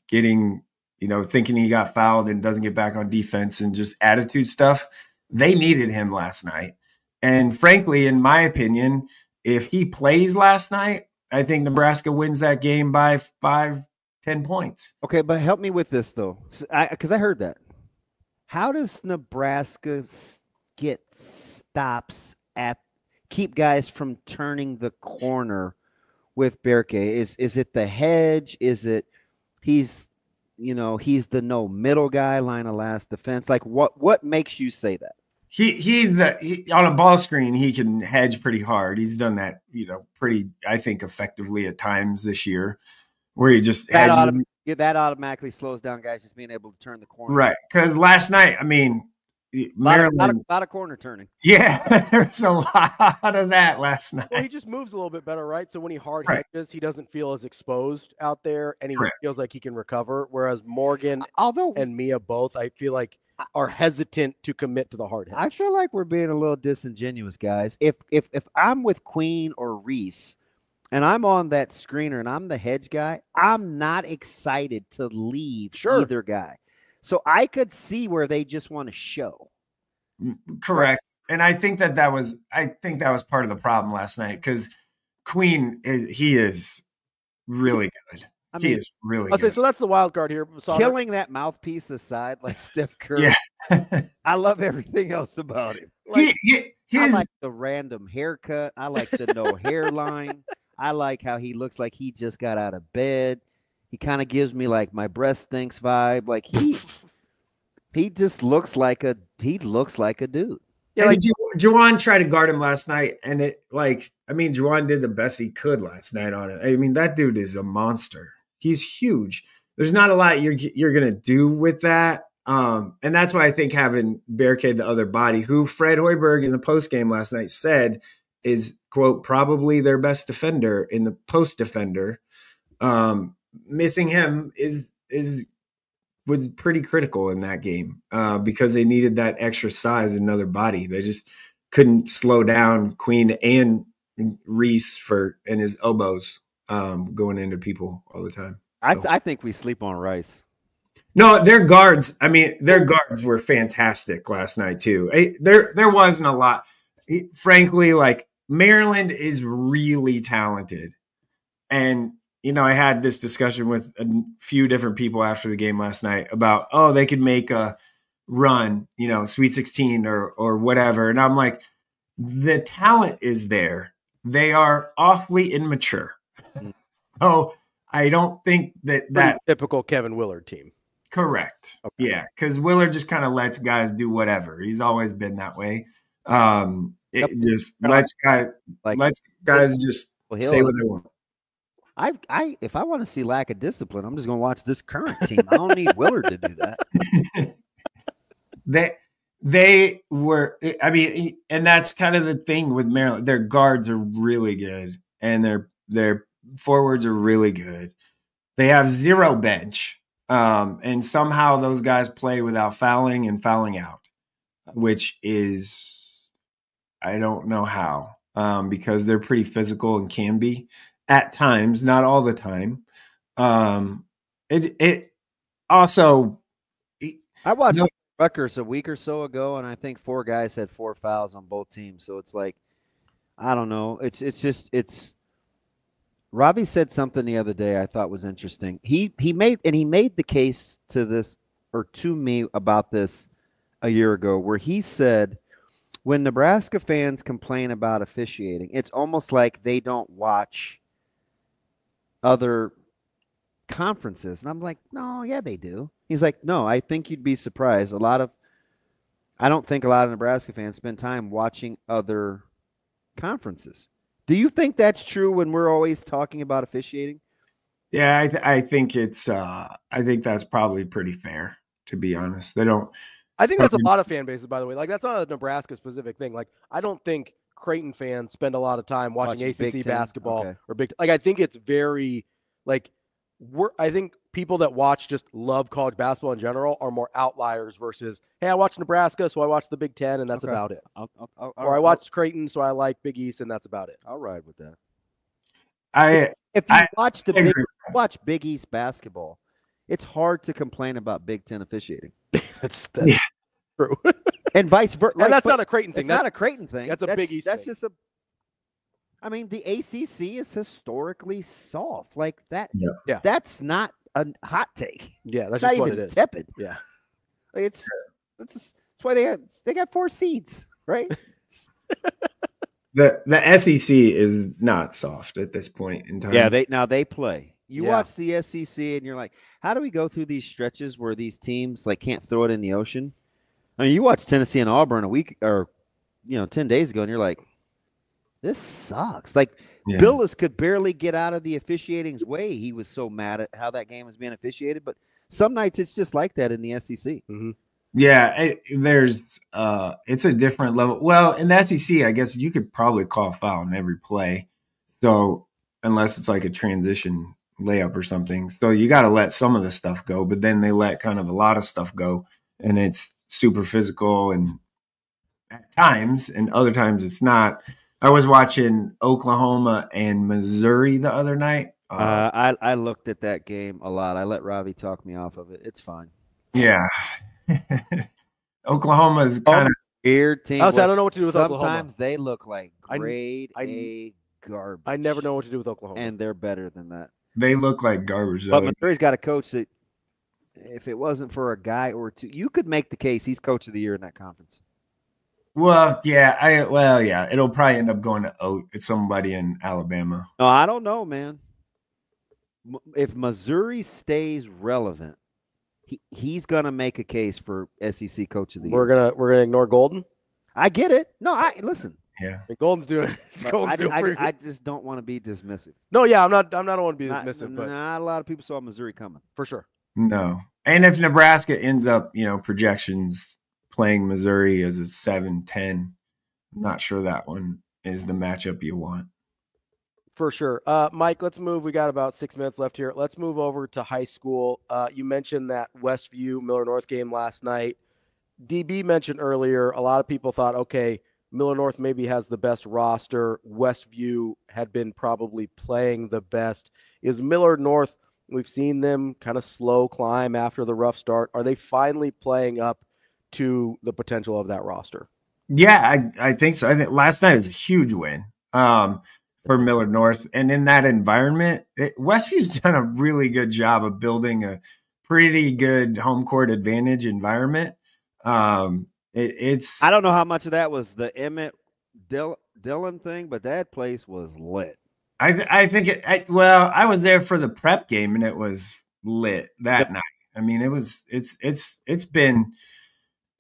getting, thinking he got fouled and doesn't get back on defense and just attitude stuff. They needed him last night. And frankly, in my opinion, if he plays last night, I think Nebraska wins that game by 5, 10 points. Okay, but help me with this though, because I heard that. How does Nebraska get stops keep guys from turning the corner with Verghese? Is it the hedge? Is it he's the no middle guy, line of last defense? Like what makes you say that? He's on a ball screen, he can hedge pretty hard. He's done that, pretty, I think, effectively at times this year, where he just hedges. That automatically slows down guys just being able to turn the corner. Right. Because last night, I mean, Maryland. A lot of corner turning. Yeah, there's a lot of that last night. Well, he just moves a little bit better, right? So when he hard hedges, he doesn't feel as exposed out there, and he feels like he can recover. Whereas Morgan and Mia both, I feel like, are hesitant to commit to the hard hedge. I feel like we're being a little disingenuous, guys. If I'm with Queen or Reese and I'm on that screener and I'm the hedge guy, I'm not excited to leave either guy. So I could see where they just want to show. Correct. And I think that was part of the problem last night, because Queen, he is really good. He is really good. So that's the wild card here. Sautter. Killing that mouthpiece aside like Steph Curry. Yeah. I love everything else about him. Like, I like the random haircut. I like the no hairline. I like how he looks like he just got out of bed. He kind of gives me like my breast stinks vibe. Like he just looks like a dude. Yeah, like Juwan tried to guard him last night, and Juwan did the best he could last night on it. I mean, that dude is a monster. He's huge. There's not a lot you're gonna do with that, and that's why I think having Verghese, the other body, who Fred Hoiberg in the post game last night said is, quote, probably their best defender in the post defender. Missing him was pretty critical in that game, because they needed that extra size, another body. They just couldn't slow down Queen and Reese and his elbows going into people all the time. I think we sleep on Rice. No, their guards. I mean, their guards were fantastic last night too. There wasn't a lot. Frankly, like, Maryland is really talented, and I had this discussion with a few different people after the game last night about, they could make a run, Sweet 16 or whatever. And I'm like, the talent is there. They are awfully immature. So I don't think that's typical Kevin Willard team. Correct. Okay. Yeah. Because Willard just kind of lets guys do whatever. He's always been that way. It just lets guys just say what they want. If I want to see lack of discipline, I'm just going to watch this current team. I don't need Willard to do that. They were, I mean, and that's kind of the thing with Maryland. Their guards are really good, and their forwards are really good. They have zero bench, and somehow those guys play without fouling and fouling out, which is, I don't know how, because they're pretty physical and can be. At times, not all the time. It also. I watched Rutgers a week or so ago, and I think 4 guys had 4 fouls on both teams. So it's like, I don't know. It's. Ravi said something the other day I thought was interesting. He made the case to me about this a year ago, where he said, when Nebraska fans complain about officiating, it's almost like they don't watch other conferences. And I'm like, no, yeah, they do. He's like, no, I think you'd be surprised. I don't think a lot of Nebraska fans spend time watching other conferences. Do you think that's true when we're always talking about officiating? Yeah, I think I think that's probably pretty fair, to be honest. They don't. I think that's a lot of fan bases, by the way. Like, that's not a Nebraska specific thing. Like, I don't think Creighton fans spend a lot of time watching ACC basketball or Big. Like, I think it's very I think people that just love college basketball in general are more outliers versus, hey, I watch Nebraska, so I watch the Big Ten, and that's about it. Or I watch Creighton, so I like Big East, and that's about it. I'll ride with that. If you watch Big East basketball, it's hard to complain about Big Ten officiating. That's true. And vice versa. And that's not a Creighton thing. That's not a Creighton thing. That's a Big East That's thing. just I mean, the ACC is historically soft. Like that. Yeah. That's not a hot take. Yeah, that's It's not just what even it is. tepid. Yeah. Like, it's why they got 4 seeds, right? The SEC is not soft at this point in time. Yeah, they play. You Yeah. watch the SEC and you're like, how do we go through these stretches where these teams like can't throw it in the ocean? I mean, you watch Tennessee and Auburn a week or 10 days ago, and you're like, this sucks. Like Billis could barely get out of the officiating's way. He was so mad at how that game was being officiated. But some nights it's just like that in the SEC. Mm-hmm. Yeah, it's a different level. Well, in the SEC, I guess you could probably call a foul in every play. So unless it's like a transition layup or something. So you got to let some of the stuff go, but then they let kind of a lot of stuff go, and it's super physical and at times, and other times it's not. I was watching Oklahoma and Missouri the other night. I looked at that game a lot. I let Ravi talk me off of it. It's fine. Yeah. Oklahoma is kind of weird team. I don't know what to do with Sometimes Oklahoma. Sometimes they look like grade A garbage. I never know what to do with Oklahoma. And they're better than that. They look like garbage. But Missouri's got a coach that, if it wasn't for a guy or two, you could make the case he's coach of the year in that conference. Well, yeah. It'll probably end up going to somebody in Alabama. No, I don't know, man. If Missouri stays relevant, he's gonna make a case for SEC coach of the year. We're gonna ignore Golden. I get it. No, listen. Yeah, Golden's doing it. I just don't want to be dismissive. No, yeah, I'm not. I don't want to be dismissive. But not a lot of people saw Missouri coming for sure. No, and if Nebraska ends up, projections playing Missouri as a 7-10, I'm not sure that one is the matchup you want. For sure. Mike, let's move. We got about 6 minutes left here. Let's move over to high school. You mentioned that Westview Miller North game last night. DB mentioned earlier, a lot of people thought, okay, Miller North maybe has the best roster. Westview had been probably playing the best. Is Miller North, we've seen them kind of slow climb after the rough start. Are they finally playing up to the potential of that roster? Yeah, I think so. I think last night was a huge win for Miller North. And in that environment, Westview's done a really good job of building a pretty good home court advantage environment. It's I don't know how much of that was the Emmett Dillon thing, but that place was lit. I think I was there for the prep game and it was lit that night. I mean,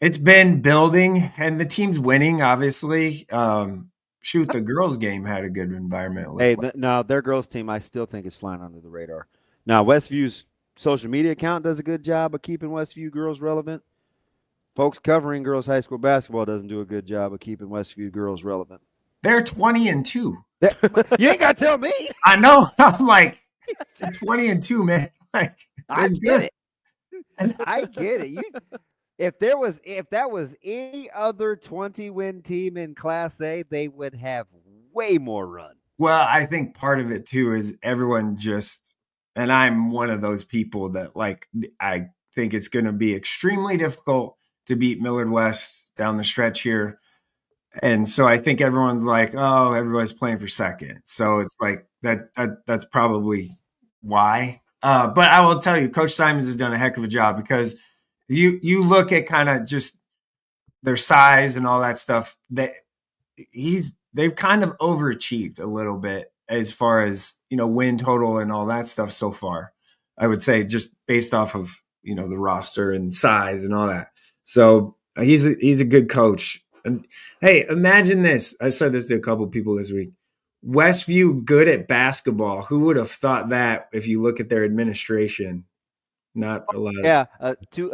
it's been building and the team's winning, obviously. The girls' game had a good environment. Hey, their girls' team, I still think is flying under the radar. Now, Westview's social media account does a good job of keeping Westview girls relevant. Folks covering girls' high school basketball doesn't do a good job of keeping Westview girls relevant. They're 20-2. You ain't got to tell me. I know. I'm like 20-2, man. Like, I get it. I get it. If that was any other 20-win team in Class A, they would have way more run. Well, I think part of it too is everyone and I'm one of those people that I think it's going to be extremely difficult to beat Millard West down the stretch here. And so I think everyone's like, oh, everybody's playing for second. So it's like that's probably why. But I will tell you, Coach Simons has done a heck of a job because you look at kind of just their size and all that stuff that they've kind of overachieved a little bit as far as, win total and all that stuff so far. I would say just based off of, the roster and size and all that. So he's a good coach. And hey, imagine this. I said this to a couple of people this week. Westview good at basketball. Who would have thought that if you look at their administration? Not a lot. Yeah, you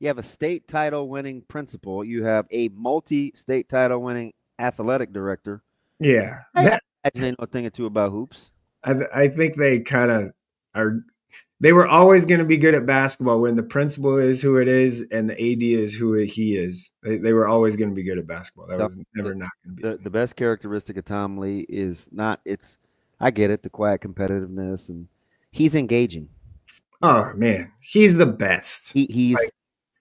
have a state title winning principal. You have a multi-state title winning athletic director. Yeah. I imagine they know a thing or two about hoops. I think they kind of are. They were always going to be good at basketball when the principal is who it is and the AD is who he is. They were always going to be good at basketball. That was never not going to be. The best characteristic of Tom Lee is not I get it, the quiet competitiveness, and he's engaging. Oh man, he's the best. He's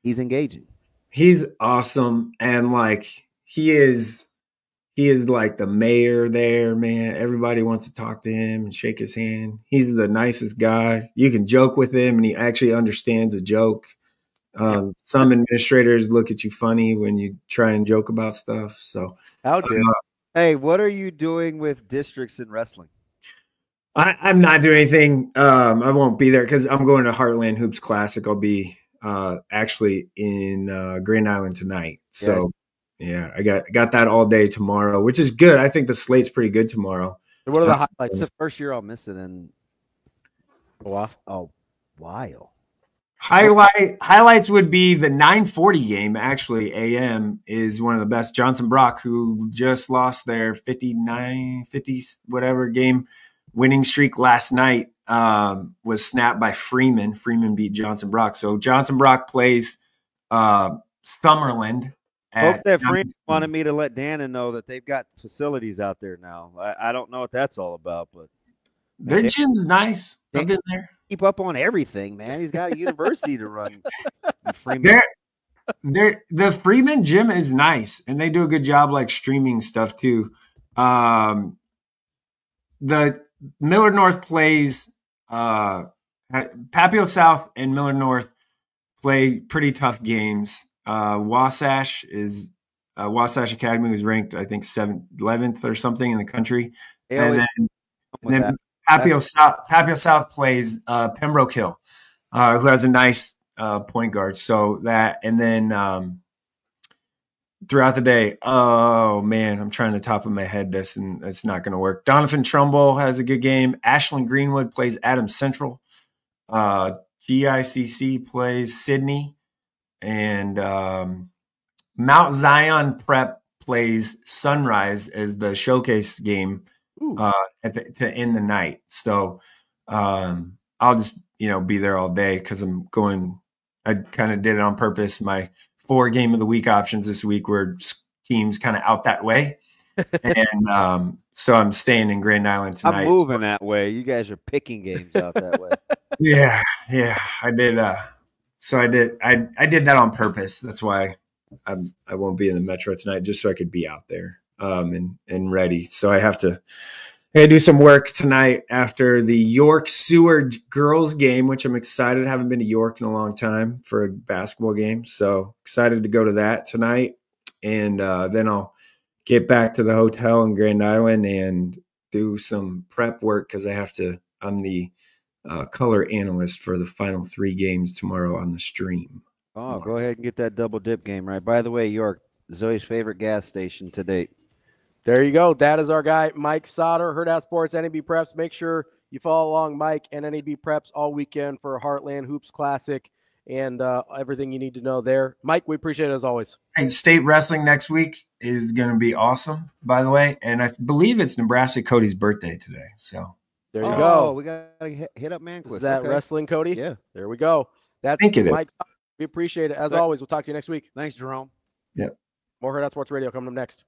engaging. He's awesome, and he is he is like the mayor there, man. Everybody wants to talk to him and shake his hand. He's the nicest guy. You can joke with him, and he actually understands a joke. Some administrators look at you funny when you try and joke about stuff. So, How dare Hey, what are you doing with districts in wrestling? I'm not doing anything. I won't be there because I'm going to Heartland Hoops Classic. I'll be actually in Grand Island tonight. So yeah, I got that all day tomorrow, which is good. I think the slate's pretty good tomorrow. What are the highlights? It's the first year I'll miss it in a while. Highlights would be the 9:40 game. Actually, AM is one of the best. Johnson Brock, who just lost their 50 whatever game winning streak last night, was snapped by Freeman. Freeman beat Johnson Brock. So Johnson Brock plays Summerland. Hope that Freeman wanted me to let Dannon know that they've got facilities out there now. I don't know what that's all about, but their gym's nice. I've been there. Keep up on everything, man. He's got a university to run. Freeman. The Freeman gym is nice, and they do a good job like streaming stuff too. The Miller North plays Papio South and Miller North play pretty tough games. Wasatch Academy was ranked, I think, 11th or something in the country, and then Papio South plays Pembroke Hill, who has a nice point guard. So that, and then throughout the day, oh man, I'm trying to top of my head this, and it's not going to work. Donovan Trumbull has a good game. Ashland Greenwood plays Adams Central. GICC plays Sydney, and Mount Zion Prep plays Sunrise as the showcase game to end the night. So I'll just be there all day because I'm going. I kind of did it on purpose. My 4 game of the week options this week were teams kind of out that way, and so I'm staying in Grand Island tonight. I'm moving that way. You guys are picking games out that way. Yeah, I did. So I did that on purpose. That's why I won't be in the Metro tonight, just so I could be out there and ready. So I gotta do some work tonight after the York Seward girls game, which I'm excited. I haven't been to York in a long time for a basketball game. So excited to go to that tonight. And then I'll get back to the hotel in Grand Island and do some prep work because I'm the color analyst for the final 3 games tomorrow on the stream. Oh, go ahead and get that double dip game right. By the way, York, Zoe's favorite gas station to date. There you go. That is our guy, Mike Sautter, Hurrdat Sports, NAB Preps. Make sure you follow along Mike and NAB Preps all weekend for Heartland Hoops Classic and everything you need to know there. Mike, we appreciate it as always. And state wrestling next week is going to be awesome, by the way. And I believe it's Nebraska Cody's birthday today. So there you go. We got to hit up Manquist. Is that wrestling, Cody? Yeah. There we go. That's Mike. We appreciate it. As always, we'll talk to you next week. Thanks, Jerome. Yep. More Hurrdat Sports Radio coming up next.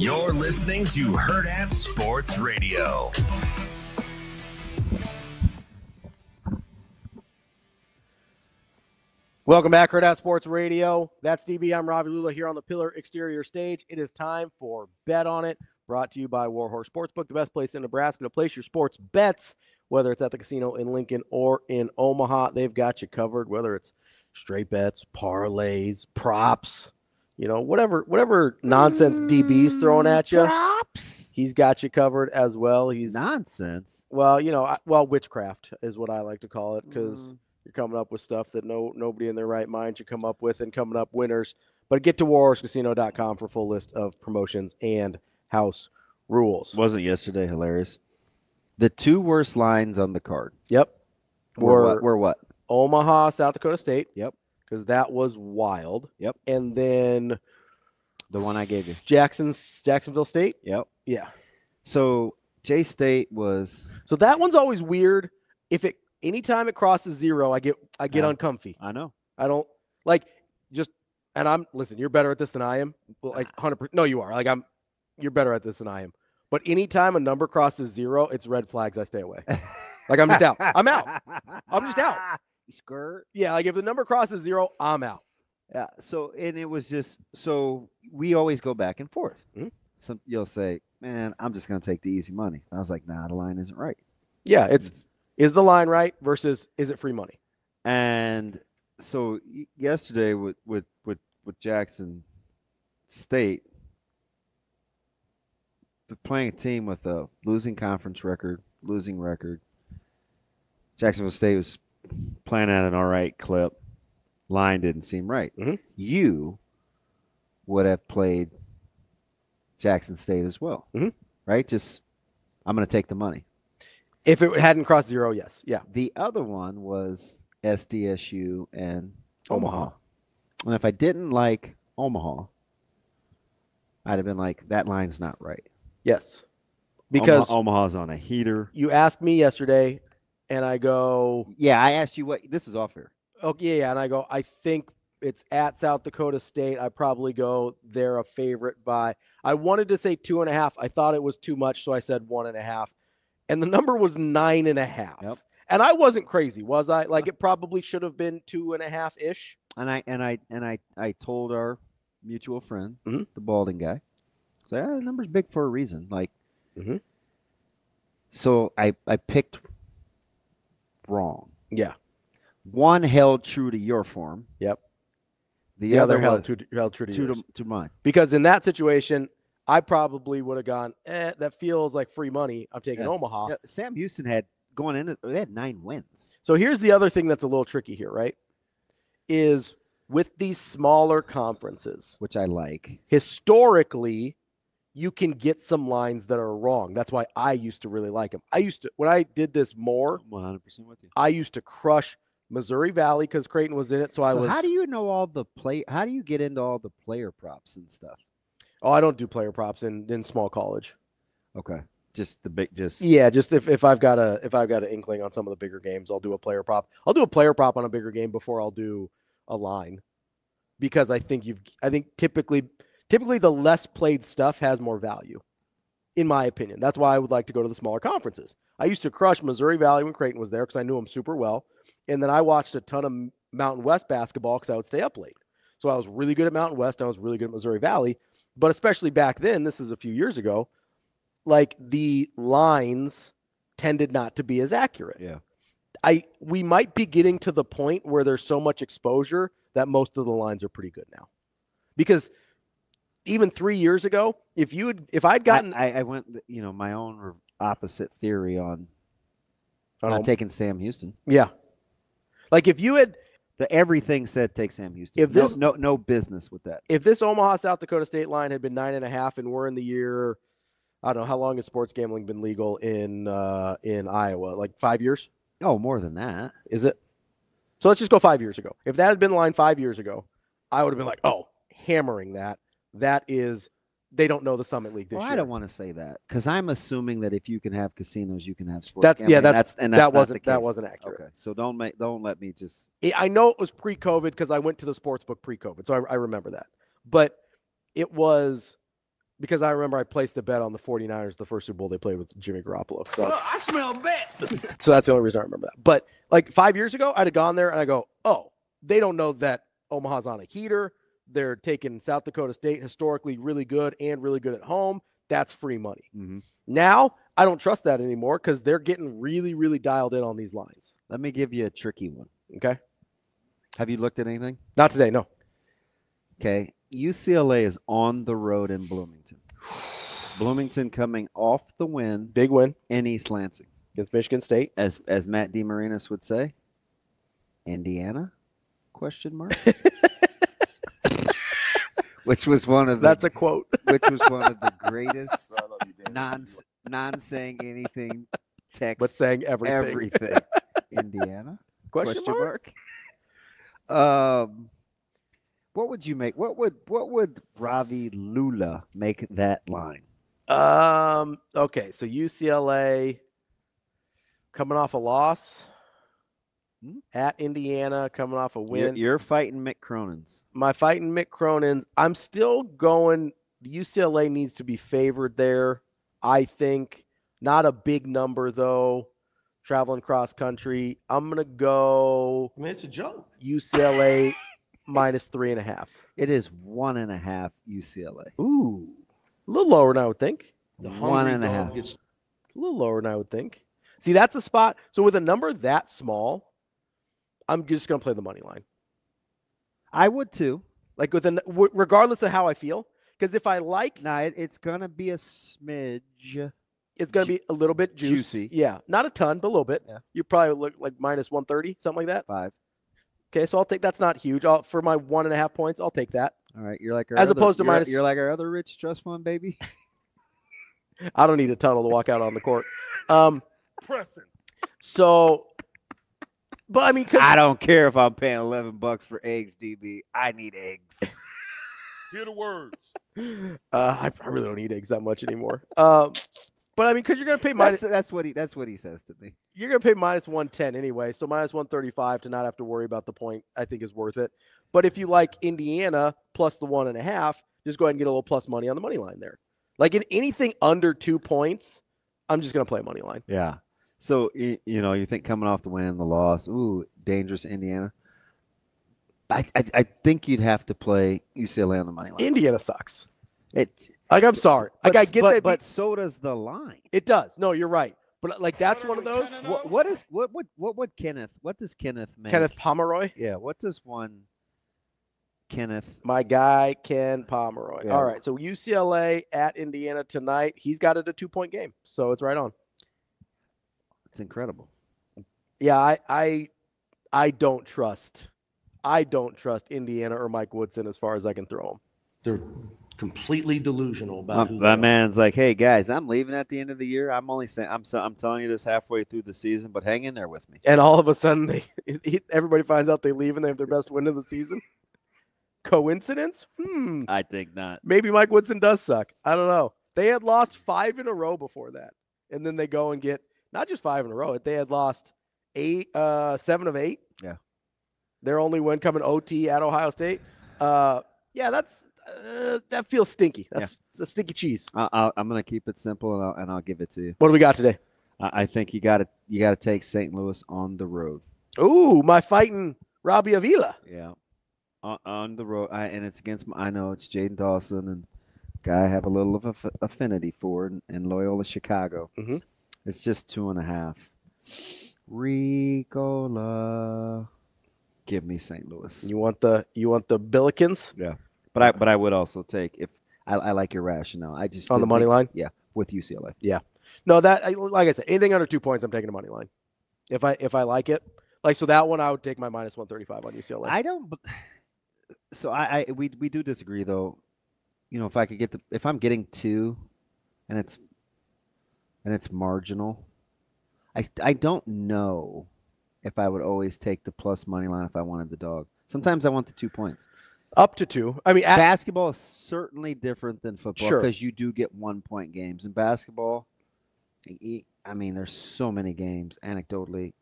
You're listening to Hurrdat Sports Radio. Welcome back, Hurrdat Sports Radio. That's DB. I'm Ravi Lulla here on the Pillar Exterior stage. It is time for Bet On It, brought to you by Warhorse Sportsbook, the best place in Nebraska to place your sports bets, whether it's at the casino in Lincoln or in Omaha. They've got you covered, whether it's straight bets, parlays, props, whatever nonsense DB's throwing at you. Props. He's got you covered as well. He's Nonsense. Well, witchcraft is what I like to call it, because you're coming up with stuff that nobody in their right mind should come up with, and coming up winners. But get to warhorse.casino.com for a full list of promotions and house rules. Wasn't yesterday hilarious? The two worst lines on the card. Yep. Were what? Omaha, South Dakota State. Yep. Because that was wild. Yep. And then the one I gave you. Jacksonville State. Yep. Yeah. So J-State was. So that one's always weird. Anytime it crosses 0, I get uncomfy. I know. I don't listen, you're better at this than I am. Like 100%. No, you are. You're better at this than I am. But anytime a number crosses 0, it's red flags. I stay away. Like, I'm just out. I'm out. I'm just out. You skirt. Yeah. Like, if the number crosses 0, I'm out. Yeah. So, and it was just, so we always go back and forth. Mm-hmm. You'll say, man, I'm just going to take the easy money. I was like, nah, the line isn't right. Yeah. Is the line right versus is it free money? And so yesterday with Jackson State, they're playing a team with a losing conference record, losing record. Jacksonville State was playing at an all right clip. Line didn't seem right. Mm-hmm. You would have played Jackson State as well, right? Just, I'm going to take the money. If it hadn't crossed 0, yes. Yeah. The other one was SDSU and Omaha. And if I didn't like Omaha, I'd have been like, that line's not right. Yes. Because Omaha's on a heater. You asked me yesterday, and I go, yeah, I asked you what this is off here. Oh, yeah, and I go, I think it's at South Dakota State. I probably go, they're a favorite by. I wanted to say 2.5. I thought it was too much, so I said 1.5. And the number was 9.5. Yep. And I wasn't crazy, was I? Like, it probably should have been 2.5-ish. And I told our mutual friend, the balding guy, so the number's big for a reason. Like, so I picked wrong. Yeah. One held true to your form. Yep. The other held true to mine. Because in that situation, I probably would have gone, that feels like free money. I'm taking Omaha. Yeah, Sam Houston had going in, they had 9 wins. So here's the other thing that's a little tricky here, right? Is with these smaller conferences, which I like, historically, you can get some lines that are wrong. That's why I used to really like them. When I did this more, 100% with you. I used to crush Missouri Valley because Creighton was in it. So how do you know all the how do you get into all the player props and stuff? Oh, I don't do player props in small college. Okay. Just if I've got an inkling on some of the bigger games, I'll do a player prop. I'll do a player prop on a bigger game before I'll do a line, because I think typically the less played stuff has more value, in my opinion. That's why I would like to go to the smaller conferences. I used to crush Missouri Valley when Creighton was there because I knew them super well, and then I watched a ton of Mountain West basketball because I would stay up late. So I was really good at Mountain West, and I was really good at Missouri Valley. But especially back then, this is a few years ago, like, the lines tended not to be as accurate. Yeah. We might be getting to the point where there's so much exposure that most of the lines are pretty good now. Because even 3 years ago, if I'd gotten, I went, my own opposite theory on not taking Sam Houston. Yeah. Like, if you had, everything said take Sam Houston. If this, no business with that. If this Omaha South Dakota State line had been 9.5, and we're in the year, I don't know, how long has sports gambling been legal in Iowa? Like 5 years? Oh, more than that. Is it? So let's just go 5 years ago. If that had been the line 5 years ago, I would have been like, oh, hammering that. That is, they don't know the Summit League this year. I don't want to say that, because I'm assuming that if you can have casinos, you can have sports gambling. That wasn't accurate. Okay, so don't let me just. I know it was pre-COVID because I went to the sports book pre-COVID, so I remember that. But it was because I remember I placed a bet on the 49ers the first Super Bowl they played with Jimmy Garoppolo. So, I smell bet. so that's the only reason I remember that. But like 5 years ago, I'd have gone there and I go, oh, they don't know that Omaha's on a heater. They're taking South Dakota State, historically really good and really good at home. That's free money. Mm-hmm. Now, I don't trust that anymore because they're getting really, really dialed in on these lines. Let me give you a tricky one. Okay. Have you looked at anything? Not today, no. Okay. UCLA is on the road in Bloomington. Bloomington coming off the win. Big win in East Lansing. against Michigan State. As Matt DeMarinis would say, Indiana? Question mark. Which was one of the, that's a quote. Which was one of the greatest non saying anything text, but saying everything. Indiana? Question mark? What would you make? What would Ravi Lulla make that line? Okay, so UCLA coming off a loss at Indiana, coming off a win. You're fighting Mick Cronin's. My fighting Mick Cronin's. I'm still going. UCLA needs to be favored there. I think not a big number though. Traveling cross country. I'm gonna go. I mean, it's a joke. UCLA minus 3.5. It is 1.5 UCLA. Ooh, a little lower than I would think. The 1.5. Gets... A little lower than I would think. See, that's a spot. So with a number that small, I'm just going to play the money line. I would too. Like regardless of how I feel. Because if I like... it's going to be a smidge. It's going to be a little bit juicy. Yeah. Not a ton, but a little bit. Yeah. You probably look like minus 130, something like that. 5. Okay, so I'll take... That's not huge. For my 1.5 points, I'll take that. All right. You're like minus... You're like our other rich trust fund, baby. I don't need a tunnel to walk out on the court. Pressing. So... But I mean, I don't care if I'm paying $11 for eggs, DB. I need eggs. Hear the words. I really don't eat eggs that much anymore. But I mean, because you're gonna pay minus. That's what he says to me. You're gonna pay minus 110 anyway, so minus 135 to not have to worry about the point, I think is worth it. But if you like Indiana plus the 1.5, just go ahead and get a little plus money on the money line there. Like in anything under 2 points, I'm just gonna play money line. Yeah. So, you think coming off the win, the loss, dangerous Indiana. I think you'd have to play UCLA on the money line. Indiana sucks. I'm sorry. I get that. But so does the line. It does. No, you're right. But like that's one of those. What does Kenneth make? Kenneth Pomeroy? Yeah. What does one Kenneth? My guy, Ken Pomeroy. Yeah. All right. So UCLA at Indiana tonight. He's got it a 2-point game. So it's right on. It's incredible. Yeah, I don't trust Indiana or Mike Woodson as far as I can throw them. They're completely delusional about who that man's like, hey guys, I'm leaving at the end of the year. I'm telling you this halfway through the season, but hang in there with me. And all of a sudden, everybody finds out they leave and they have their best win of the season. Coincidence? I think not. Maybe Mike Woodson does suck. I don't know. They had lost 5 in a row before that, and then they go and get. Not just 5 in a row. They had lost 7 of 8. Yeah. Their only win coming OT at Ohio State. That feels stinky. That's a stinky cheese. I'm going to keep it simple and I'll give it to you. What do we got today? I think you got to take St. Louis on the road. Ooh, my fighting Robbie Avila. Yeah. On the road, and it's against. I know it's Jaden Dawson and guy I have a little of a affinity for in Loyola Chicago. Mm-hmm. It's just 2.5. Ricola. Give me St. Louis. You want the Billikens? Yeah. But I would also take if I like your rationale. I just on the money line? Yeah, with UCLA. Yeah. No, like I said, anything under 2 points, I'm taking the money line. If I like it. Like so that one I would take my minus 135 on UCLA. I don't so we do disagree though. If I'm getting 2 and it's marginal. I don't know if I would always take the plus money line if I wanted the dog. Sometimes I want the 2 points. Up to 2. I mean, basketball is certainly different than football because you do get 1-point games. In basketball, I mean, there's so many games. Anecdotally,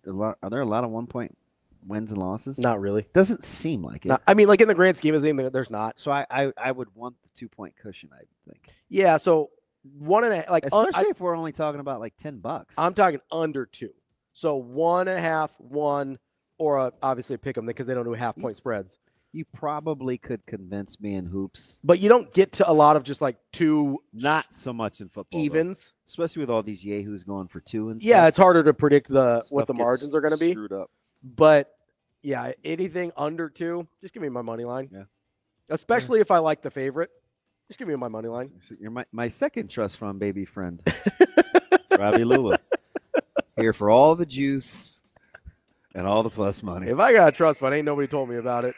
are there a lot of 1-point wins and losses? Not really. Doesn't seem like it. I mean, like in the grand scheme of things, there's not. So I would want the 2-point cushion, I think. Yeah, so 1.5, like especially if we're only talking about like $10. I'm talking under 2. So 1.5, 1, or obviously pick them because they don't do half-point spreads. You probably could convince me in hoops, but you don't get to a lot of just like 2. Not so much in football, evens, though. Especially with all these yahoos going for 2 and stuff. Yeah, it's harder to predict what the margins are going to be. Screwed up. But yeah, anything under 2, just give me my money line. Yeah, especially if I like the favorite, just give me my money line. You're my second trust fund baby friend, Ravi Lulla, here for all the juice and all the plus money. If I got a trust fund, ain't nobody told me about it.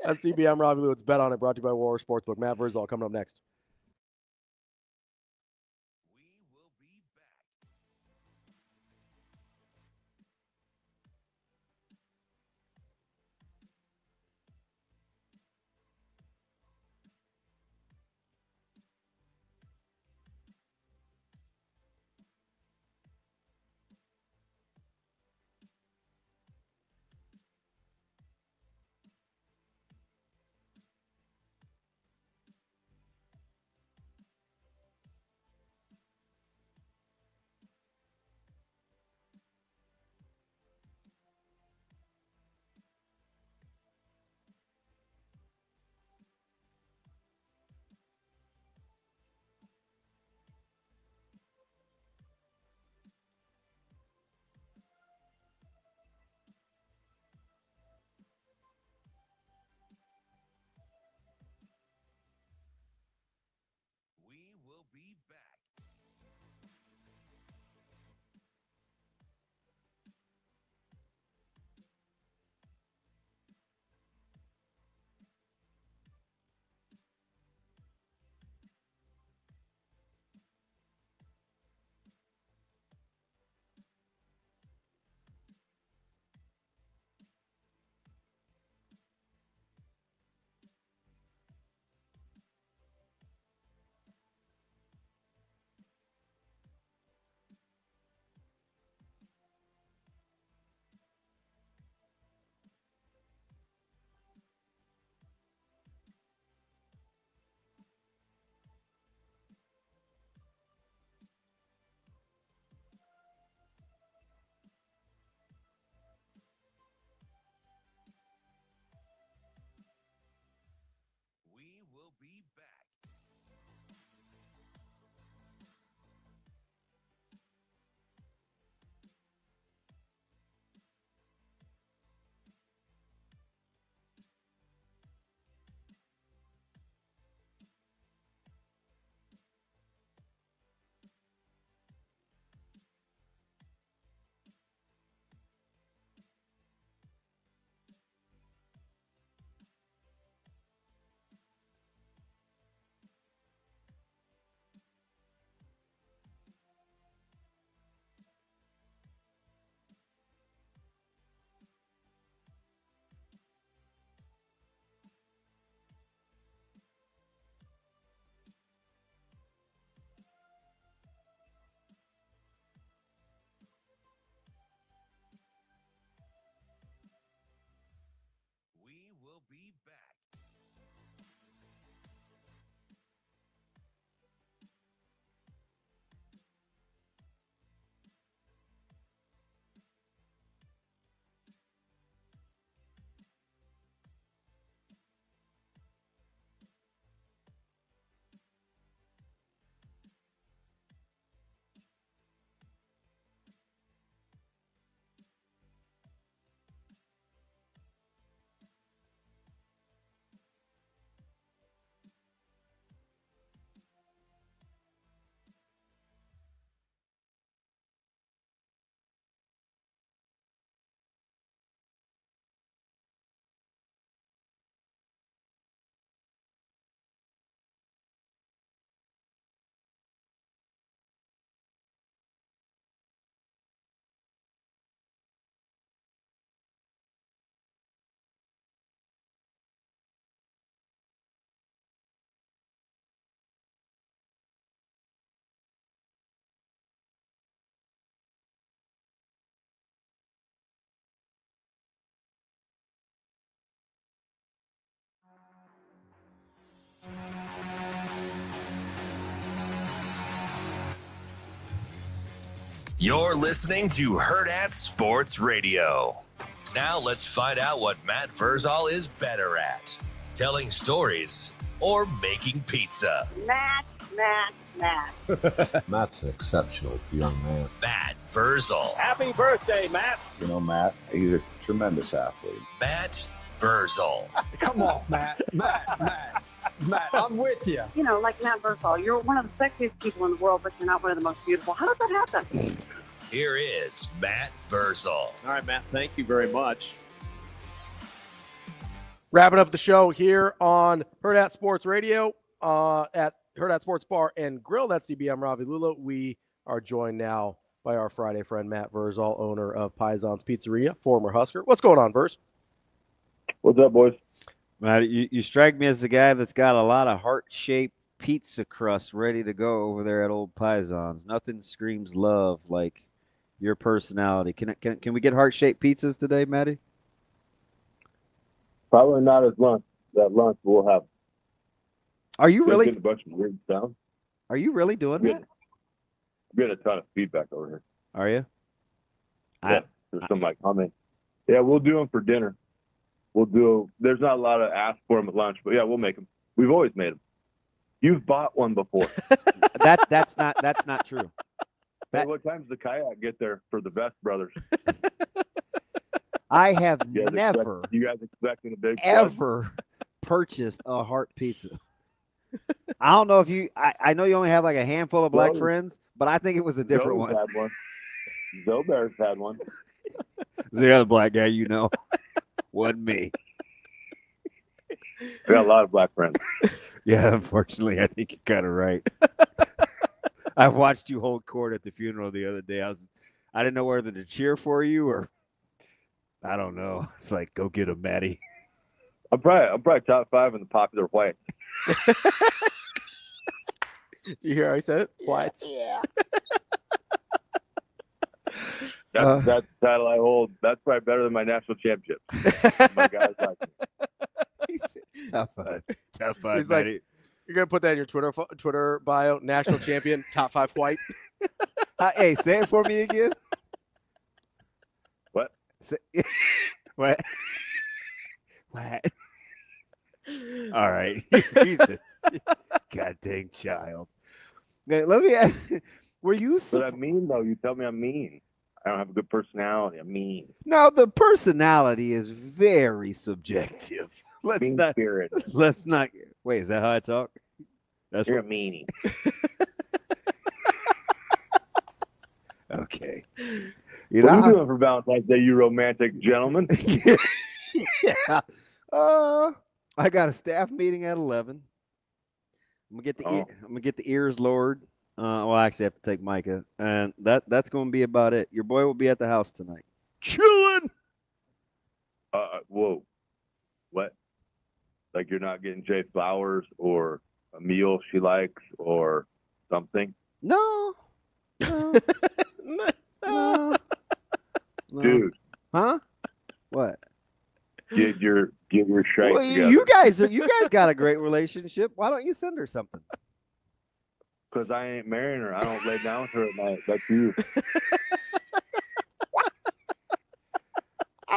That's DB. I'm Robbie Lewis. Bet on it. Brought to you by War Sportsbook. Matt Vrzal coming up next. You're listening to Hurrdat Sports Radio. Now let's find out what Matt Vrzal is better at, telling stories or making pizza. Matt. Matt's an exceptional young man. Matt Vrzal. Happy birthday, Matt. You know, Matt, he's a tremendous athlete. Matt Vrzal. Come on, Matt, I'm with you. You know, like Matt Vrzal, you're one of the sexiest people in the world, but you're not one of the most beautiful. How does that happen? Here is Matt Vrzal. All right, Matt, thank you very much. Wrapping up the show here on Hurrdat Sports Radio at Hurrdat Sports Bar and Grill. That's DB. I'm Ravi Lulla. We are joined now by our Friday friend, Matt Vrzal, owner of Paisans Pizzeria, former Husker. What's going on, Verz? What's up, boys? Matt, you strike me as the guy that's got a lot of heart-shaped pizza crust ready to go over there at Old Paisans. Nothing screams love like your personality. Can we get heart-shaped pizzas today, Matty? Probably not as lunch. That lunch we'll have. Are you really? A bunch of weird sounds. Are you really doing that? I'm getting a ton of feedback over here. Are you? Yeah, there's some like comment. Yeah, we'll do them for dinner. There's not a lot of ask for them at lunch, but yeah, we'll make them. We've always made them. You've bought one before. That's not true. Hey, what time does the kayak get there for the Vest brothers? I have never. You guys expecting a big ever purchased a heart pizza. I don't know if you. I know you only have like a handful of black friends, but I think it was a different one. Had one. Zobear's had one. The other black guy, you know, wasn't me. We got a lot of black friends. Yeah, unfortunately, I think you're kind of right. I watched you hold court at the funeral the other day. I didn't know whether to cheer for you or I don't know. It's like, go get him, Matty. I'm probably top 5 in the popular white. You hear how I said it? Whites. Yeah. That's the title I hold. That's probably better than my national championship. My guys like me. Tough five. Tough five, He's Matty. like, you're going to put that in your Twitter bio, national champion, top 5 white. Hey, say it for me again. What? What? What? All right. Jesus. God dang child. Now, let me ask, were you But I'm mean, though. You tell me I'm mean. I don't have a good personality. I'm mean. No, the personality is very subjective. Let's not. Wait, is that how I talk? You're a meanie. Okay. What are you doing for Valentine's Day, you romantic gentleman? Yeah. I got a staff meeting at 11. I'm gonna get the ears lowered. Well, I actually have to take Micah, and that's going to be about it. Your boy will be at the house tonight, chilling. Whoa, what? Like you're not getting Jay flowers or a meal she likes or something? No. No. Dude. Huh? What? Get your shite Well, together. you guys got a great relationship. Why don't you send her something? Because I ain't marrying her. I don't lay down with her at night. That's you.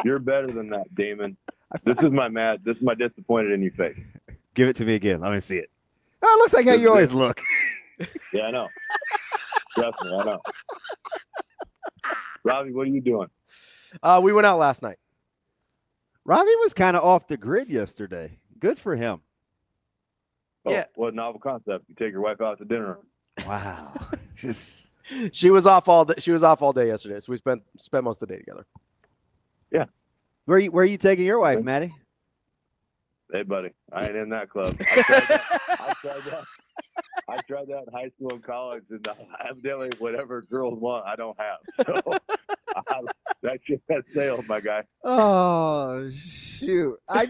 You're better than that, Damon. This is my disappointed in you face. Give it to me again. Let me see it. Oh, it looks like how you always look. Yeah, I know. Trust me, I know. Ravi, what are you doing? We went out last night. Ravi was kind of off the grid yesterday. Good for him. Oh, yeah. What novel concept? You take your wife out to dinner. Wow. She was off all day. She was off all day yesterday, so we spent most of the day together. Yeah. Where are you taking your wife, Matty? Hey, buddy, I ain't in that club. I tried that in high school and college, and evidently whatever girls want, I don't have. So that ship has sailed, my guy. Oh, shoot. I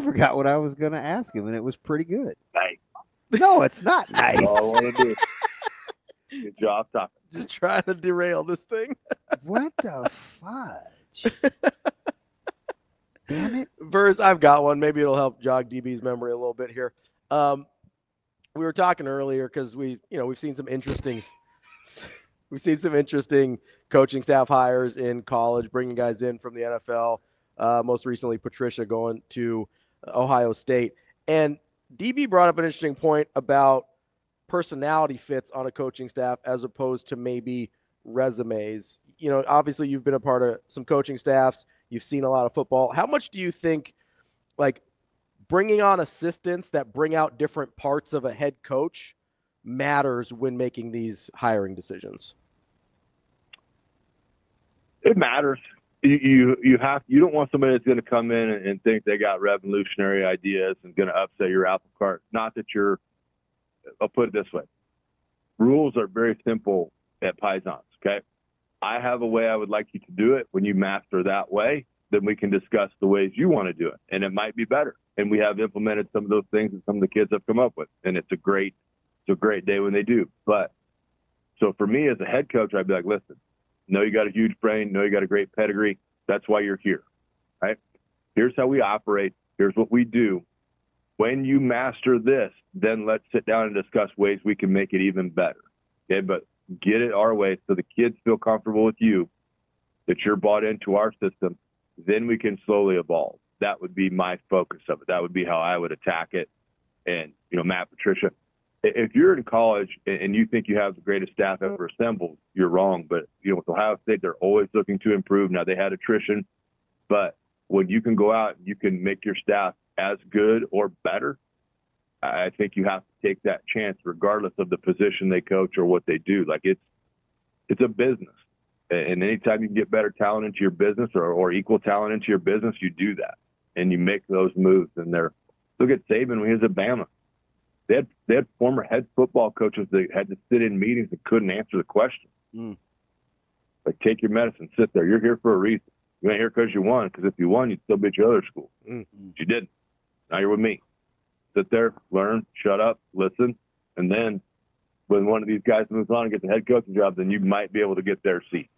forgot what I was going to ask him, and it was pretty good. Nice. No, it's not nice. All I want to do. Good job talking. Just trying to derail this thing. What the fudge? Damn it. Verz, I've got one. Maybe it'll help jog DB's memory a little bit here. we were talking earlier because we've seen some interesting coaching staff hires in college, bringing guys in from the NFL. Most recently, Patricia going to Ohio State. And DB brought up an interesting point about personality fits on a coaching staff as opposed to maybe resumes. Obviously you've been a part of some coaching staffs. You've seen a lot of football. How much do you think, like, bringing on assistants that bring out different parts of a head coach matters when making these hiring decisions? It matters. You don't want somebody that's going to come in and think they got revolutionary ideas and going to upset your apple cart. Not that I'll put it this way. Rules are very simple at Pisons, okay? I have a way I would like you to do it. When you master that way, then we can discuss the ways you want to do it, and it might be better. And we have implemented some of those things that some of the kids have come up with, and it's a great day when they do. But so for me as a head coach, I'd be like, listen, know you got a huge brain, know you got a great pedigree. That's why you're here, right? Here's how we operate. Here's what we do. When you master this, then let's sit down and discuss ways we can make it even better. Okay, but get it our way so the kids feel comfortable with you, that you're bought into our system. Then we can slowly evolve. That would be my focus of it. That would be how I would attack it. And, Matt, Patricia, if you're in college and you think you have the greatest staff ever assembled, you're wrong. But, with Ohio State, they're always looking to improve. Now, they had attrition, but when you can go out and you can make your staff as good or better, I think you have to take that chance regardless of the position they coach or what they do. Like, it's a business. And anytime you can get better talent into your business or equal talent into your business, you do that. And you make those moves. And look at Saban when he was at Bama. They had former head football coaches that had to sit in meetings and couldn't answer the question. Like, take your medicine, sit there. You're here for a reason. You ain't here because you won, because if you won, you'd still be at your other school. But you didn't. Now you're with me. Sit there, learn, shut up, listen, and then when one of these guys moves on and gets a head coaching job, then you might be able to get their seat.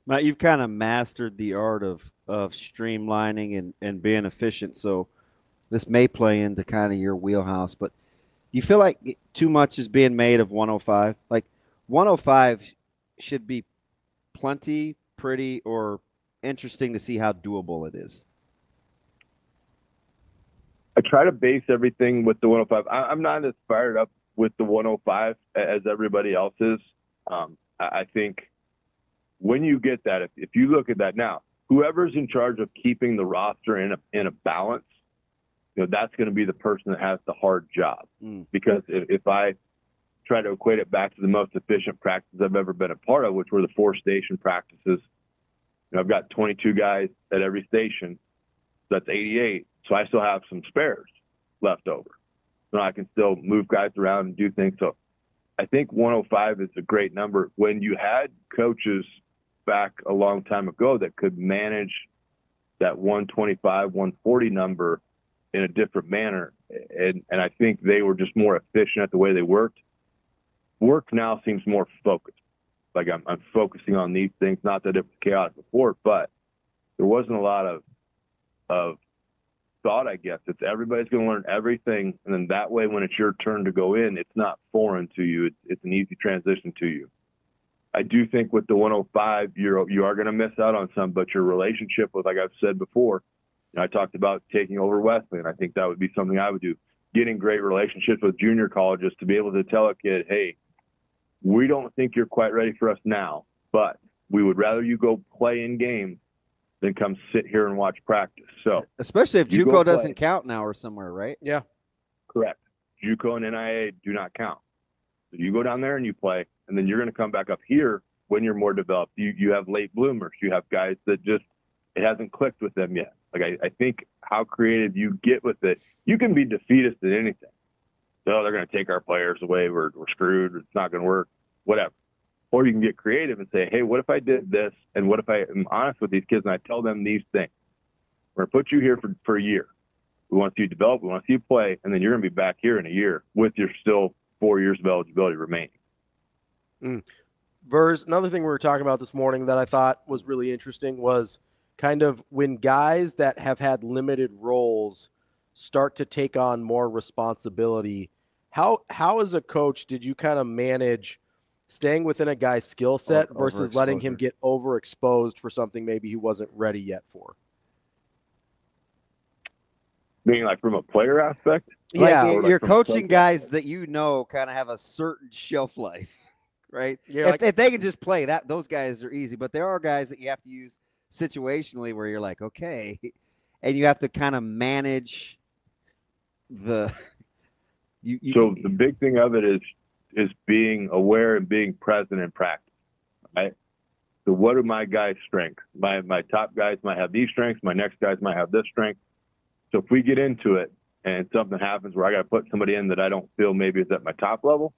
Matt, you've kind of mastered the art of streamlining and being efficient, so this may play into kind of your wheelhouse, but you feel like too much is being made of 105? Like, 105 should be plenty, pretty, or interesting to see how doable it is. I try to base everything with the 105. I'm not as fired up with the 105 as everybody else is. I think when you get that, if you look at that now, whoever's in charge of keeping the roster in a balance, that's going to be the person that has the hard job. Because if I try to equate it back to the most efficient practices I've ever been a part of, which were the 4-station practices, I've got 22 guys at every station. That's 88. So I still have some spares left over. So I can still move guys around and do things. So I think 105 is a great number. When you had coaches back a long time ago that could manage that 125, 140 number in a different manner, and I think they were just more efficient at the way they worked. Work now seems more focused. Like I'm focusing on these things. Not that it was chaotic before, but there wasn't a lot of thought, I guess. It's everybody's going to learn everything, and then that way when it's your turn to go in, it's not foreign to you. It's an easy transition to you. I do think with the 105, you are going to miss out on some, but your relationship with, like I've said before, I talked about taking over Wesley, and I think that would be something I would do. Getting great relationships with junior colleges to be able to tell a kid, hey, we don't think you're quite ready for us now, but we would rather you go play in games than come sit here and watch practice. So especially if JUCO doesn't count now or somewhere, right? Yeah. Correct. JUCO and NIA do not count. So you go down there and you play, and then you're going to come back up here when you're more developed. You have late bloomers. You have guys that just, it hasn't clicked with them yet. Like I think how creative you get with it, you can be defeatist at anything. So they're going to take our players away. We're screwed. It's not going to work, whatever. Or you can get creative and say, hey, what if I did this? And what if I am honest with these kids and I tell them these things? We're going to put you here for a year. We want to see you develop. We want to see you play. And then you're going to be back here in a year with your still 4 years of eligibility remaining. Verz, another thing we were talking about this morning that I thought was really interesting was kind of when guys that have had limited roles start to take on more responsibility, How as a coach did you kind of manage staying within a guy's skill set versus letting him get overexposed for something maybe he wasn't ready yet for? Being like from a player aspect? Yeah, like you're from a coaching coach guys aspect? that you know kind of have a certain shelf life, right? Yeah, If they can just play, those guys are easy. But there are guys that you have to use situationally where you're like, okay, and you have to kind of manage the. So the big thing of it is being aware and being present in practice, right? So what are my guys' strengths? My top guys might have these strengths. My next guys might have this strength. So if we get into it and something happens where I got to put somebody in that I don't feel maybe is at my top level,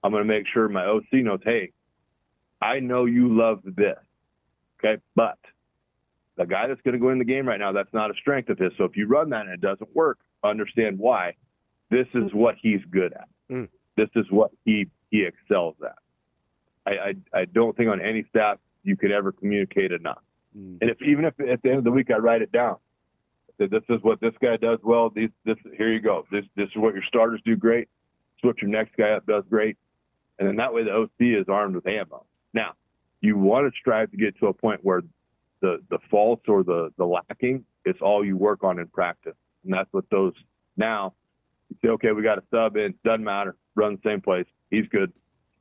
I'm going to make sure my OC knows, hey, I know you love this, okay? But the guy that's going to go in the game right now, that's not a strength of his. So if you run that and it doesn't work, understand why. This is what he's good at. This is what he excels at. I don't think on any staff you could ever communicate enough. And even if at the end of the week I write it down, that this is what this guy does well. Here you go. This is what your starters do great. This is what your next guy up does great. And then that way the OC is armed with ammo. Now, you want to strive to get to a point where the faults or the lacking, it's all you work on in practice. And that's what those now. You say, okay, we got a sub in. Doesn't matter. Run the same place. He's good.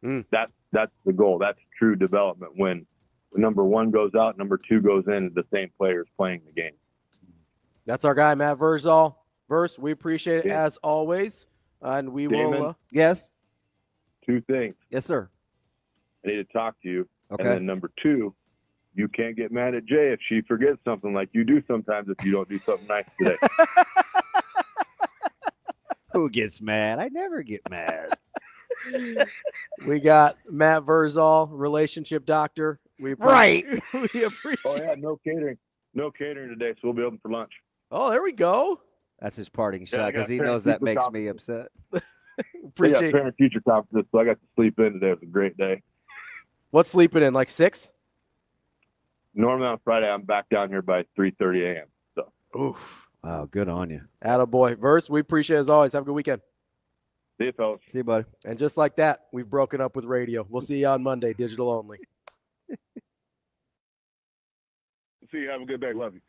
That's the goal. That's true development. When number one goes out, number two goes in, the same players playing the game. That's our guy, Matt Vrzal. Verse, we appreciate it as always. And we will. Yes. Two things. Yes, sir. I need to talk to you. Okay. And then number two, you can't get mad at Jay if she forgets something like you do sometimes if you don't do something nice today. Who gets mad? I never get mad. We got Matt Vrzal, relationship doctor. We appreciate Oh, yeah, no catering. No catering today, so we'll be open for lunch. Oh, there we go. That's his parting shot I because got he knows that makes parent-teacher me upset. Appreciate parent-teacher conference, so I got to sleep in today. It was a great day. What's sleeping in, like 6? Normally on Friday, I'm back down here by 3:30 a.m. So. Oof. Wow, good on you. Attaboy. Verse, we appreciate it as always. Have a good weekend. See you, fellas. See you, buddy. And just like that, we've broken up with radio. We'll see you on Monday, digital only. See you. Have a good day. Love you.